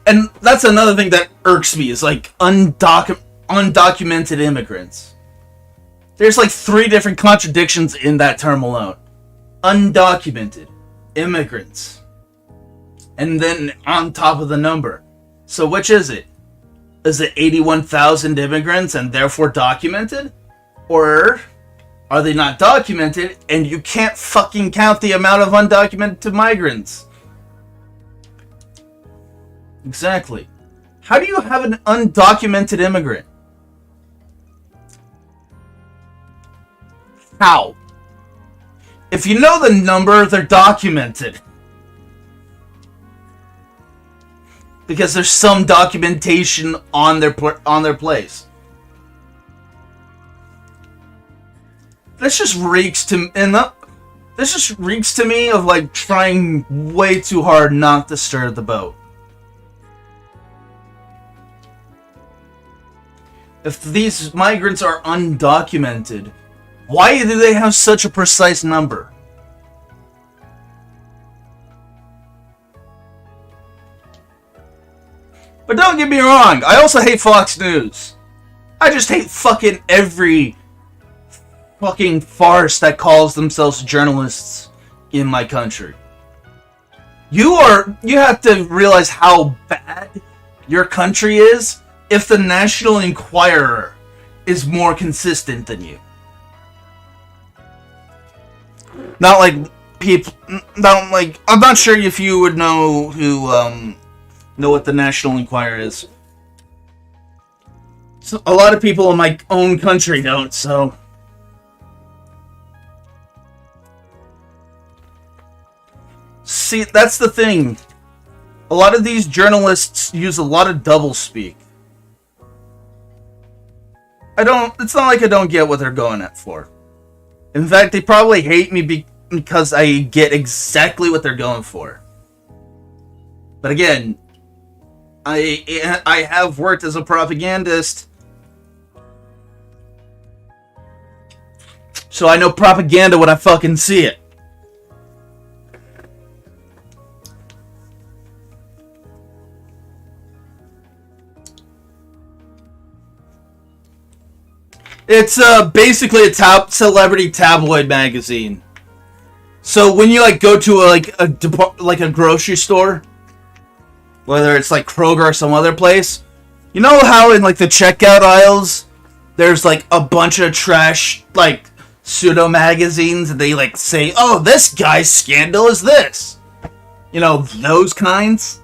A: And that's another thing that irks me, is like undocumented immigrants. There's like 3 different contradictions in that term alone. Undocumented immigrants. And then on top of the number. So which is it? Is it 81,000 immigrants and therefore documented? Or are they not documented and you can't fucking count the amount of undocumented migrants? Exactly. How do you have an undocumented immigrant? How? If you know the number, they're documented. Because there's some documentation on their place. This just reeks to me of like trying way too hard not to stir the boat. If these migrants are undocumented, why do they have such a precise number? But don't get me wrong, I also hate Fox News. I just hate fucking every fucking farce that calls themselves journalists in my country. You have to realize how bad your country is if the National Enquirer is more consistent than you. Not like people, I'm not sure if you would know what the National Enquirer is. So, a lot of people in my own country don't, so. See, that's the thing. A lot of these journalists use a lot of doublespeak. It's not like I don't get what they're going at for. In fact, they probably hate me because I get exactly what they're going for. But again, I have worked as a propagandist, so I know propaganda when I fucking see it. It's basically a top celebrity tabloid magazine. So when you go to a grocery store, whether it's like Kroger or some other place, you know how in the checkout aisles there's a bunch of trash pseudo magazines, and they say, "Oh, this guy's scandal is this," those kinds.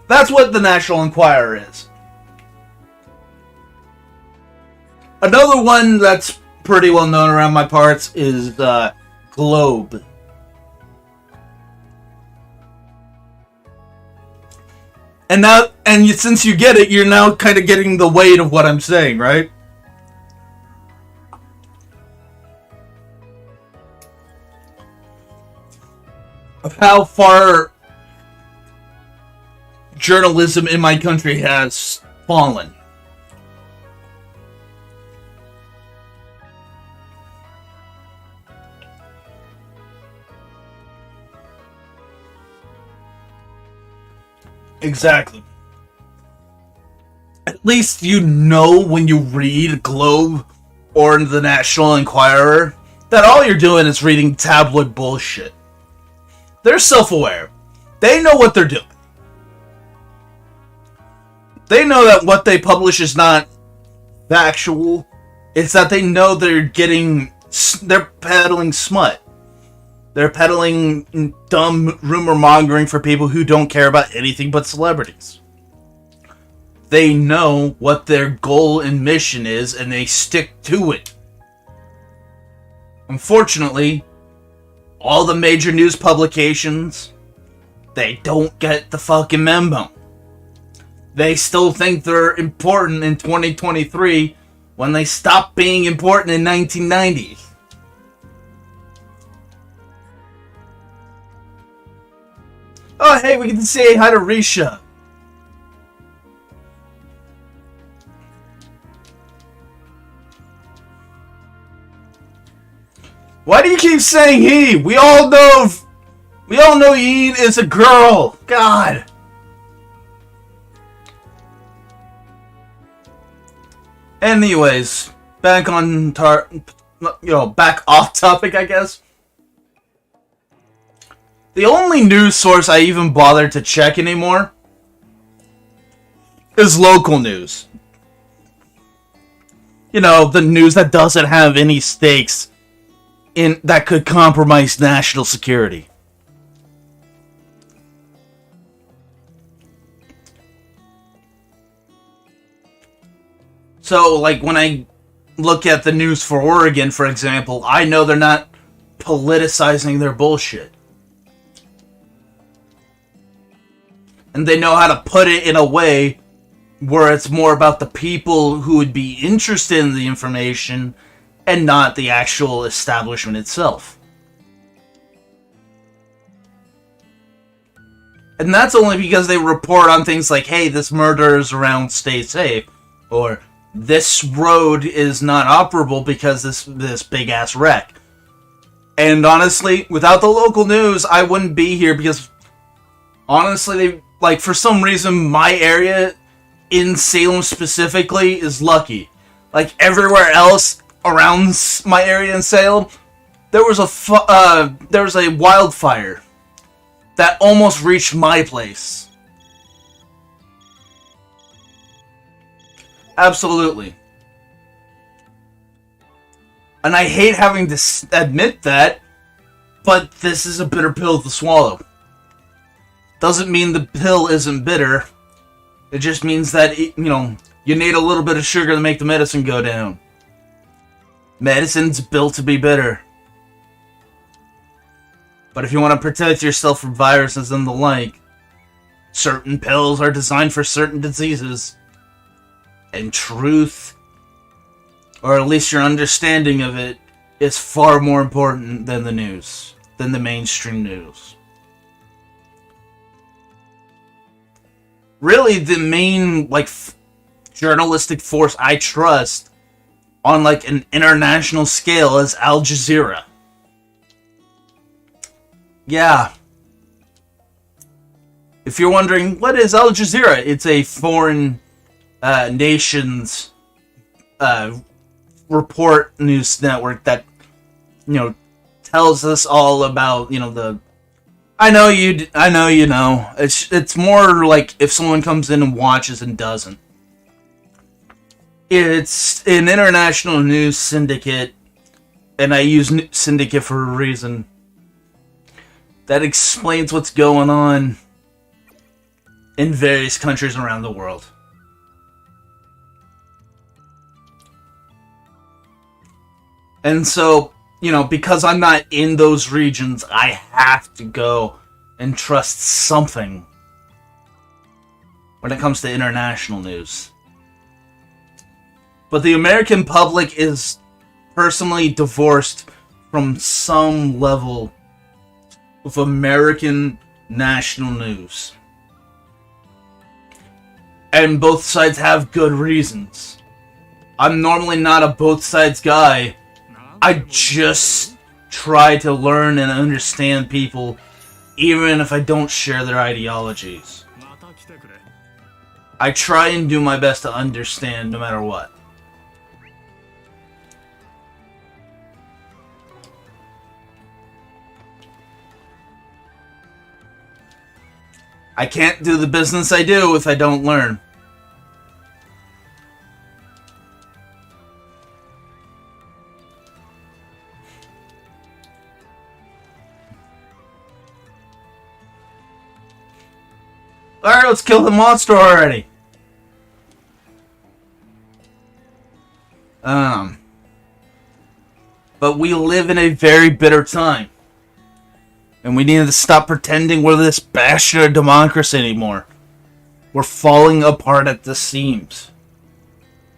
A: That's what the National Enquirer is. Another one that's pretty well known around my parts is Globe. And since you get it, you're now kind of getting the weight of what I'm saying, right? Of how far journalism in my country has fallen. Exactly. At least you know when you read Globe or the National Enquirer that all you're doing is reading tabloid bullshit. They're self-aware. They know what they're doing. They know that what they publish is not factual. It's that they know they're peddling smut. They're peddling dumb rumor mongering for people who don't care about anything but celebrities. They know what their goal and mission is, and they stick to it. Unfortunately, all the major news publications They don't get the fucking memo. They still think they're important in 2023 when they stopped being important in 1990. Oh, hey, we get to say hi to Risha. Why do you keep saying he? We all know Yeen is a girl. God. Anyways, back on back off topic, I guess. The only news source I even bother to check anymore is local news. You know, the news that doesn't have any stakes in that could compromise national security. So, like, when I look at the news for Oregon, for example, I know they're not politicizing their bullshit. And they know how to put it in a way where it's more about the people who would be interested in the information and not the actual establishment itself. And that's only because they report on things like, hey, this murder is around, stay safe. Or, this road is not operable because this big-ass wreck. And honestly, without the local news, I wouldn't be here because, honestly, for some reason, my area, in Salem specifically, is lucky. Like, everywhere else around my area in Salem, there was a wildfire that almost reached my place. Absolutely. And I hate having to admit that, but this is a bitter pill to swallow. Doesn't mean the pill isn't bitter. It just means that, you need a little bit of sugar to make the medicine go down. Medicine's built to be bitter. But if you want to protect yourself from viruses and the like, certain pills are designed for certain diseases. And truth, or at least your understanding of it, is far more important than the news, than the mainstream news. Really, the main, journalistic force I trust on, an international scale is Al Jazeera. Yeah. If you're wondering, what is Al Jazeera? It's a foreign nation's report news network that, tells us all about, the... I know you know. It's more like if someone comes in and watches and doesn't. It's an international news syndicate, and I use syndicate for a reason, that explains what's going on in various countries around the world. And so, because I'm not in those regions, I have to go and trust something when it comes to international news. But the American public is personally divorced from some level of American national news. And both sides have good reasons. I'm normally not a both sides guy. I just try to learn and understand people, even if I don't share their ideologies. I try and do my best to understand no matter what. I can't do the business I do if I don't learn. Alright, let's kill the monster already. But we live in a very bitter time. And we need to stop pretending we're this bastion of democracy anymore. We're falling apart at the seams.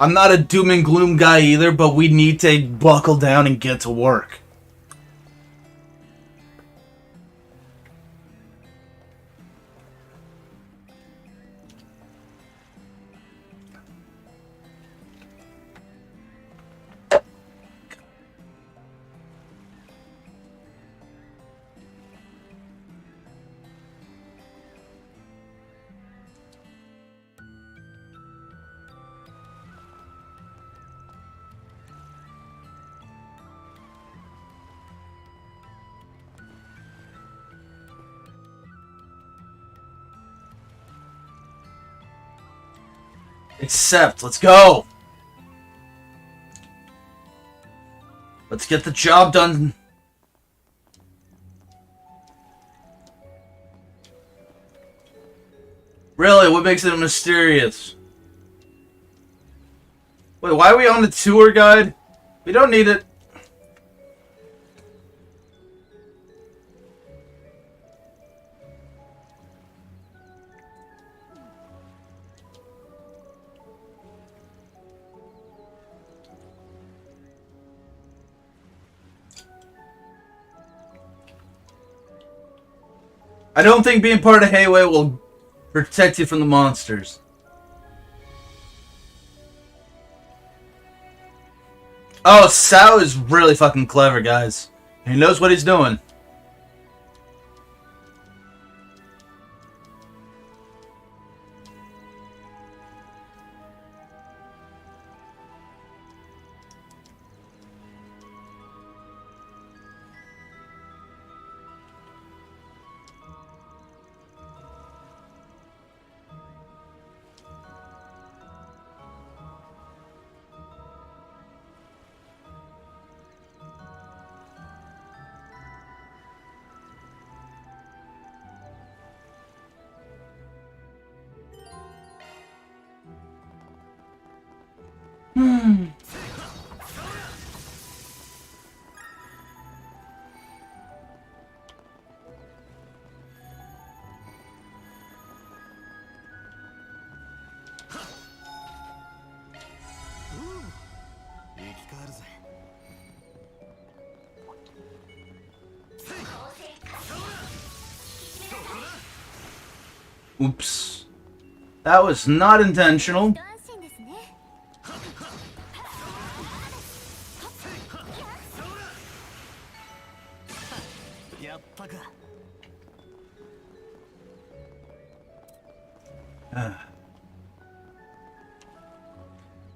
A: I'm not a doom and gloom guy either, but we need to buckle down and get to work. Accept. Let's go. Let's get the job done. Really? What makes it mysterious? Wait, why are we on the tour guide? We don't need it. I don't think being part of Hayway will protect you from the monsters. Oh, Sao is really fucking clever, guys. He knows what he's doing. Oops. That was not intentional.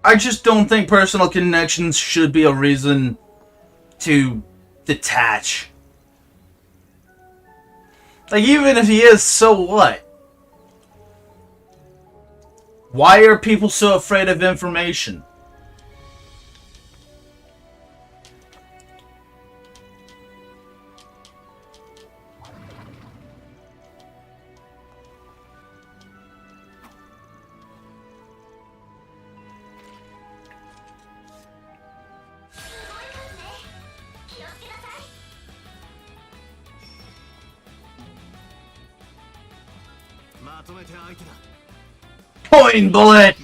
A: I just don't think personal connections should be a reason to detach. Like, even if he is, so what? Why are people so afraid of information? Point bullet!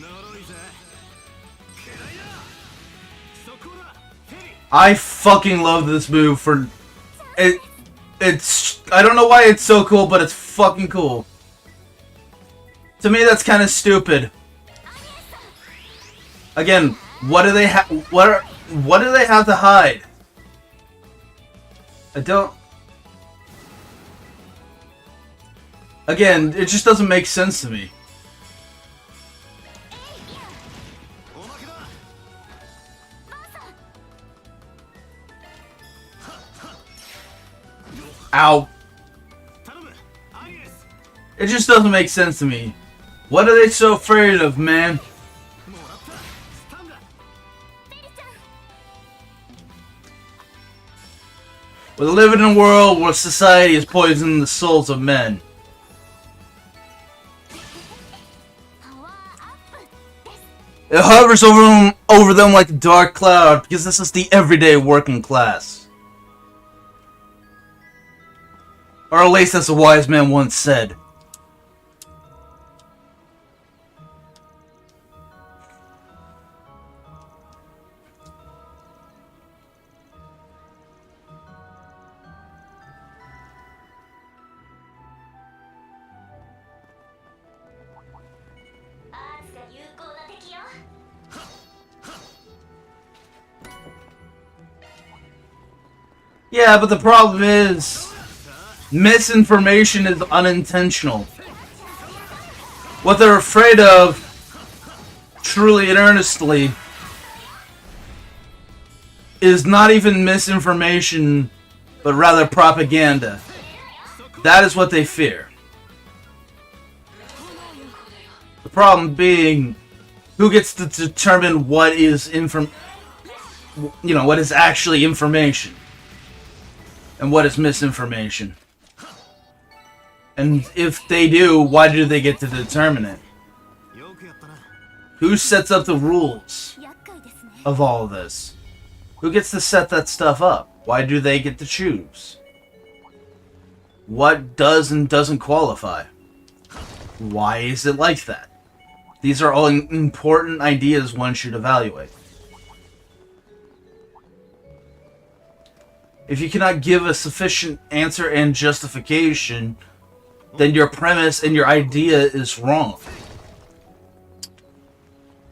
A: I fucking love this move for it. It's I don't know why it's so cool, but it's fucking cool. To me, that's kind of stupid. Again, what do they have? What do they have to hide? I don't. Again, it just doesn't make sense to me. Ow. It just doesn't make sense to me. What are they so afraid of, man? We live in a world where society is poisoning the souls of men. It hovers over them like a dark cloud because this is the everyday working class. Or at least as a wise man once said. Yeah, but the problem is, misinformation is unintentional. What they're afraid of, truly and earnestly, is not even misinformation, but rather propaganda. That is what they fear. The problem being, who gets to determine what is what is actually information? And what is misinformation? And if they do, why do they get to determine it? Who sets up the rules of all of this? Who gets to set that stuff up? Why do they get to choose? What does and doesn't qualify? Why is it like that? These are all important ideas one should evaluate. If you cannot give a sufficient answer and justification, then your premise and your idea is wrong.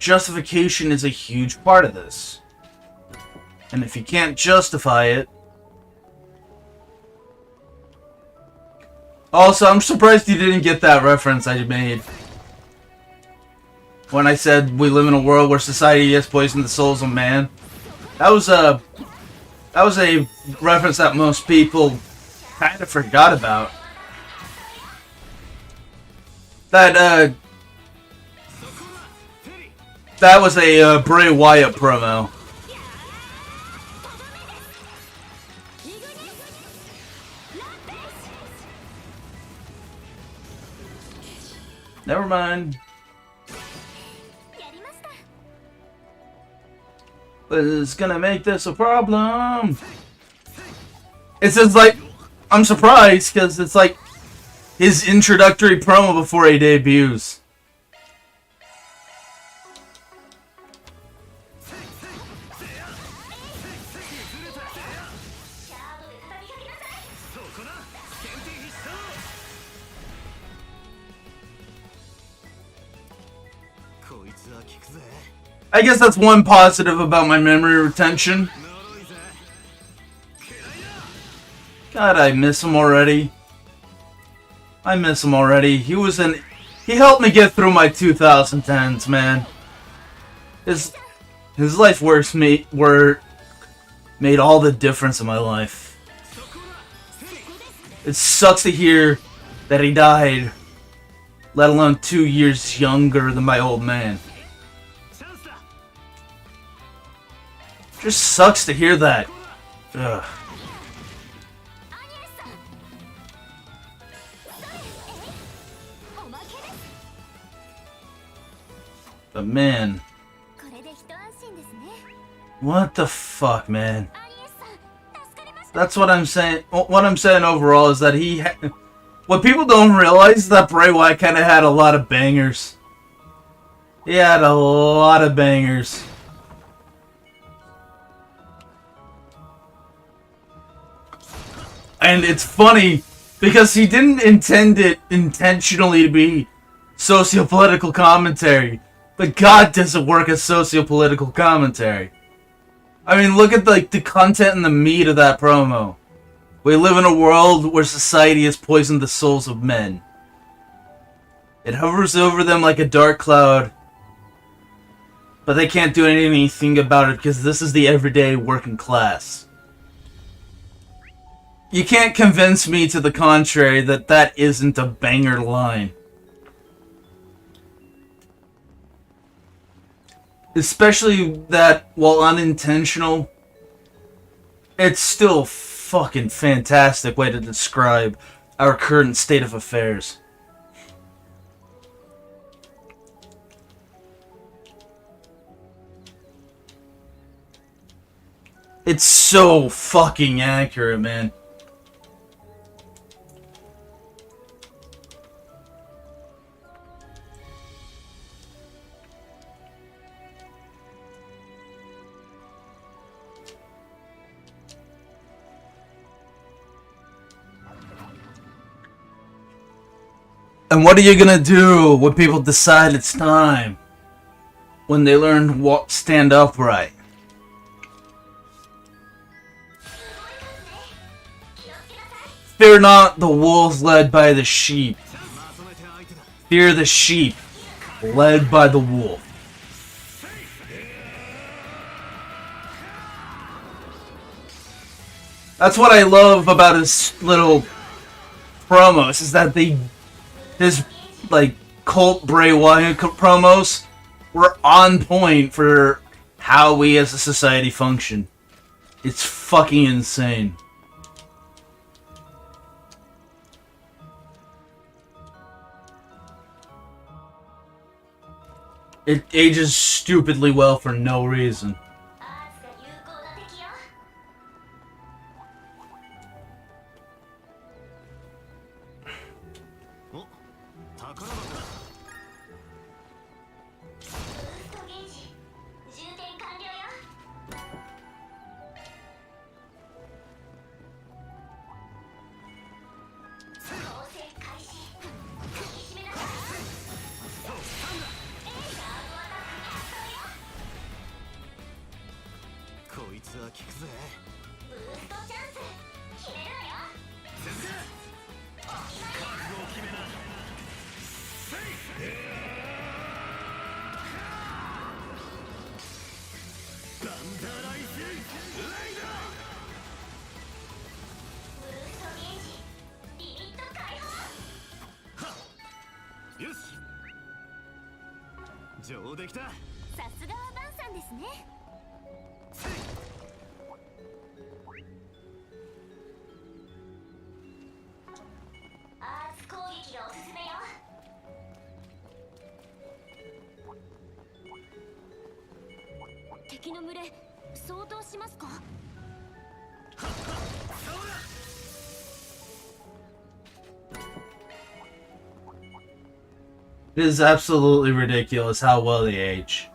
A: Justification is a huge part of this. And if you can't justify it... Also, I'm surprised you didn't get that reference I made. When I said we live in a world where society has poisoned the souls of man. That was a reference that most people kind of forgot about. That was a Bray Wyatt promo. Never mind. But it's gonna make this a problem. It's just like, I'm surprised because it's like his introductory promo before he debuts. I guess that's one positive about my memory retention. God, I miss him already. I miss him already. He helped me get through my 2010s, man. His life works made all the difference in my life. It sucks to hear that he died, let alone 2 years younger than my old man. Just sucks to hear that. Ugh. But man, what the fuck, man? That's what I'm saying. What I'm saying overall is that what people don't realize is that Bray Wyatt kind of had a lot of bangers. He had a lot of bangers. And it's funny because he didn't intend it intentionally to be socio-political commentary. But God, does it work as socio-political commentary. I mean, look at the content and the meat of that promo. We live in a world where society has poisoned the souls of men. It hovers over them like a dark cloud. But they can't do anything about it because this is the everyday working class. You can't convince me to the contrary that that isn't a banger line. Especially that, while unintentional, it's still a fucking fantastic way to describe our current state of affairs. It's so fucking accurate, man. And what are you gonna do when people decide it's time? When they learn to walk, stand upright? Fear not the wolves led by the sheep. Fear the sheep led by the wolf. That's what I love about his little promos, is that his like cult Bray Wyatt promos were on point for how we as a society function. It's fucking insane. It ages stupidly well for no reason. It is absolutely ridiculous how well they age.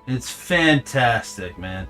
A: It's fantastic, man.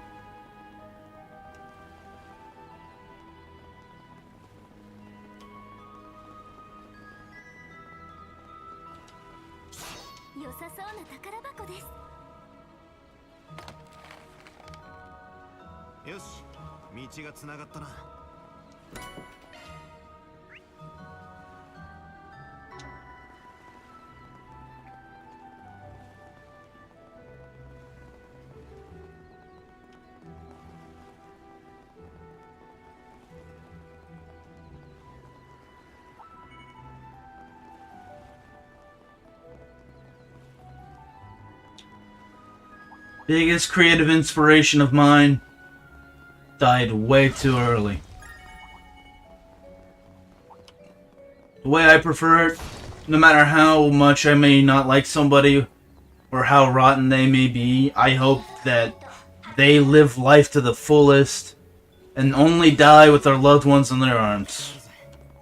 A: Biggest creative inspiration of mine died way too early. The way I prefer it, no matter how much I may not like somebody or how rotten they may be, I hope that they live life to the fullest and only die with their loved ones in their arms.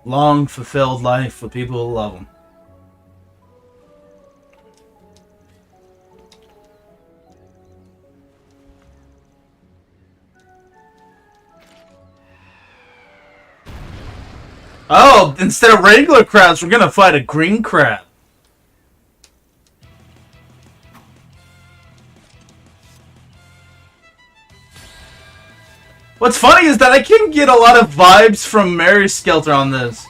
A: Long, fulfilled life with people who love them. Oh, instead of regular crabs, we're gonna fight a green crab. What's funny is that I can get a lot of vibes from Mary Skelter on this.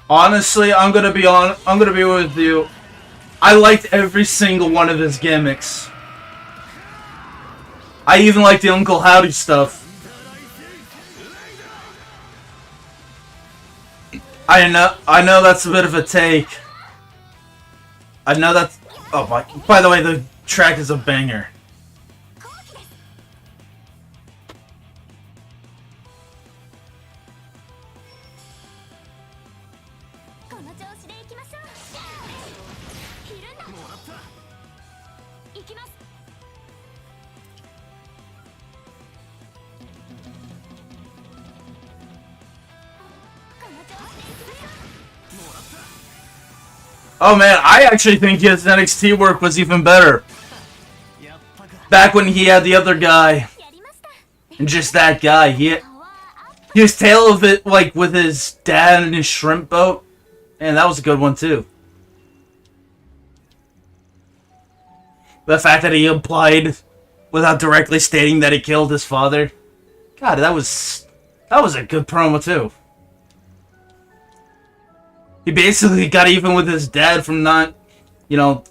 A: Honestly, I'm gonna be with you. I liked every single one of his gimmicks. I even liked the Uncle Howdy stuff. I know that's a bit of a take. I know that's... Oh my... By the way, the track is a banger.
B: きます。この調子でいきましょう。
A: Oh man, I actually think his NXT work was even better. Back when he had the other guy. And just that guy. His tale of it, like, with his dad and his shrimp boat. And that was a good one, too. The fact that he implied, without directly stating that he killed his father. God, that was a good promo, too. He basically got even with his dad from not,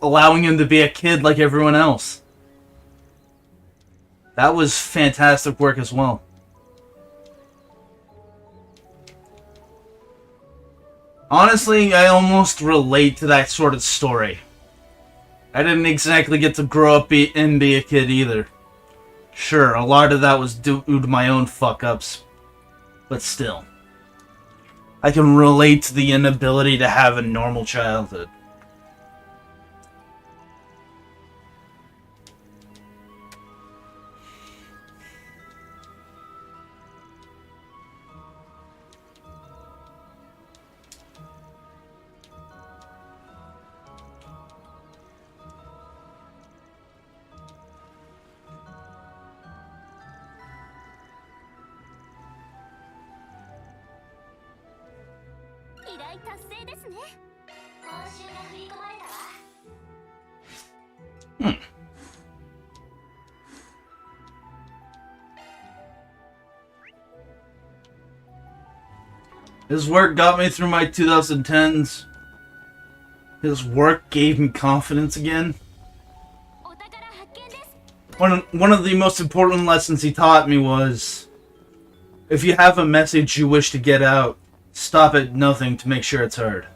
A: allowing him to be a kid like everyone else. That was fantastic work as well. Honestly, I almost relate to that sort of story. I didn't exactly get to grow up and be a kid either. Sure, a lot of that was due to my own fuck-ups. But still. I can relate to the inability to have a normal childhood. His work got me through my 2010s. His work gave me confidence again. One of the most important lessons he taught me was, if you have a message you wish to get out, stop at nothing to make sure it's heard.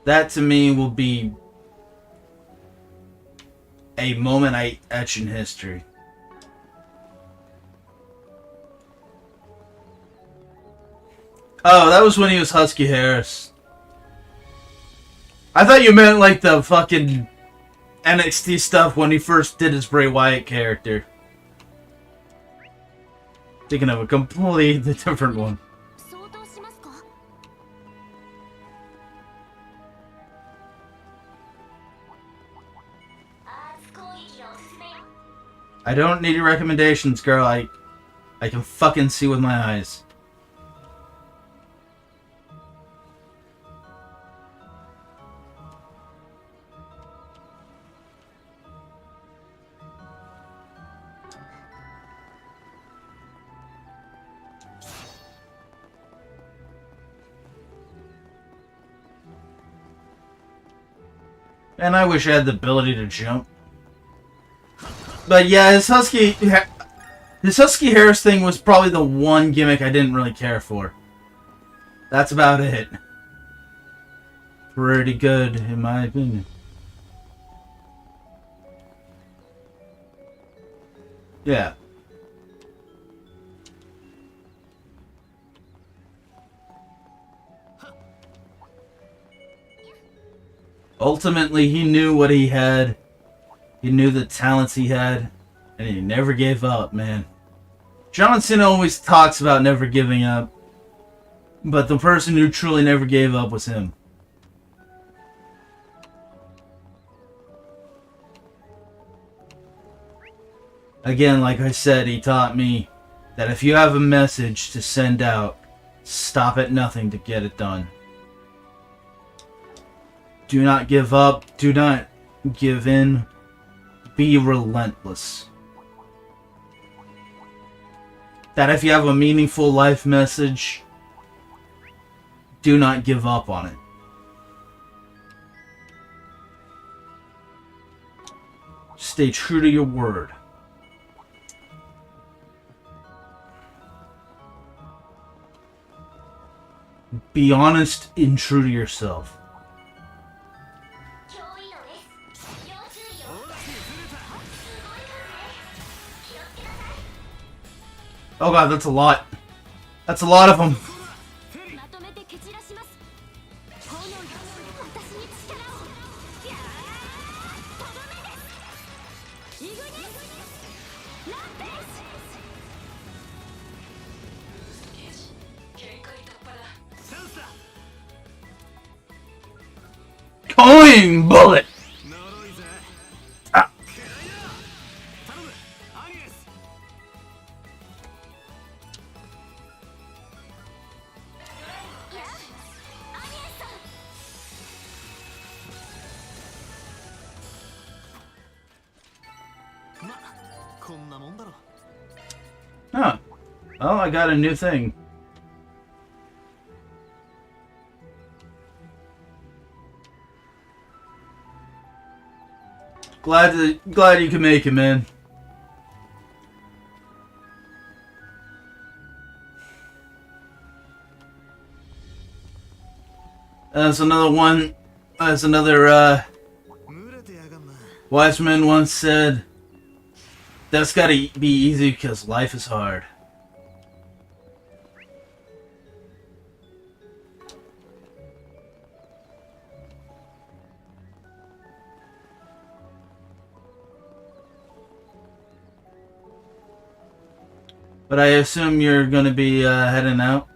A: That to me will be a moment I etch in history. Oh, that was when he was Husky Harris. I thought you meant like the fucking NXT stuff when he first did his Bray Wyatt character. Thinking of a completely different one. I don't need your recommendations, girl. I can fucking see with my eyes. And I wish I had the ability to jump. But yeah, his Husky Harris thing was probably the one gimmick I didn't really care for. That's about it. Pretty good, in my opinion. Yeah. Ultimately, he knew what he had. He knew the talents he had. And he never gave up, man. John Cena always talks about never giving up. But the person who truly never gave up was him. Again, like I said, he taught me that if you have a message to send out, stop at nothing to get it done. Do not give up. Do not give in. Be relentless. That if you have a meaningful life message, do not give up on it. Stay true to your word. Be honest and true to yourself. Oh god, that's a lot. That's a lot of them.
B: まとめて蹴散らします。炎よ、私に力を。いやー、とどめです。イグニス、ランページ。ゲージ、限界突破だ。チャンスだ。
A: Coin bullet.
D: 呪いぜ。
A: あ。
D: 頼む、アニエス。
B: いや、アニエスさん。
E: ま、こんなもんだろ。
A: Huh. Oh, I got a new thing. Glad you can make it, man. That's another one. That's another,
D: 群れてやがんな。
A: wise man once said, that's gotta be easy because life is hard. But I assume you're gonna be heading out.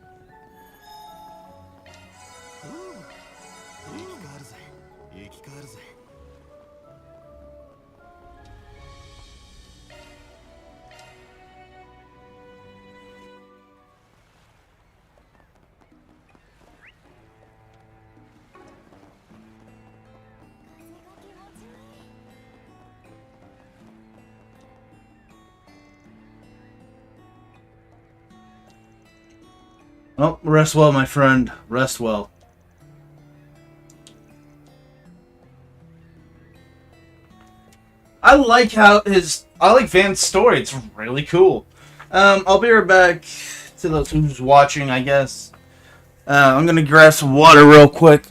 D: 生き返るぜ。生き返るぜ。
A: Oh, rest well, my friend. Rest well. I like Van's story. It's really cool. I'll be right back to those who's watching, I guess. I'm gonna grab some water real quick.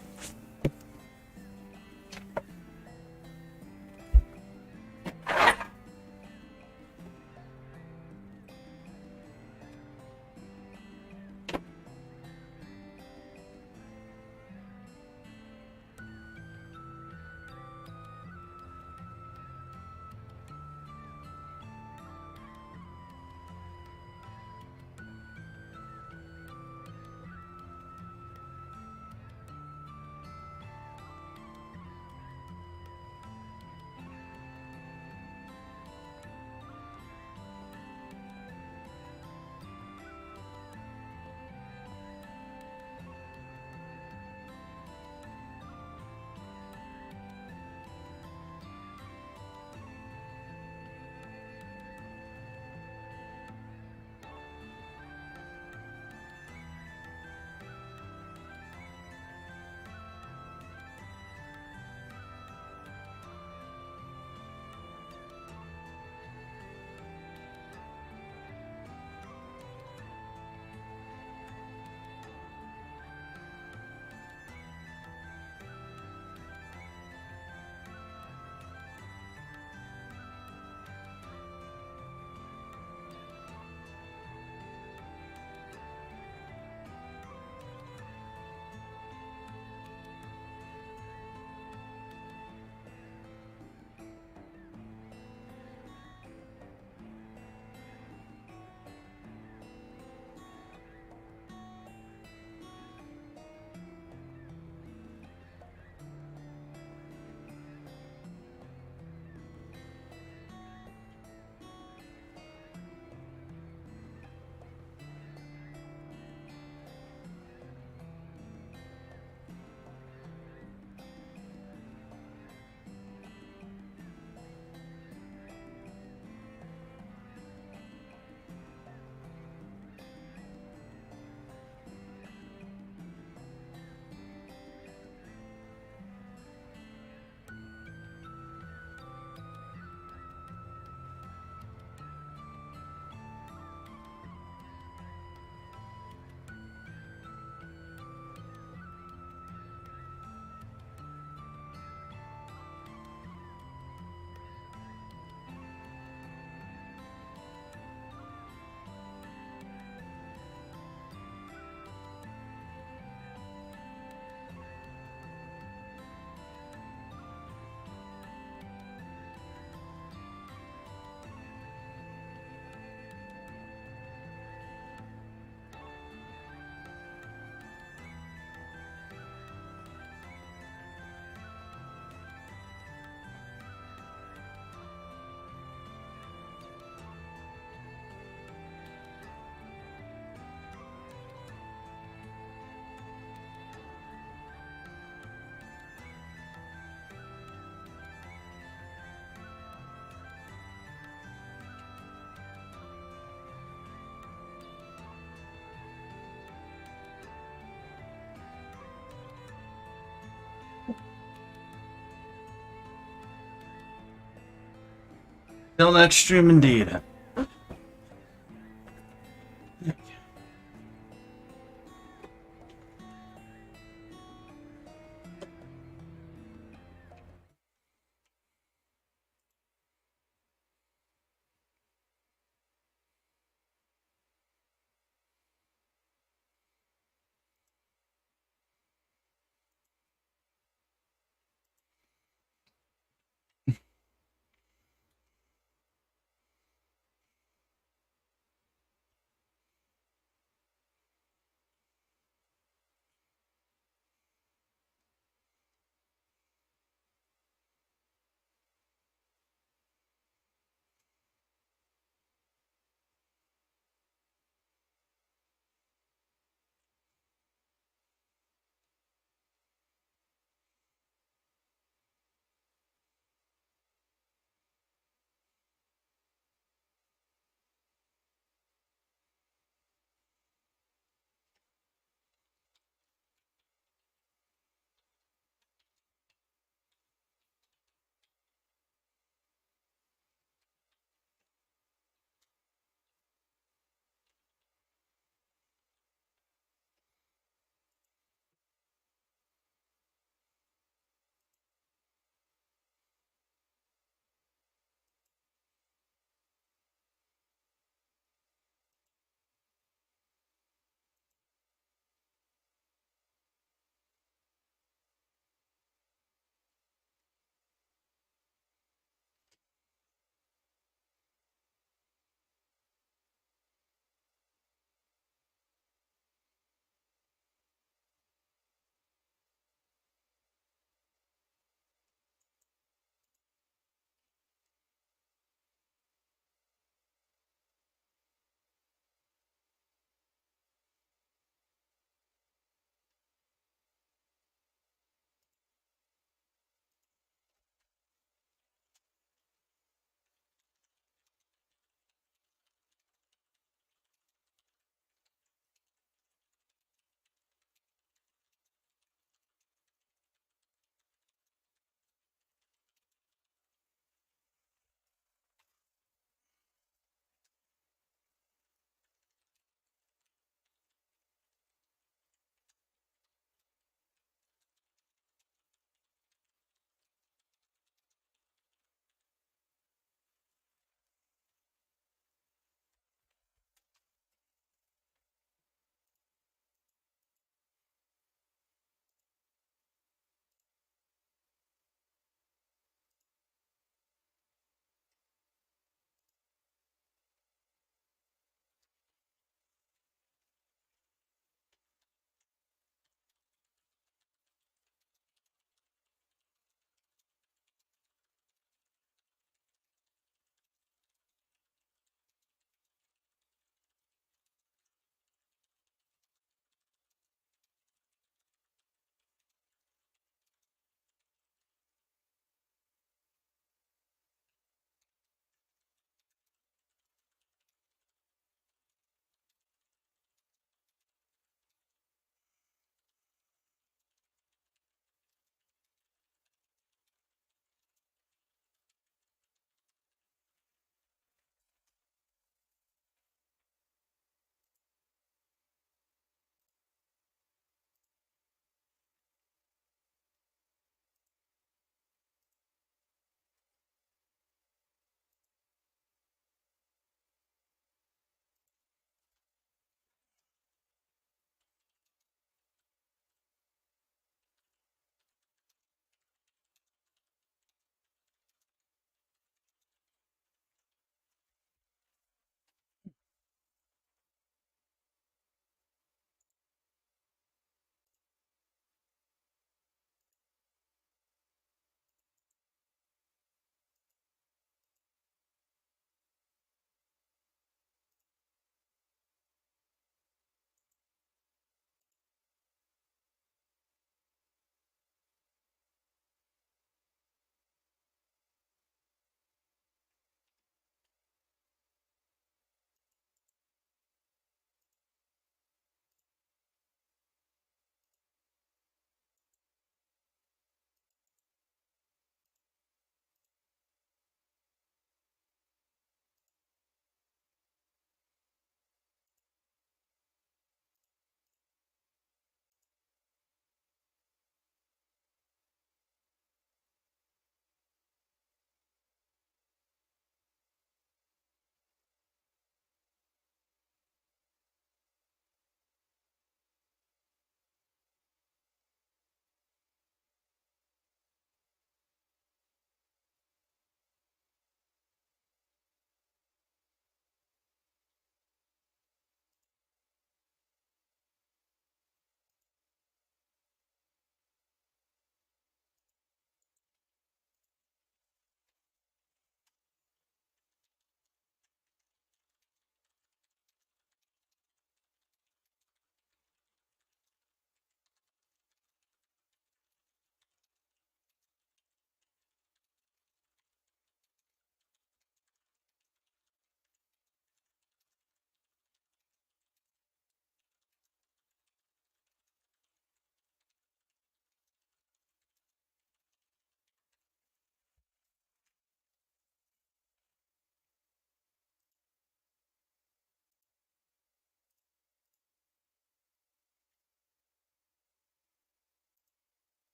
A: Till next stream, indeed.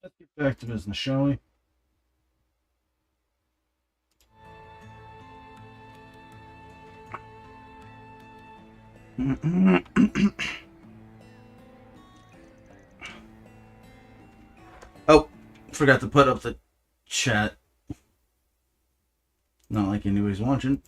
A: Let's get back to business, shall we? Oh, forgot to put up the chat. Not like anybody's watching.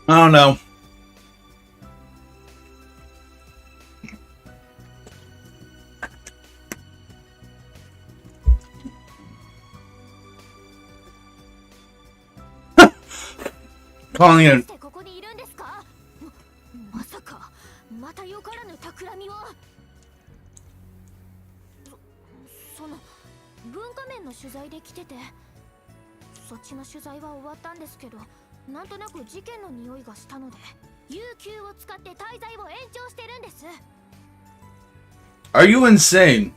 A: I don't know. Calling it.
B: ここにいるんですか？まさかまたよからぬ企みを。その文化面の取材で来てて、そっちの取材は終わったんですけど、なんとなく事件の匂いがしたので、有給を使って滞在を延長してるんです。
A: Are you insane?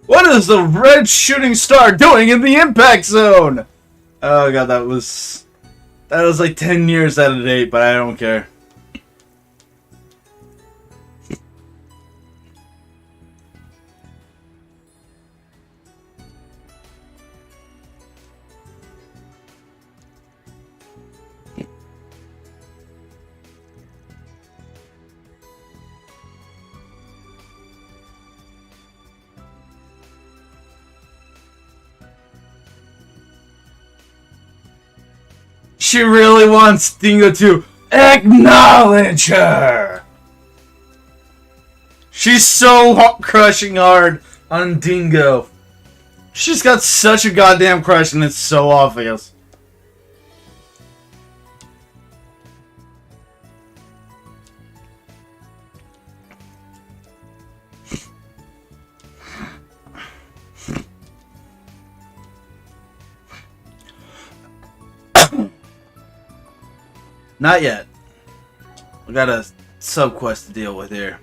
A: What is the red shooting star doing in the impact zone? Oh god, that was like 10 years out of date, but I don't care. She really wants Dingo to acknowledge her. She's so crushing hard on Dingo. She's got such a goddamn crush and it's so obvious. Not yet. We got a sub-quest to deal with here.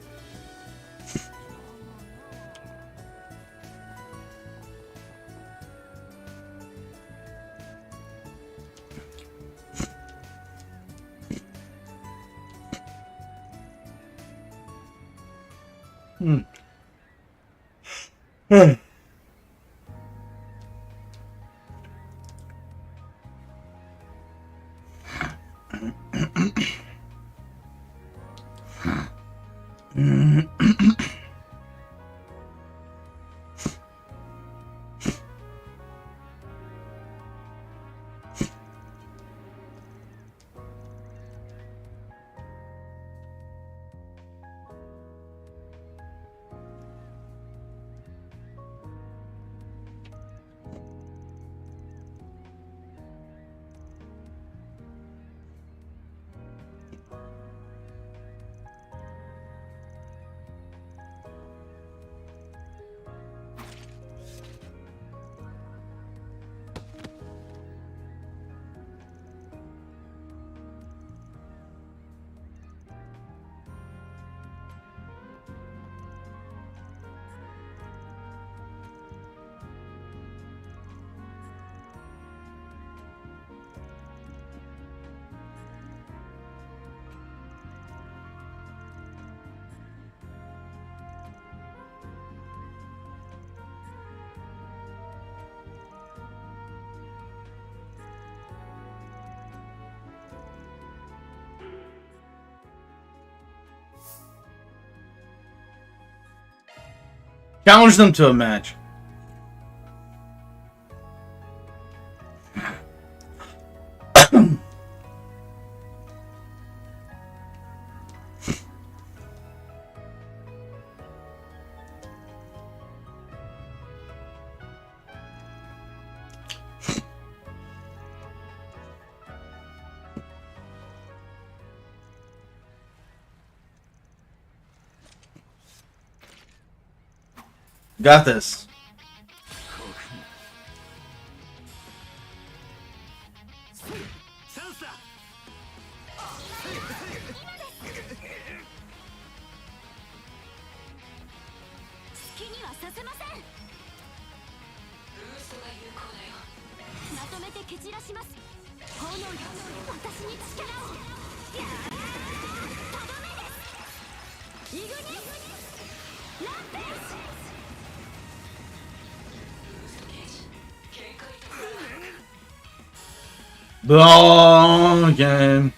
A: Challenge them to a match. Got this.
B: 私に力を。とどめです。
A: Long game.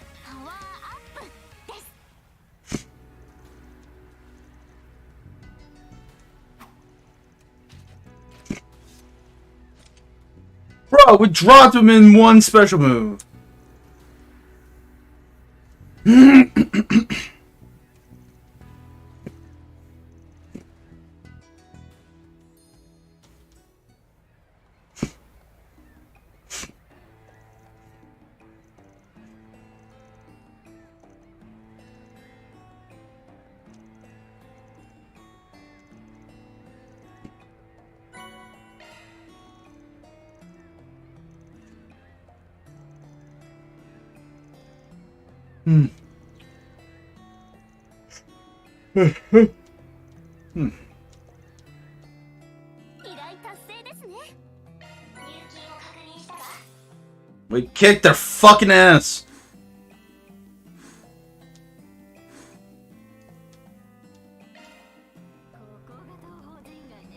A: Bro, we dropped him in one special move. Hmm.
B: 依頼達成ですね。入金を確認したか？
A: We kicked their fucking ass.
B: ここが東方人街ね。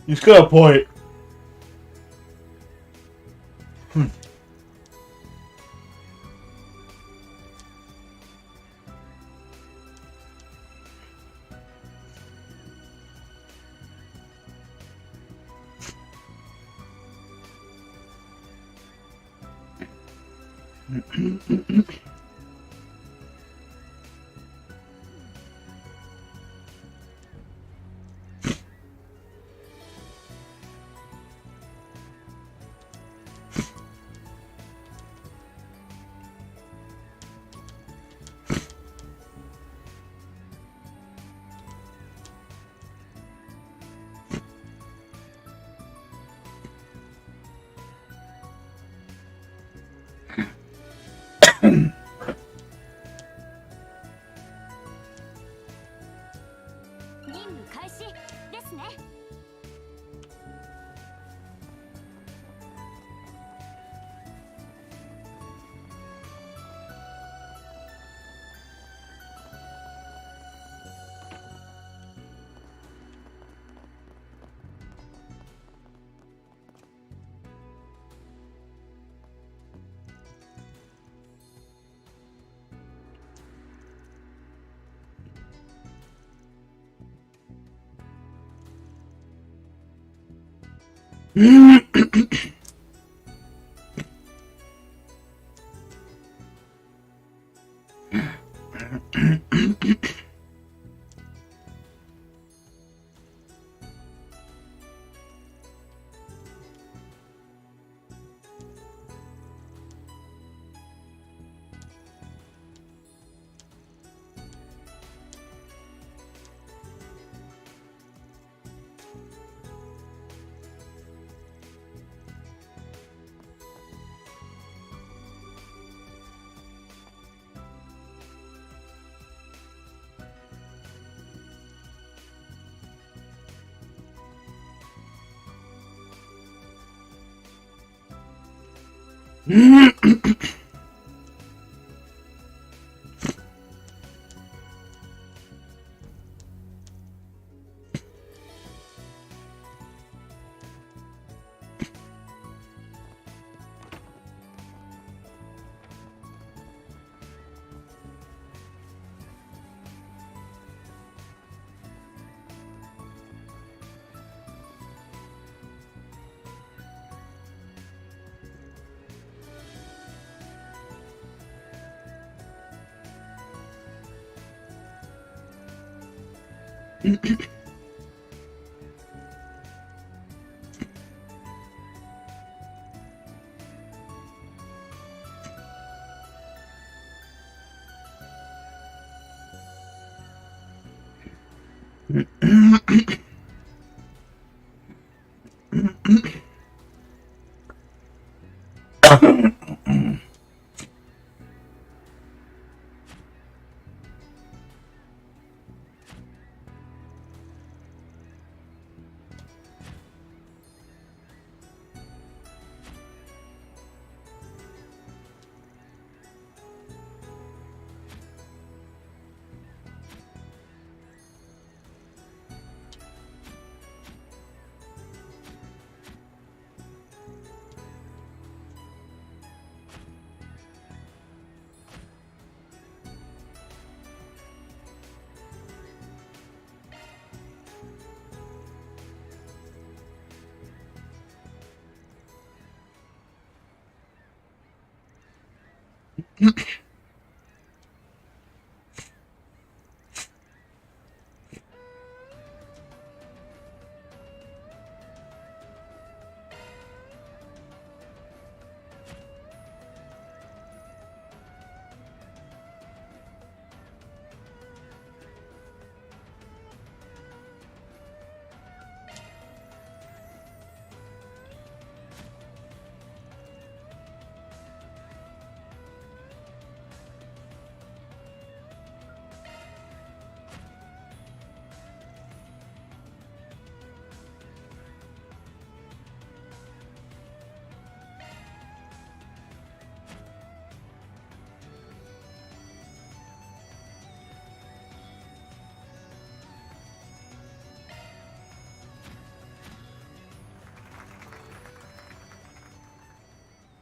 A: He's got a point.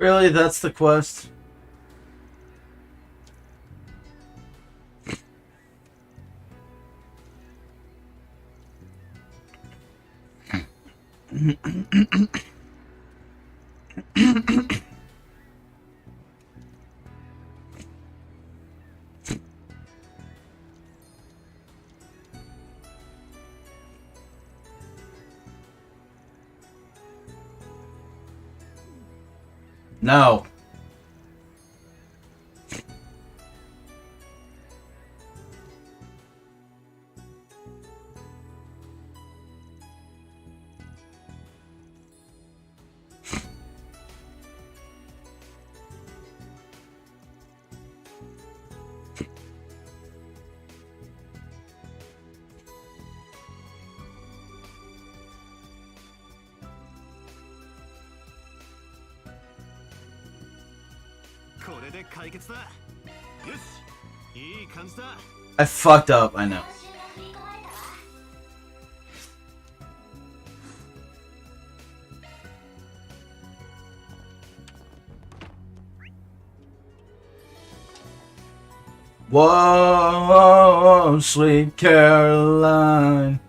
A: Really, that's the quest? No. I fucked up, I know. Whoa, sweet Caroline.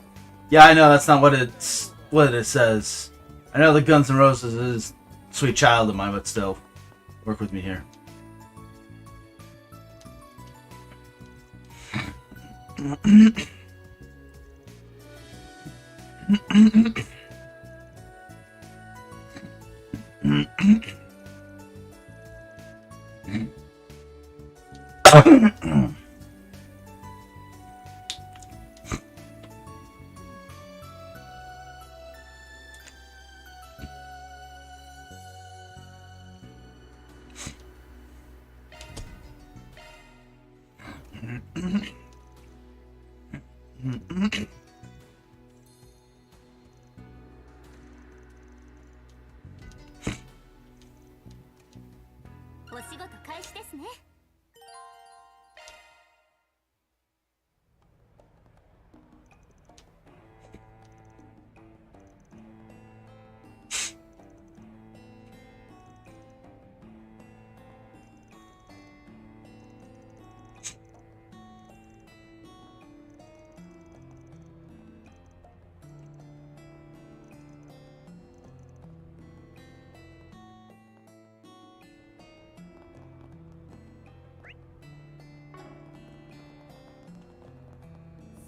A: Yeah, I know that's not what it says. I know that Guns N' Roses is a sweet child of mine, but still, work with me here.
B: お仕事開始ですね。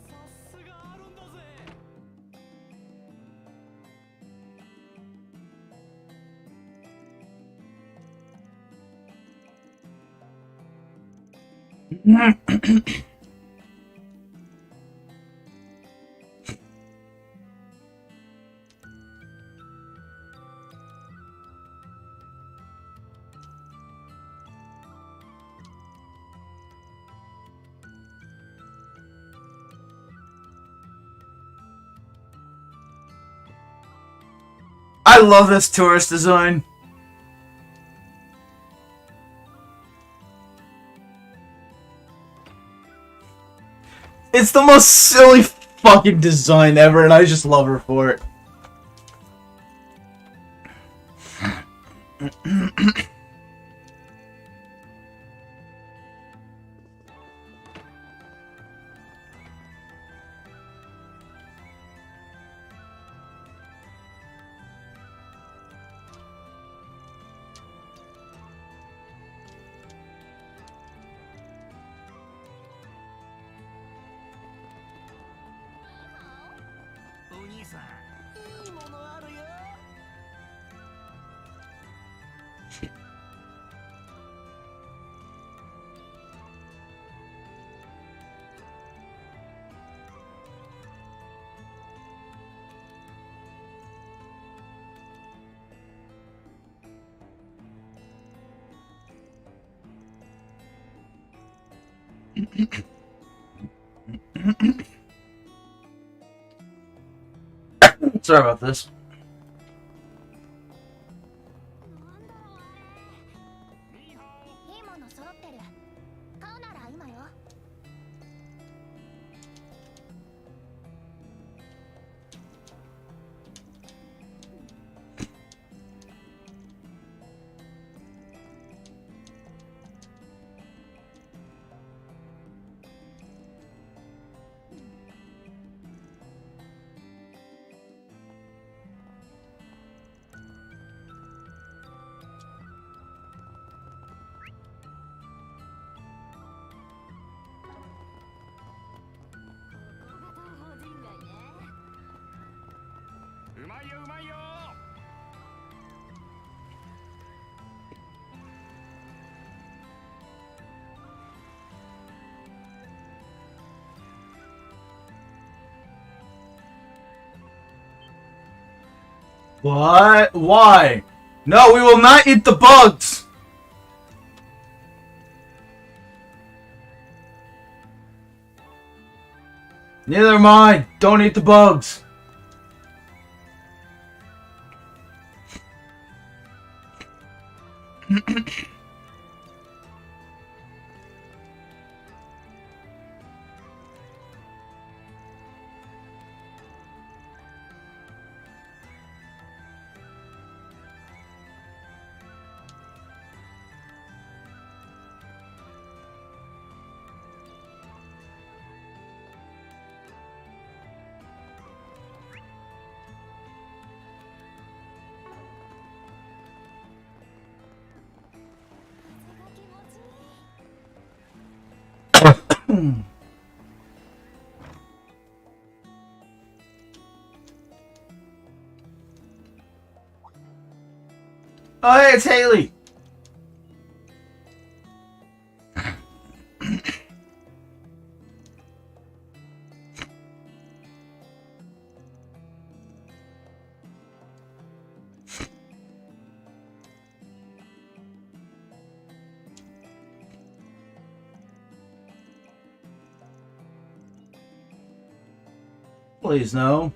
E: さすがあるんだぜ。
A: I love this tourist design. It's the most silly fucking design ever, and I just love her for it. Sorry about this.
B: いいもの揃ってる。買うなら今よ。
D: うまいようまいよ。
A: What? Why? No, we will not eat the bugs! Neither am I! Don't eat the bugs! Oh, hey, it's Haley. Please, no.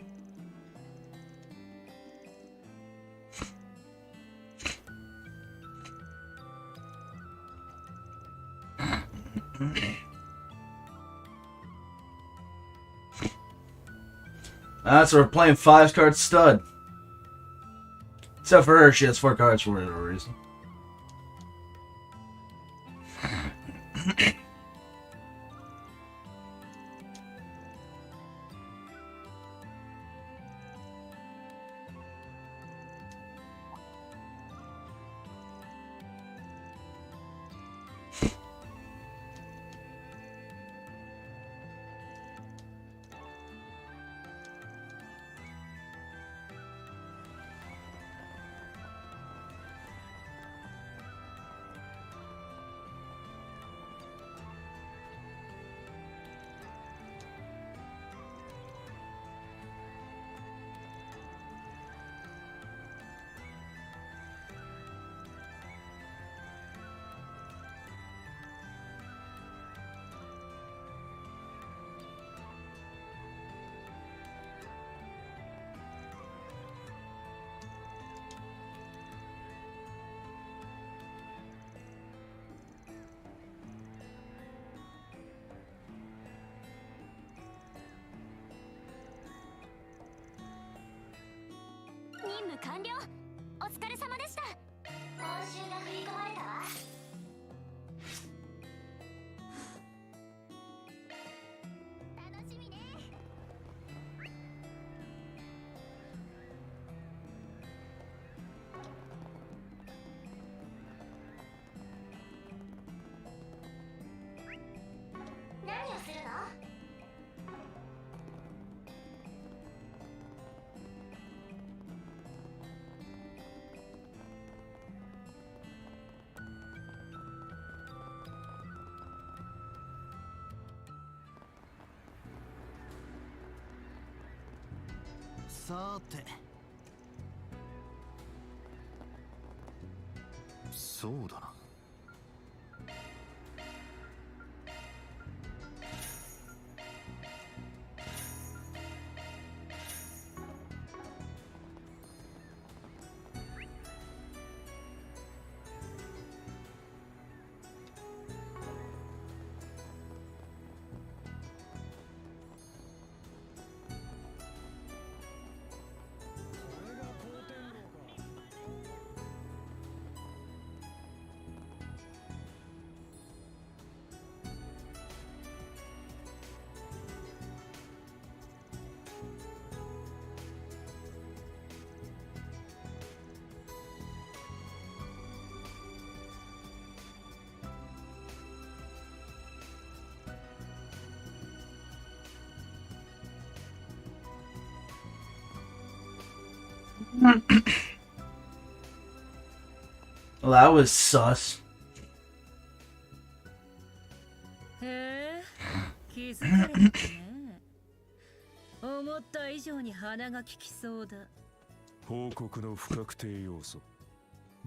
A: That's we're playing 5-card stud. Except for her, she has 4 cards for whatever reason.
B: 任務完了。お疲れ様でした。報酬が振り込まれたわ。楽しみね。何をするの？
F: さて、
D: そうだな。
A: Well, that was sus.
G: へえ、気づかれたね。思った以上に鼻が利きそうだ。
E: 報告の不確定要素、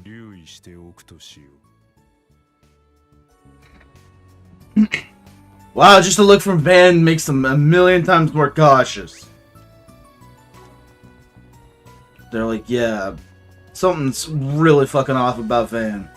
E: 留意しておくとしよう。
A: Wow, just a look from Van makes them a million times more cautious. They're like, yeah, something's really fucking off about Van.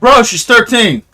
A: Bro, she's 13.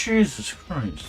A: Jesus Christ.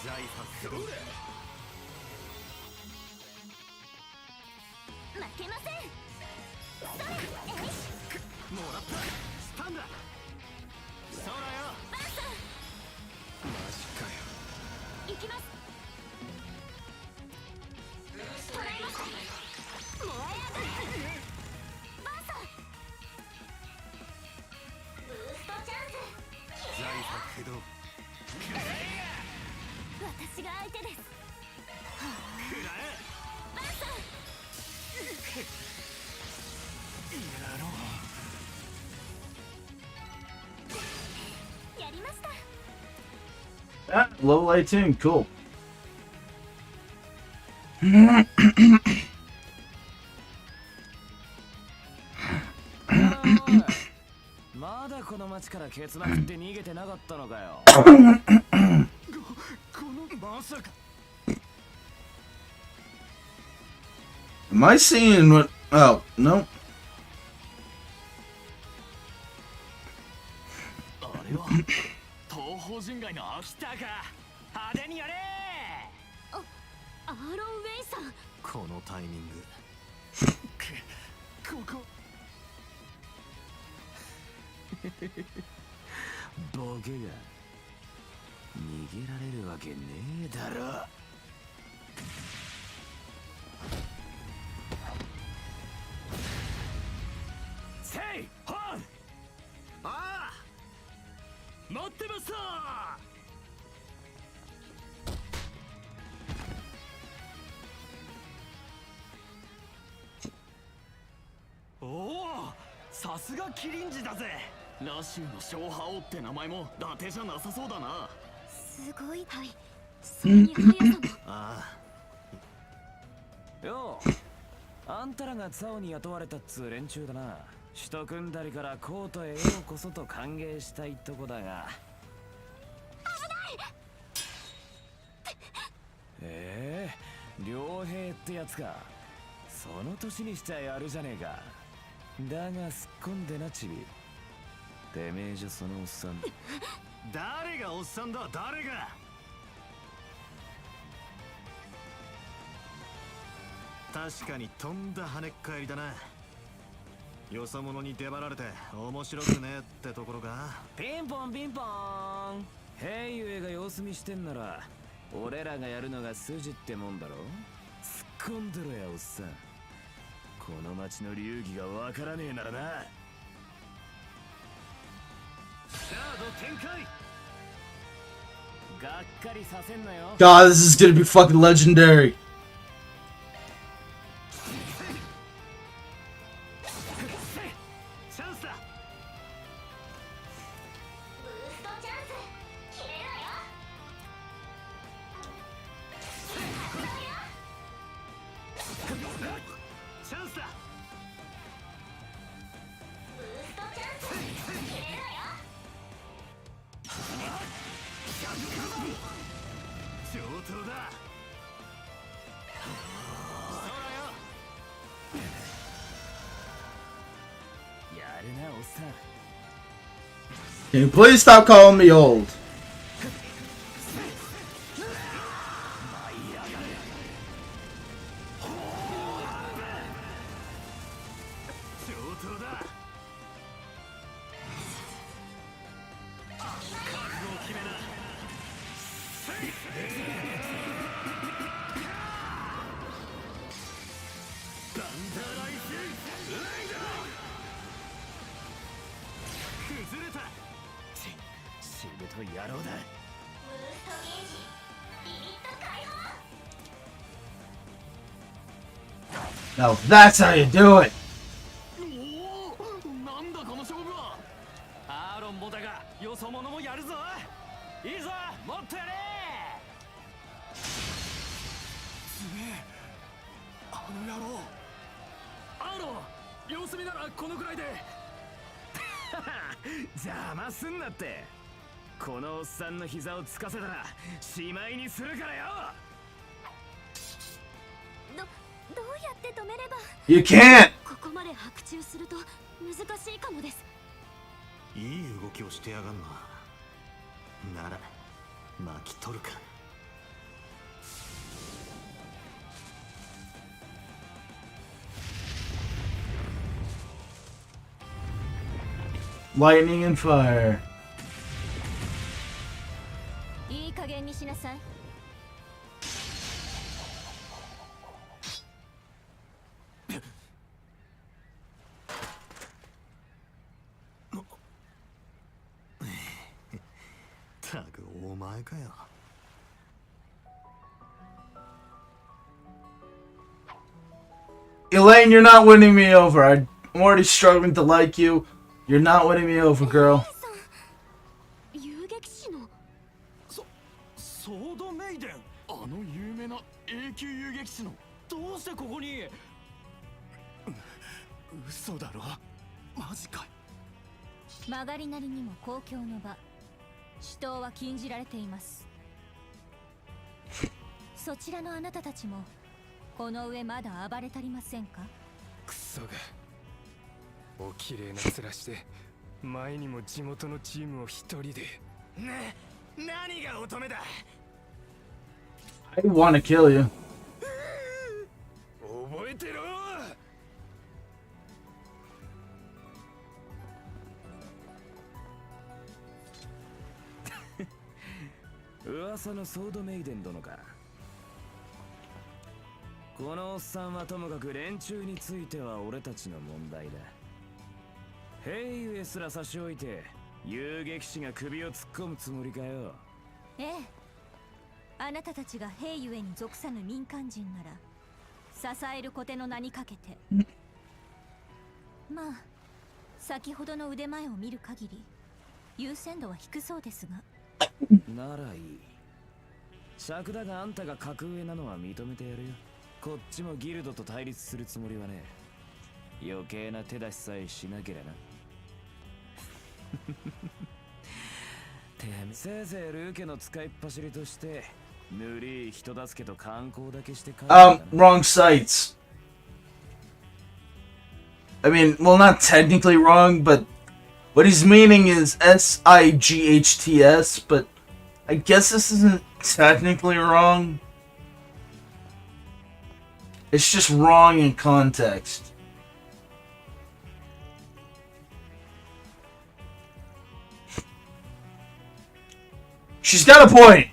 B: 負けません。それ、えいし。
F: もらったスタンだそらよ
B: バンさん
F: マジかよ
B: 行きます。捉えました。燃え上がる。バンさんブーストチャンス。
F: 財発起動
B: 私が相手です。
F: くらえ
B: バンさん
F: やろう
B: やりました。
A: Ah, level 18, cool.
E: まだこの町からケツまくって逃げてなかったのかよ。
F: このまさか
A: Am I seeing what? Oh, no.
E: あれは東方人街の来たか派手にやれ
B: アーロン・ウェイさん。
F: このタイミングここ
E: ボケが逃げられるわけねえだろ。せいほん
F: ああ
E: 待ってましたおおさすがキリンジだぜ。ラシューの小覇王って名前も伊達じゃなさそうだな。
B: すごい。はい。それに速さも。
F: あ
E: ようあんたらがツァオに雇われたっつう連中だな。首都組んだりからコートへようこそと歓迎したいとこだが。良平ってやつか。その年にしちゃやるじゃねえか。だがすっこんでなチビ。てめえじゃそのおっさん。
F: 誰がおっさんだ誰が確かにとんだ跳ねっ返りだな。よそ者に出張られて面白くねえってところか。
E: ピンポンピンポーン。ヘイユエが様子見してんなら俺らがやるのが筋ってもんだろ。突っ込んでろやおっさん。この町の流儀がわからねえならな。
F: シャード展開
E: がっかりさせんなよ。
A: God, this is gonna be fucking legendary.
F: チャンスだ
B: ブーストチャンス。決めろよ。
F: チャンスだ
B: ブーストチャンス。決めろよ。
F: 上等だ
E: やるなおっさん。
A: Can you please stop calling me old?
F: 上等だ覚悟を決めなダンダーライスレイダー崩れた
E: しぶとい野郎だ。
B: ブーストゲージ。リミット解放。
A: Now that's how you do it.
E: おおなんだこの勝負は。アーロンもだがよそ者もやるぞ。いいぞもっとやれ。すげえあの野郎。アーロン様子見ならこのくらいで。邪魔すんなって。このおっさんの膝をつかせたらしまいにするからよ。
B: どうやって止めれば。
A: You can't.
B: ここまで白昼すると難しいかもです。
F: いい動きをしてやがんななら巻き取るか
A: Lightning and fire.
B: いい加減にしなさい。
F: たくお前かよ。
A: Elaine, you're not winning me over. I'm already struggling to like you. You're not winning me over, girl.
B: 遊撃士の
E: ソードメイデン、あの有名な永久遊撃士の、どうしてここに？嘘だろ、マジか。
B: 曲がりなりにも公共の場、死闘は禁じられています。そちらのあなたたちもこの上まだ暴れ足りませんか？
H: クソがお綺麗な面して前にも地元のチームを一人で。
E: 何が乙女だ。
A: I want to kill you.
H: 覚えてろ。
E: 噂のソードメイデン殿か。このおっさんはともかく連中については俺たちの問題だ。兵ゆすら差し置いて遊撃士が首を突っ込むつもりかよ。
B: ええ、あなたたちが兵ゆえに属さぬ民間人なら支える小手の名にかけてまあ先ほどの腕前を見る限り優先度は低そうですが。
E: ならいい。尺だがあんたが格上なのは認めてやるよ。こっちもギルドと対立するつもりはね。余計な手出しさえしなければな。てめせいぜいルーケの使いっ走りとしてぬりい人助けと観光だけして帰るんだな。
A: Wrong sites. I mean, well, not technically wrong, but what he's meaning is SIGHTS, but I guess this isn't technically wrong. It's just wrong in context. She's got a point.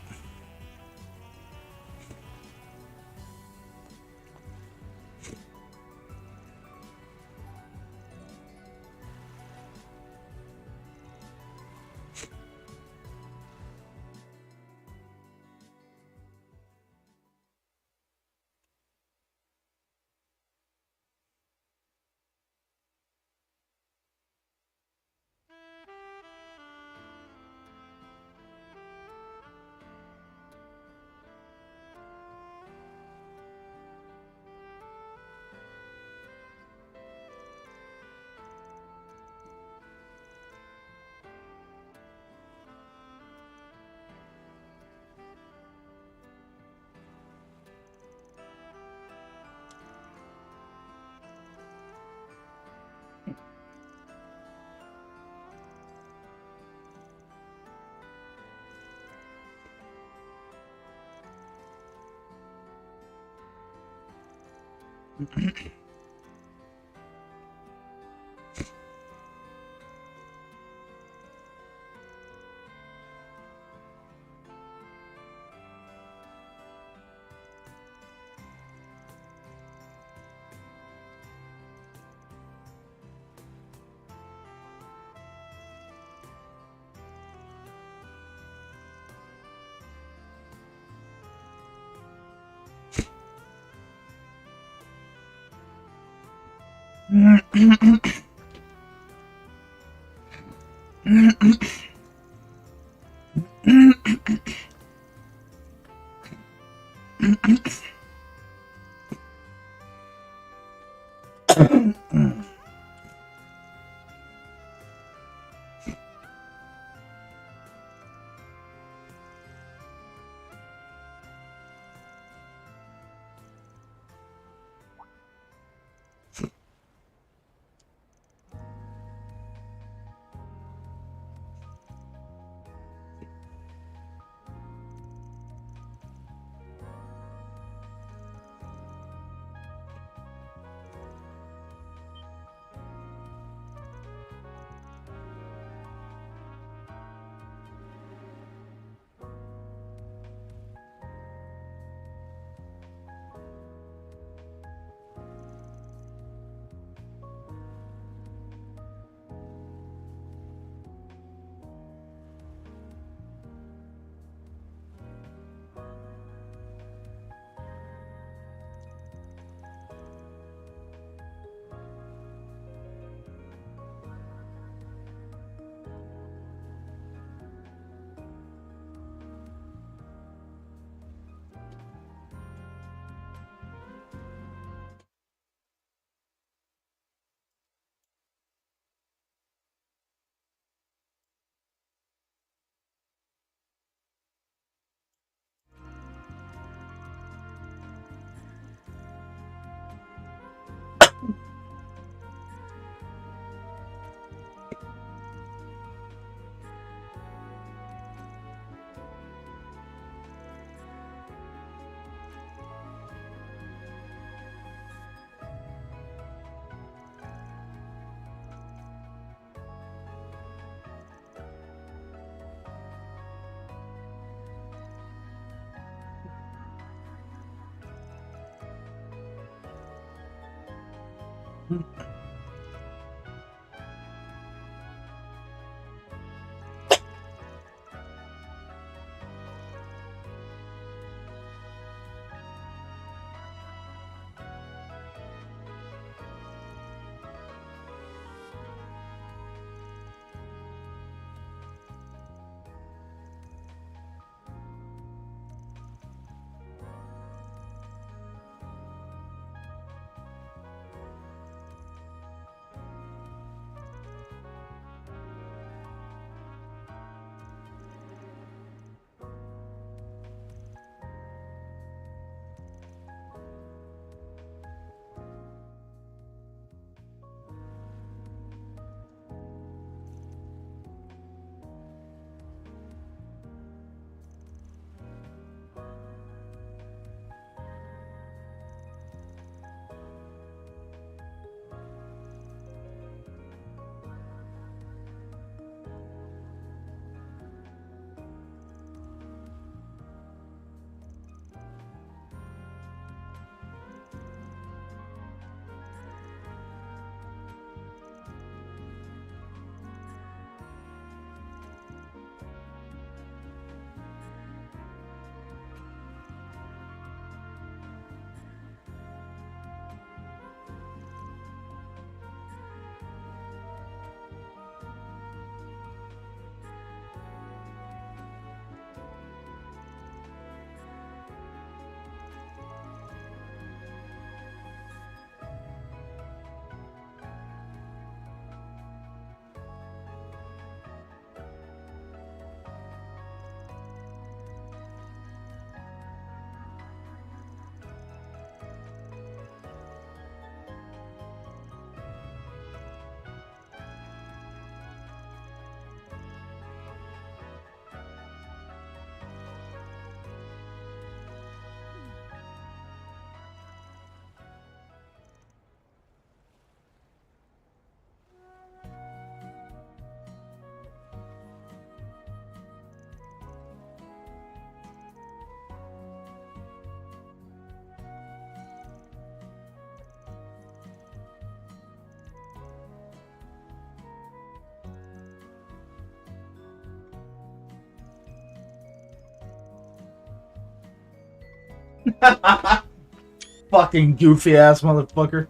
A: Fucking goofy ass motherfucker.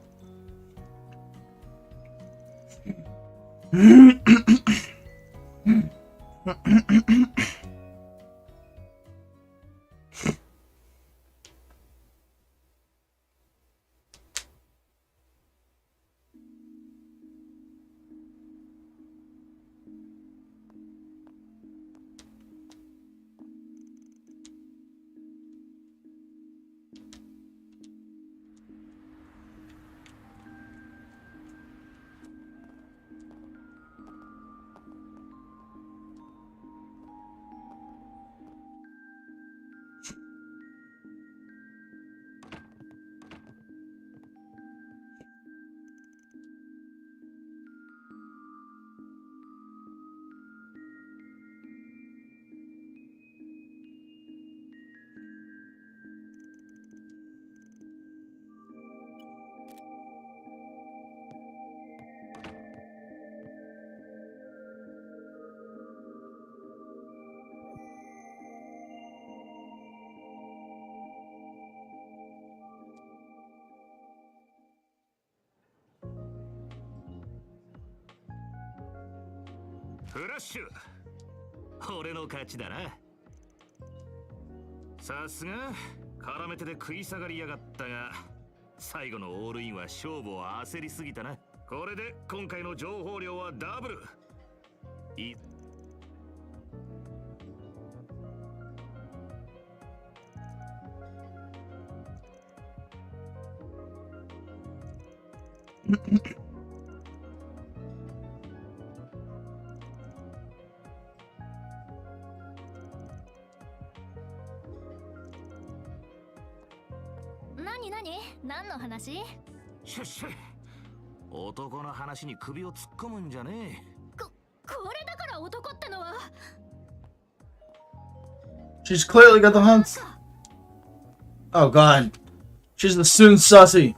F: フラッシュ、俺の勝ちだな。さすが絡めてで食い下がりやがったが、最後のオールインは勝負を焦りすぎたな。これで今回の情報量はダブル。
B: 何の話？
F: シュッシュ、男の話に首を突っ込むんじゃねえ。
B: これだから男ってのは。
A: She's clearly got the hunts. Oh god. She's the soon sussy.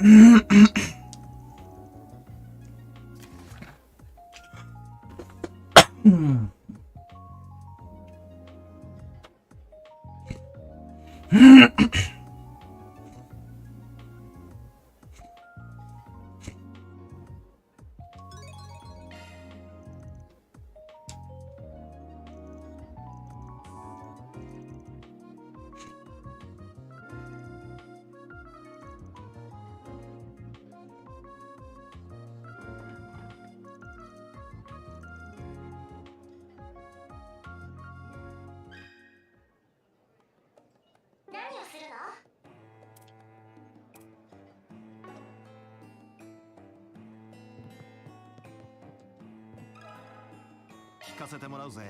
B: 何をするの？
F: 聞かせてもらうぜ。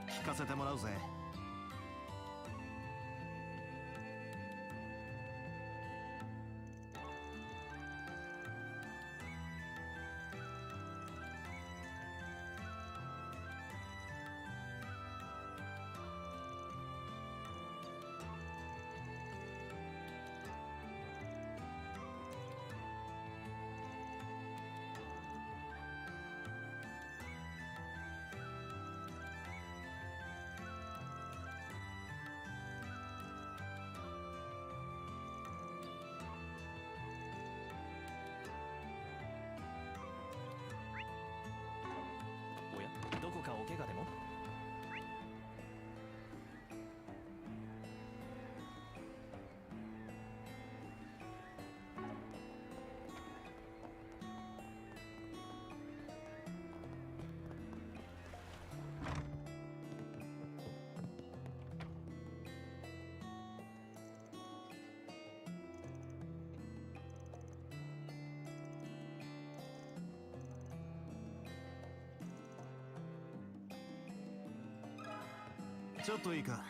F: 聞かせてもらうぜ。
E: おや、どこかお怪我でも？ちょっといいか。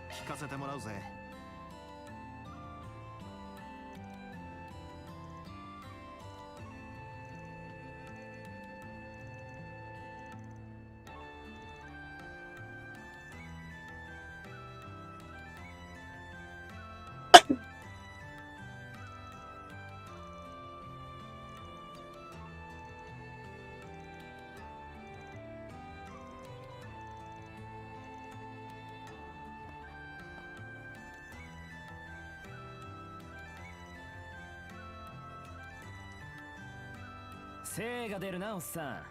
E: 聞かせてもらうぜ。精が出るな、おっさん。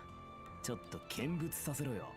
E: ちょっと見物させろよ。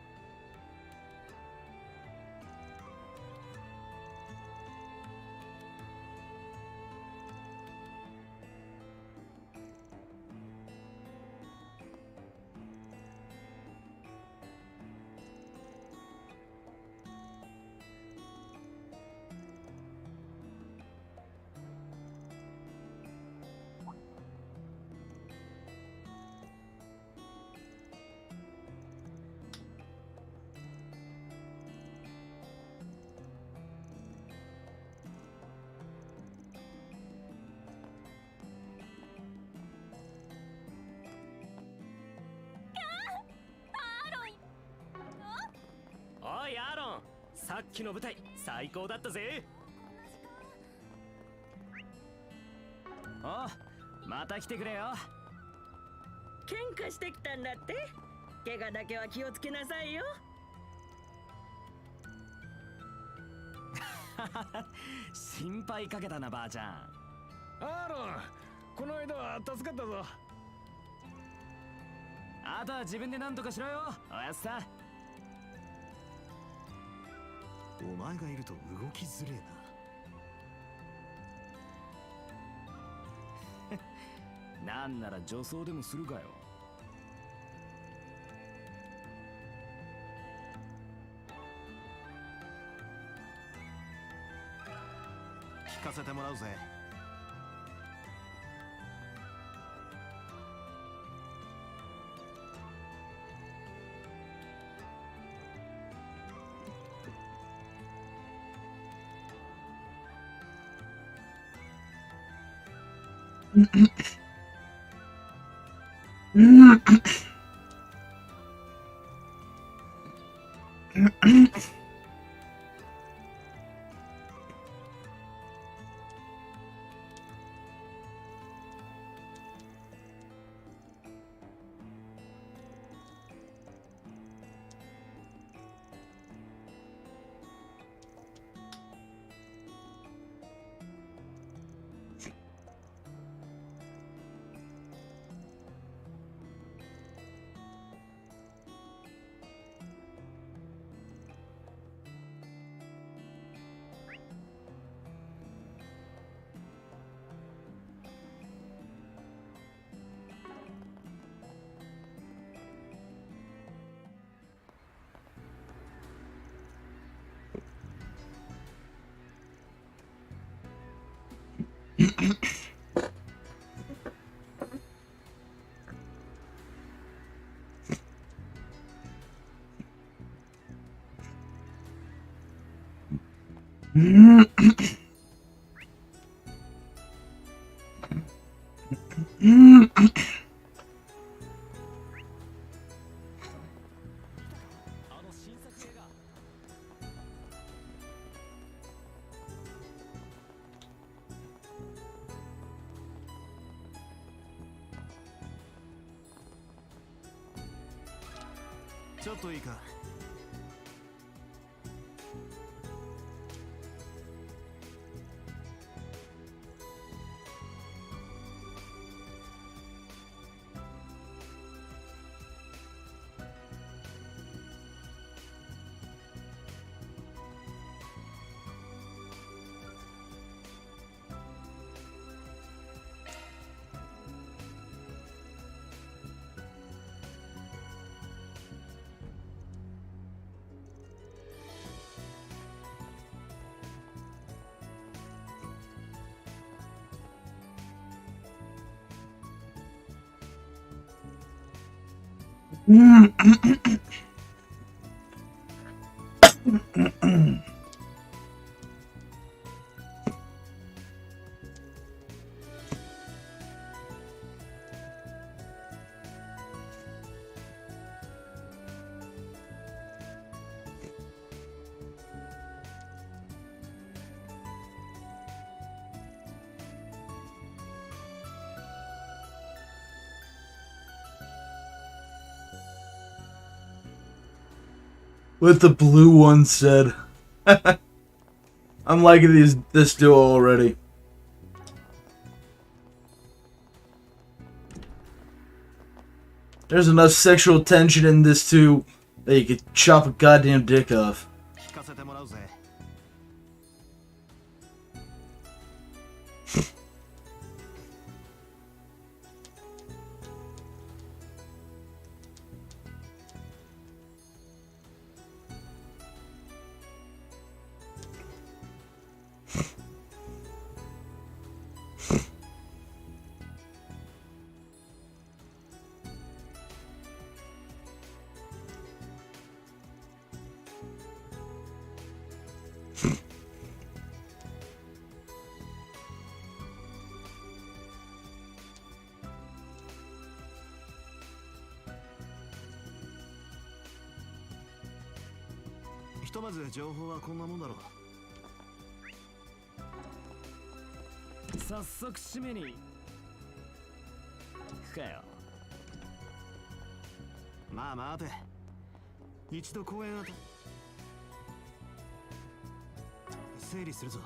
E: さっきの舞台最高だったぜ。お、また来てくれよ。
G: 喧嘩してきたんだって。怪我だけは気をつけなさいよ。
E: 心配かけたなばあちゃん。
H: アーロン、この間は助かったぞ。
E: あとは自分で何とかしろよ、おやっさ。
F: お前がいると動きづれえな。
E: なんなら女装でもするかよ。
F: 聞かせてもらうぜ。ちょっといいか。
A: What the blue one said. I'm liking this duo already. There's enough sexual tension in this too that you could chop a goddamn dick off.
F: 聞かせてもらうぜ。ひとまず情報はこんなもんだろう。
E: 早速締めに行くかよ。
F: まあ待て、一度公園整理するぞ。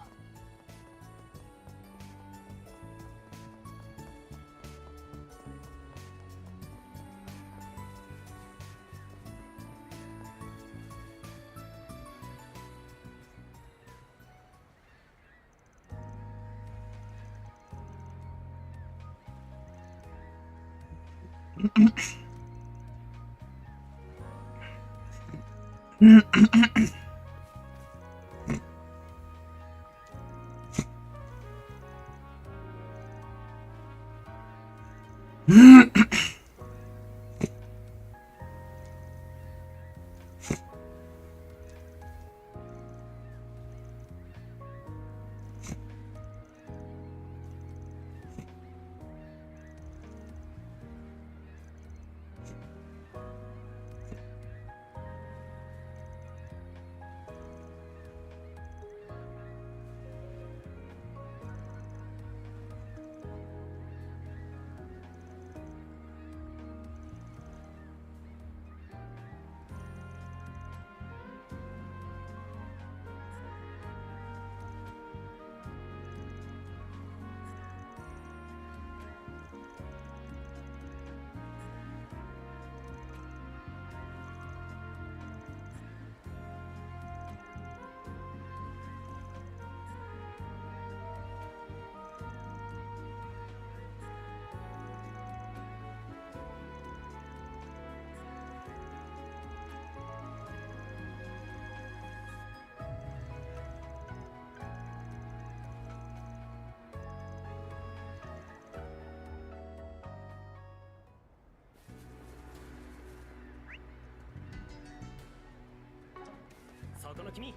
E: そこの君、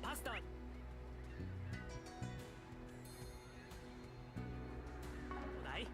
E: パスタ。お題。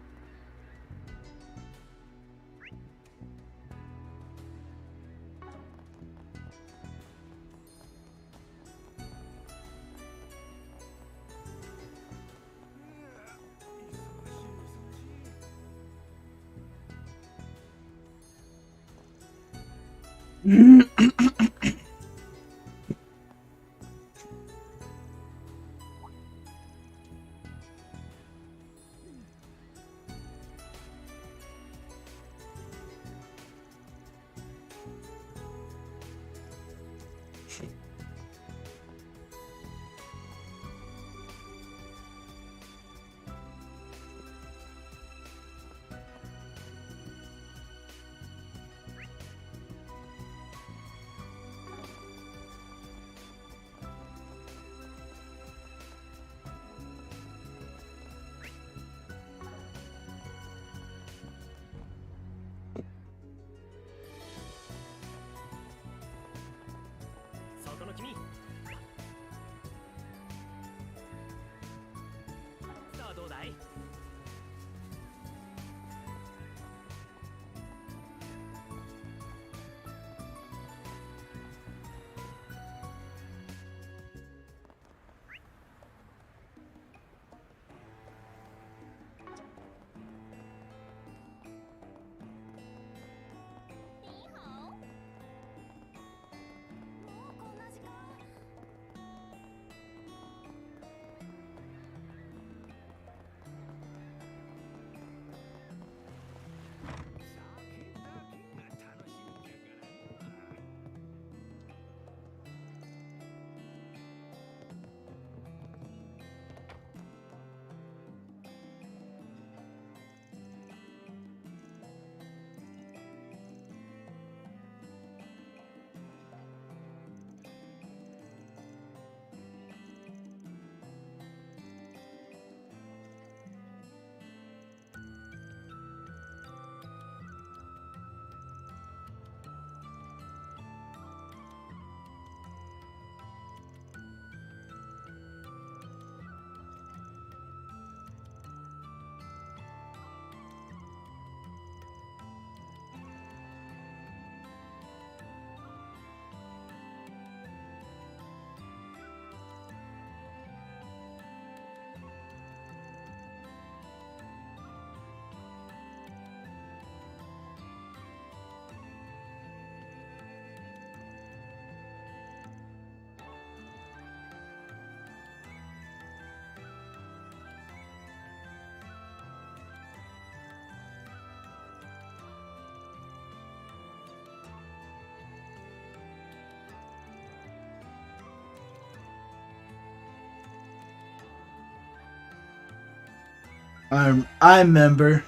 A: I remember.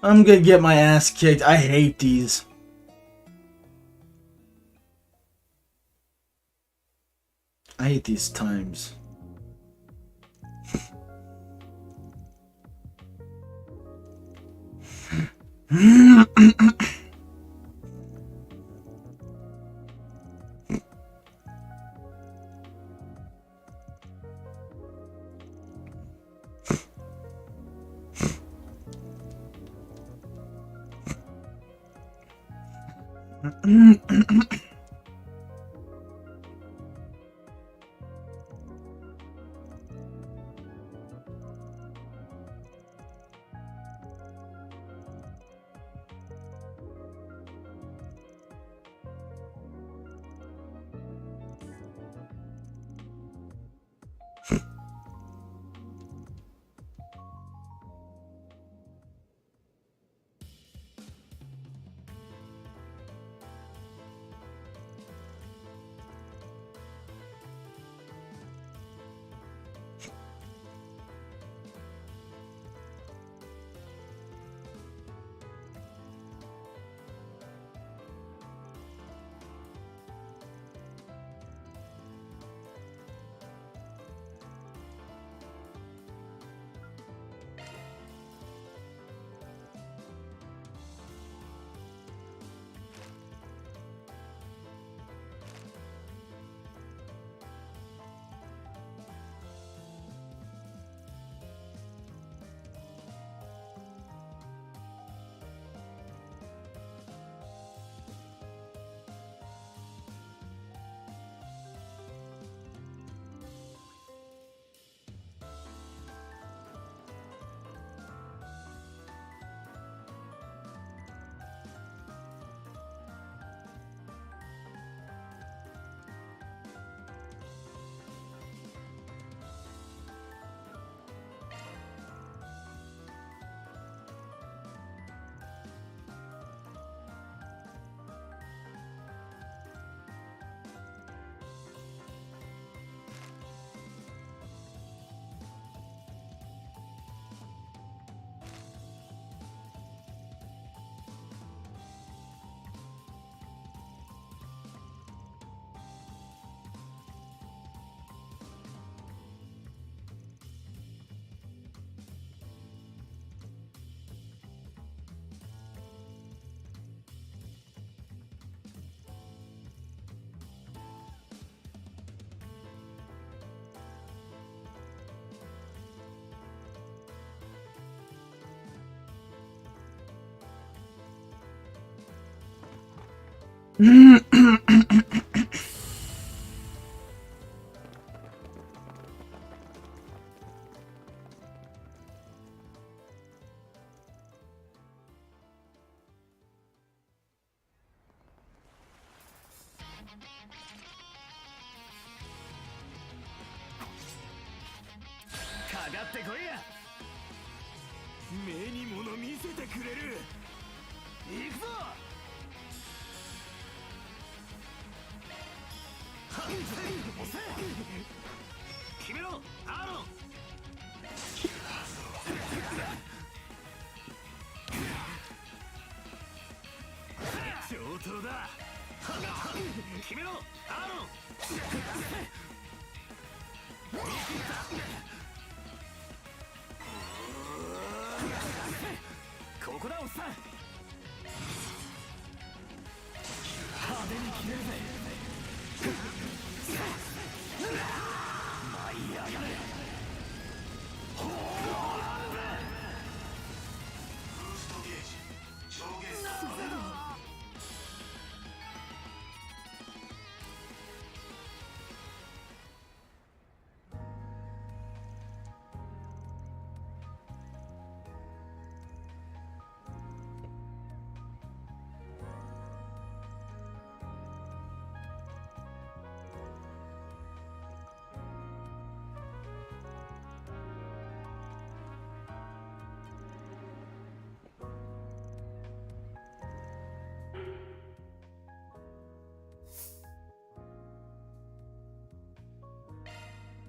A: I'm gonna get my ass kicked. I hate these. I hate these times.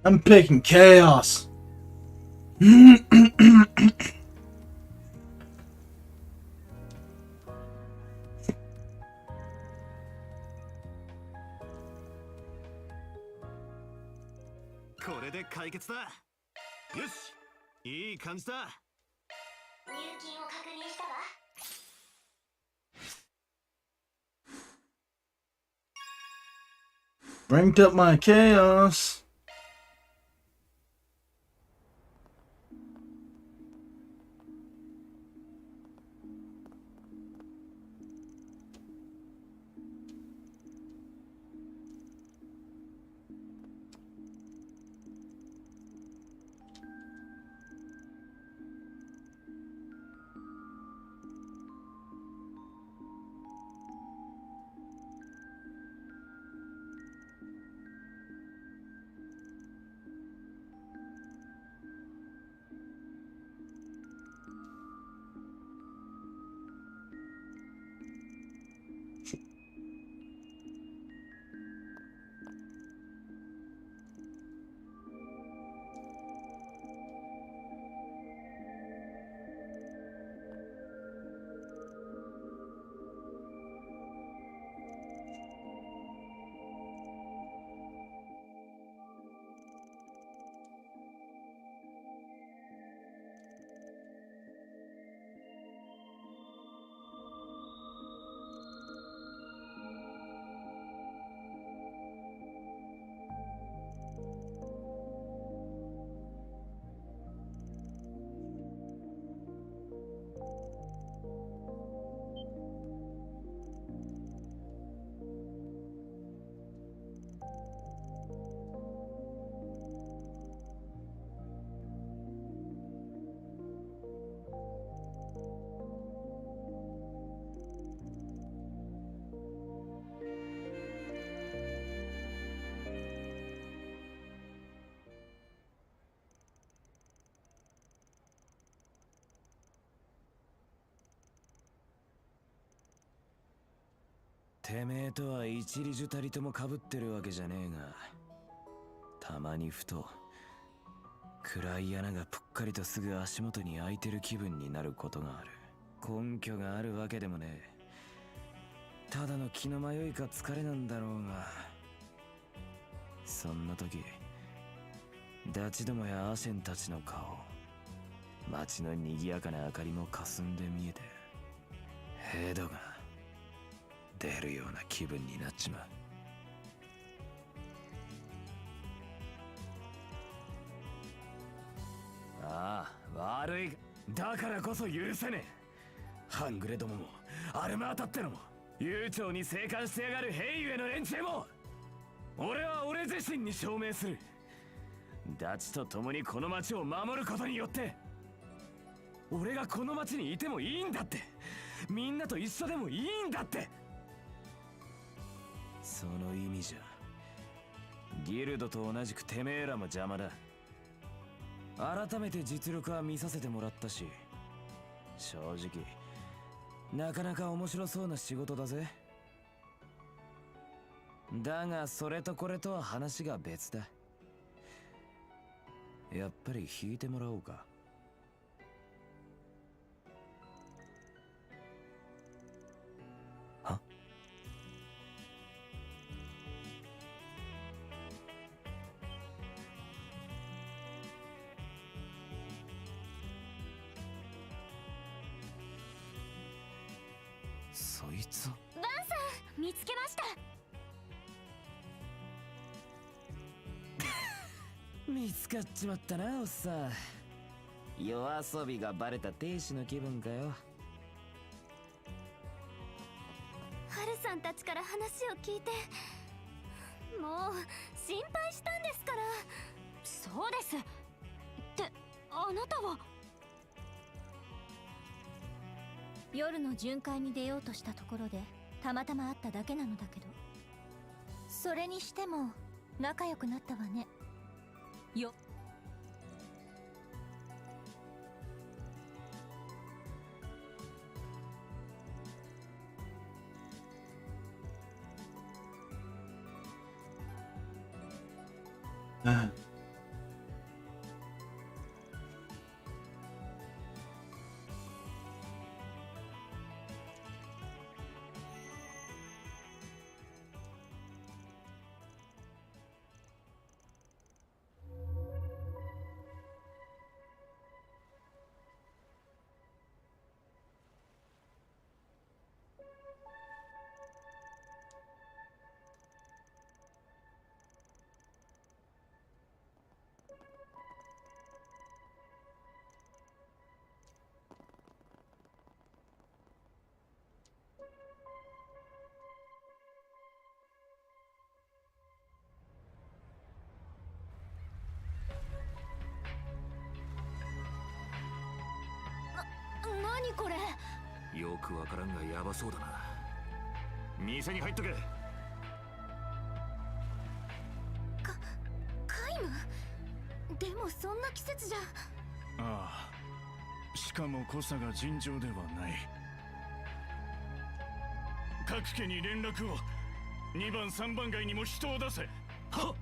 A: I'm picking chaos.
F: これで解決だ。よし、いい感じだ。
B: 入金を確認したわ。
A: Ranked up my chaos.
E: 「てめえとは一里樹たりともかぶってるわけじゃねえが、たまにふと暗い穴がぷっかりとすぐ足元に開いてる気分になることがある。根拠があるわけでもねえ。ただの気の迷いか疲れなんだろうが、そんな時ダチどもやアシェンたちの顔、街の賑やかな明かりも霞んで見えて、ヘドが出るような気分になっちまう。ああ、悪い。だからこそ許せねえ。半グレどももアルマータってのも悠長に生還してやがる兵ゆえの連中も、俺は俺自身に証明する。ダチと共にこの町を守ることによって俺がこの町にいてもいいんだって、みんなと一緒でもいいんだって。その意味じゃギルドと同じくてめえらも邪魔だ。改めて実力は見させてもらったし、正直なかなか面白そうな仕事だぜ。だがそれとこれとは話が別だ。やっぱり弾いてもらおうか。は？そいつを
B: バンさん、見つけました。
E: 見つかっちまったな、おっさん。夜遊びがバレた亭主の気分かよ。
B: ハルさんたちから話を聞いて、もう心配したんですから。そうですってあなたは。夜の巡回に出ようとしたところでたまたま会っただけなのだけど、それにしても仲良くなったわね。よ何これ。
F: よくわからんがヤバそうだな。店に入っとけ。
B: 皆無。でもそんな季節じゃ。
H: ああ、しかも濃さが尋常ではない。各家に連絡を。2番3番街にも人を出せ。はっ。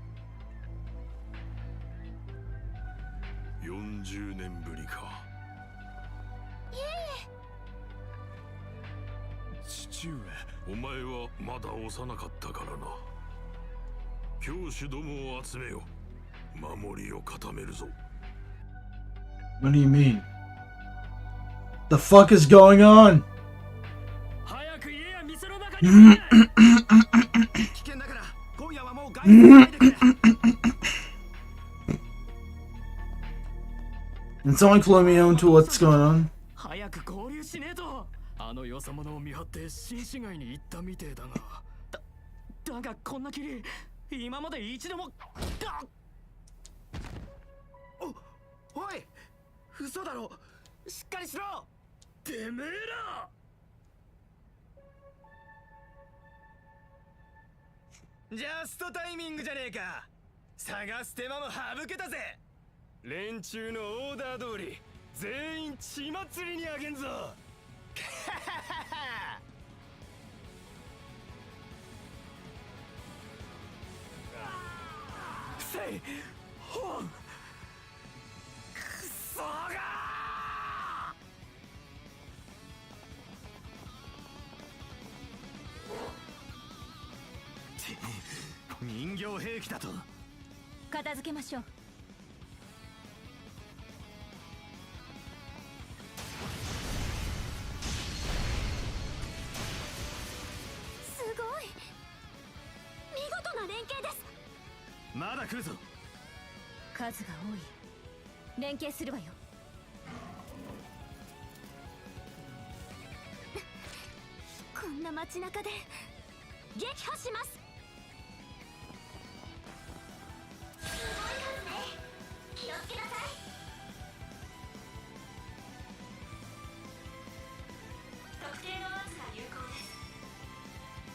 D: 40年ぶりか。
H: 父上、
D: お前はまだ幼かったからな。教師どもを集めよ。守りを固めるぞ。
A: What do you mean? The fuck is going on?
E: 早く家や店の中に来て。危険だから今夜はもう外出しないでくれ。
A: It's only clue me on to what's going on.
E: 早く合流しねえと。あのよそ者を見張って新市街に行ったみてえだが。だがこんな霧今まで一度も。おい、嘘だろ。しっかりしろ。てめえら。ジャストタイミングじゃねえか。探す手間も省けたぜ。
H: 連中のオーダー通り全員血祭りにあげんぞ。
E: せいほんくそが人形兵器だと。
B: 片付けましょう。すごい。見事な連携です。
E: まだ来るぞ。
B: 数が多い。連携するわよ。こんな街中で撃破します。すごい数ね。気をつけなさい。特定の圧が有効です。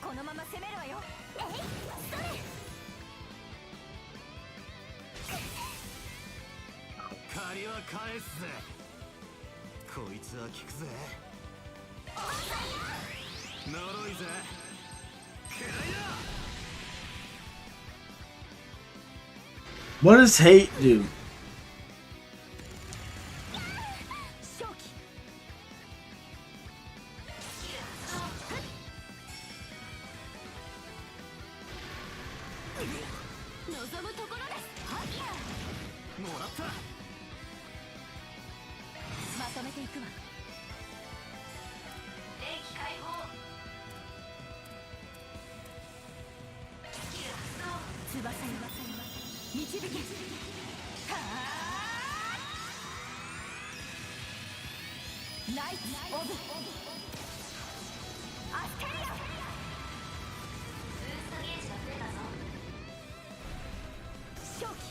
B: このまま攻めるわよ。えい、それ。
F: 借りは返すぜ。こいつは効くぜ。呪いぜ。くらいだ。
A: What does hate do?
B: 正気。望むところです。はっ。
E: もらった。
B: まとめていくわ。電気解放。翼よ導け。はあ。ナイツオブアステリア。ブーストゲージが増えたぞ。正気。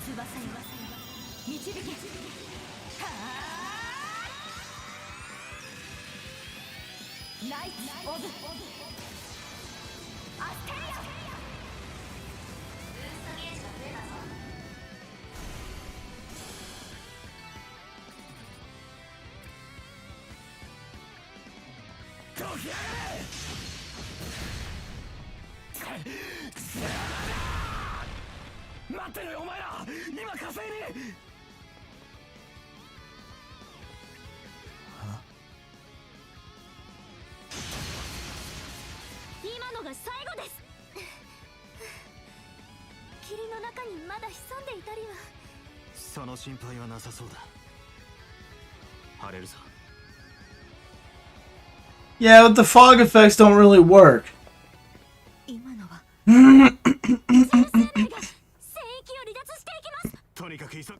B: 翼よ導け。はあ。ナイツオブアステリア。ブーストゲージが増えたぞ。
E: どきやがれ。待ってろよお前ら。今稼いで。
B: 今のが最後です。霧の中にまだ潜んでいたりは。
F: その心配はなさそうだ。晴れるさ。
A: Yeah, but the fog effects don't really work.
B: 今のはジェル生命が聖域を離脱していきます。
F: とにかく急ぐ。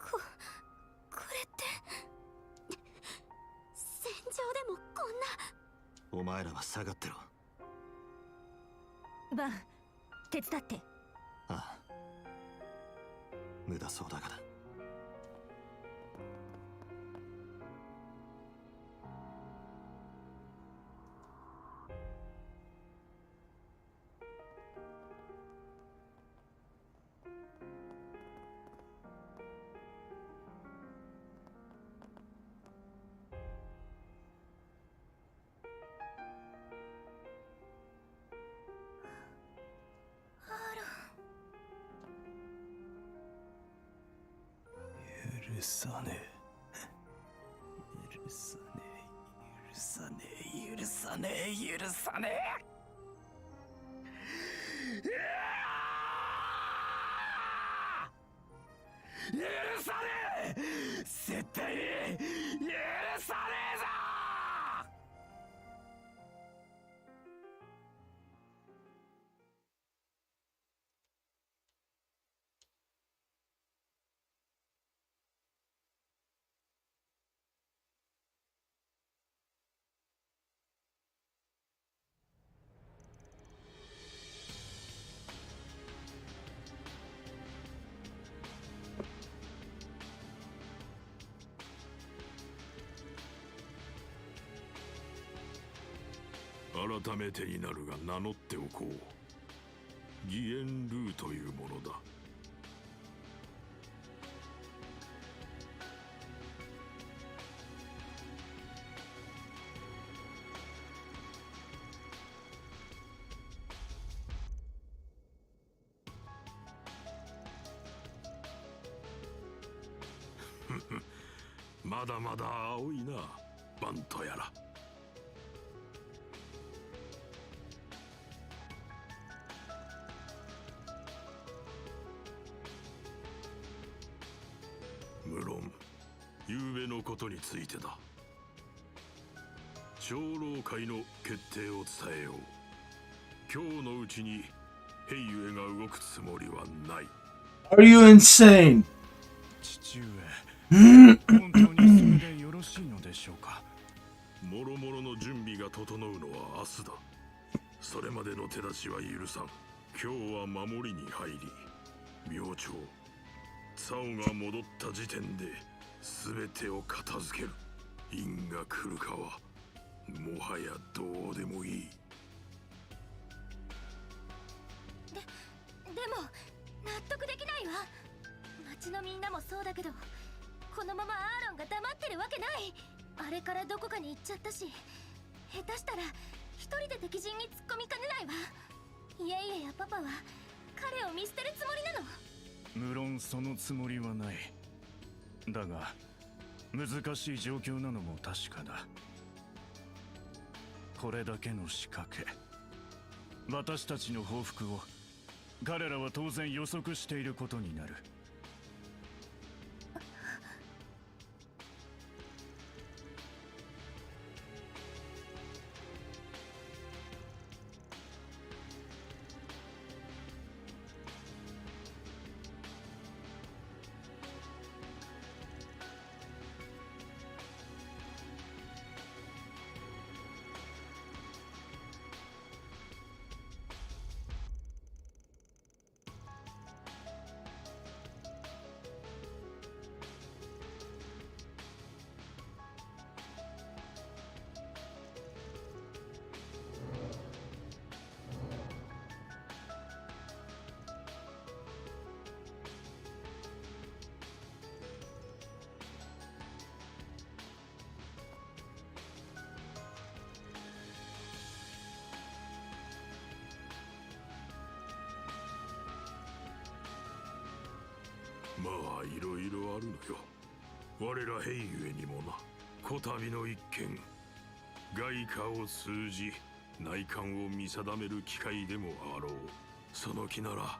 B: これって
F: お前らは下がってろ。
B: バン、手伝って。
F: ああ、無駄そうだがな。
E: 許さねえ。許さねえ。許さねえ。許さねえ。許さねえ。許さねえ。絶対に許さねえぞ。
D: 改めてになるが名乗っておこう。義援ルーというものだ。まだまだ青いな、バントやら。無論、ゆうべのことについてだ。長老会の決定を伝えよう。今日のうちにヘイユエが動くつもりはない。
A: Are you insane?
H: 父上、本当にそれでよろしいのでしょうか。
D: もろもろの準備が整うのは明日だ。それまでの手出しは許さん。今日は守りに入り、明朝サオが戻った時点で全てを片付ける。因が来るかはもはやどうでもいい。
B: でも納得できないわ。町のみんなもそうだけど、このままアーロンが黙ってるわけない。あれからどこかに行っちゃったし、下手したら一人で敵陣に突っ込みかねないわ。イエイエやパパは彼を見捨てるつもりなの。
H: 無論そのつもりはない。だが難しい状況なのも確かだ。これだけの仕掛け、私たちの報復を彼らは当然予測していることになる。
D: まあいろいろあるのよ。我らヘイユエにもな。こたびの一件、外貨を通じ内観を見定める機会でもあろう。その気なら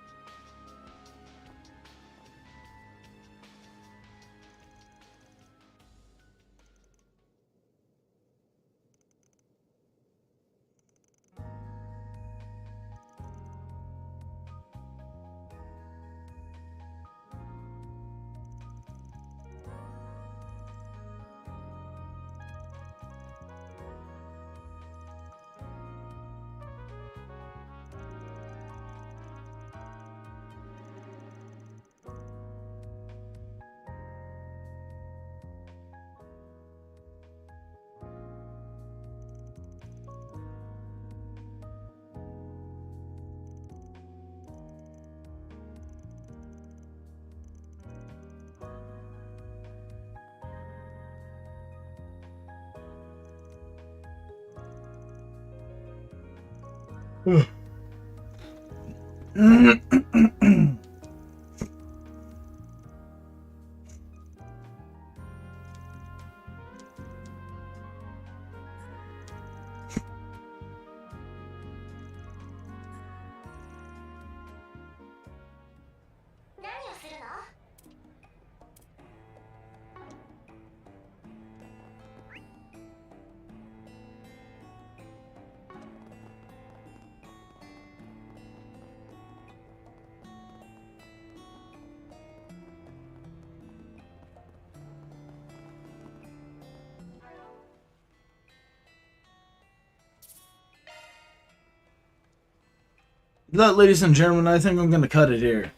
A: That, ladies and gentlemen, I think I'm going to cut it here.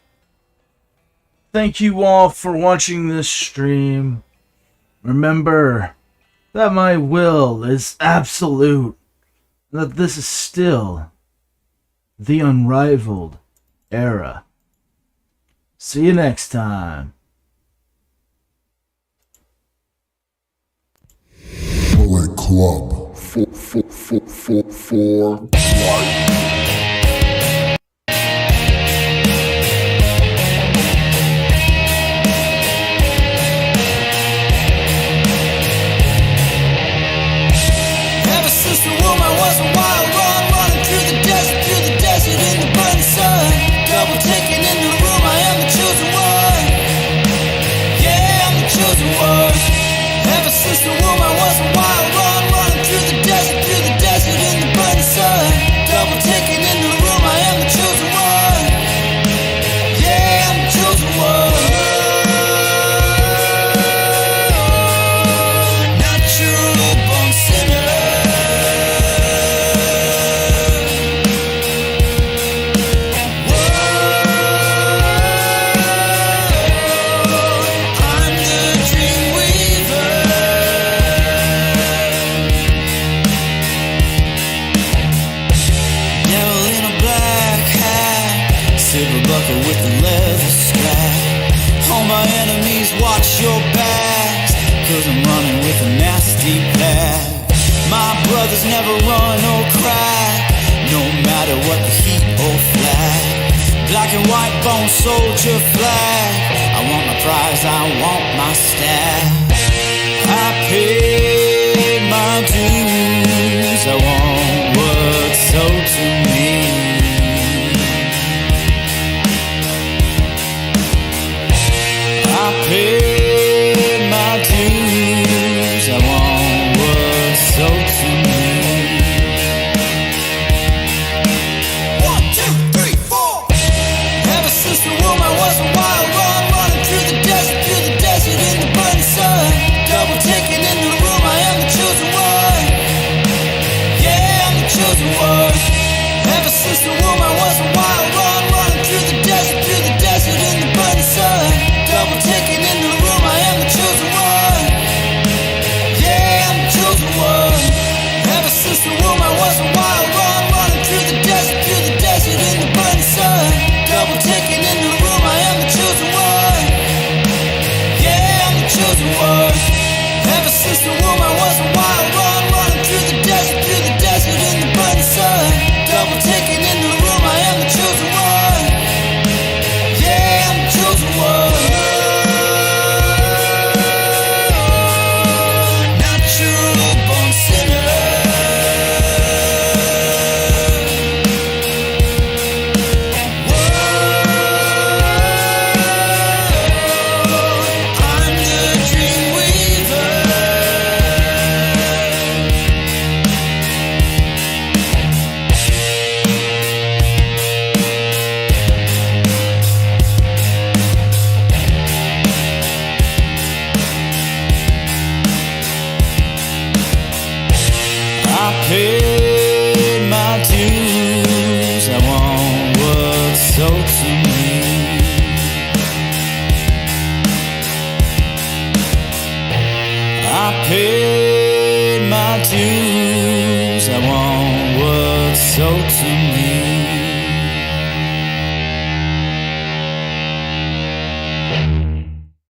A: Thank you all for watching this stream. Remember that my will is absolute. That this is still the Unrivaled era. See you next time.
I: Bullet Club for life.
J: Never run or cry, no matter what the heat or flag. Black and white bone soldier flag. I want my prize, I want my staff. I paid my dues, I want what's owed to me. I paid my dues, I want what's owed to me. Paid my dues, I want what's owed to me.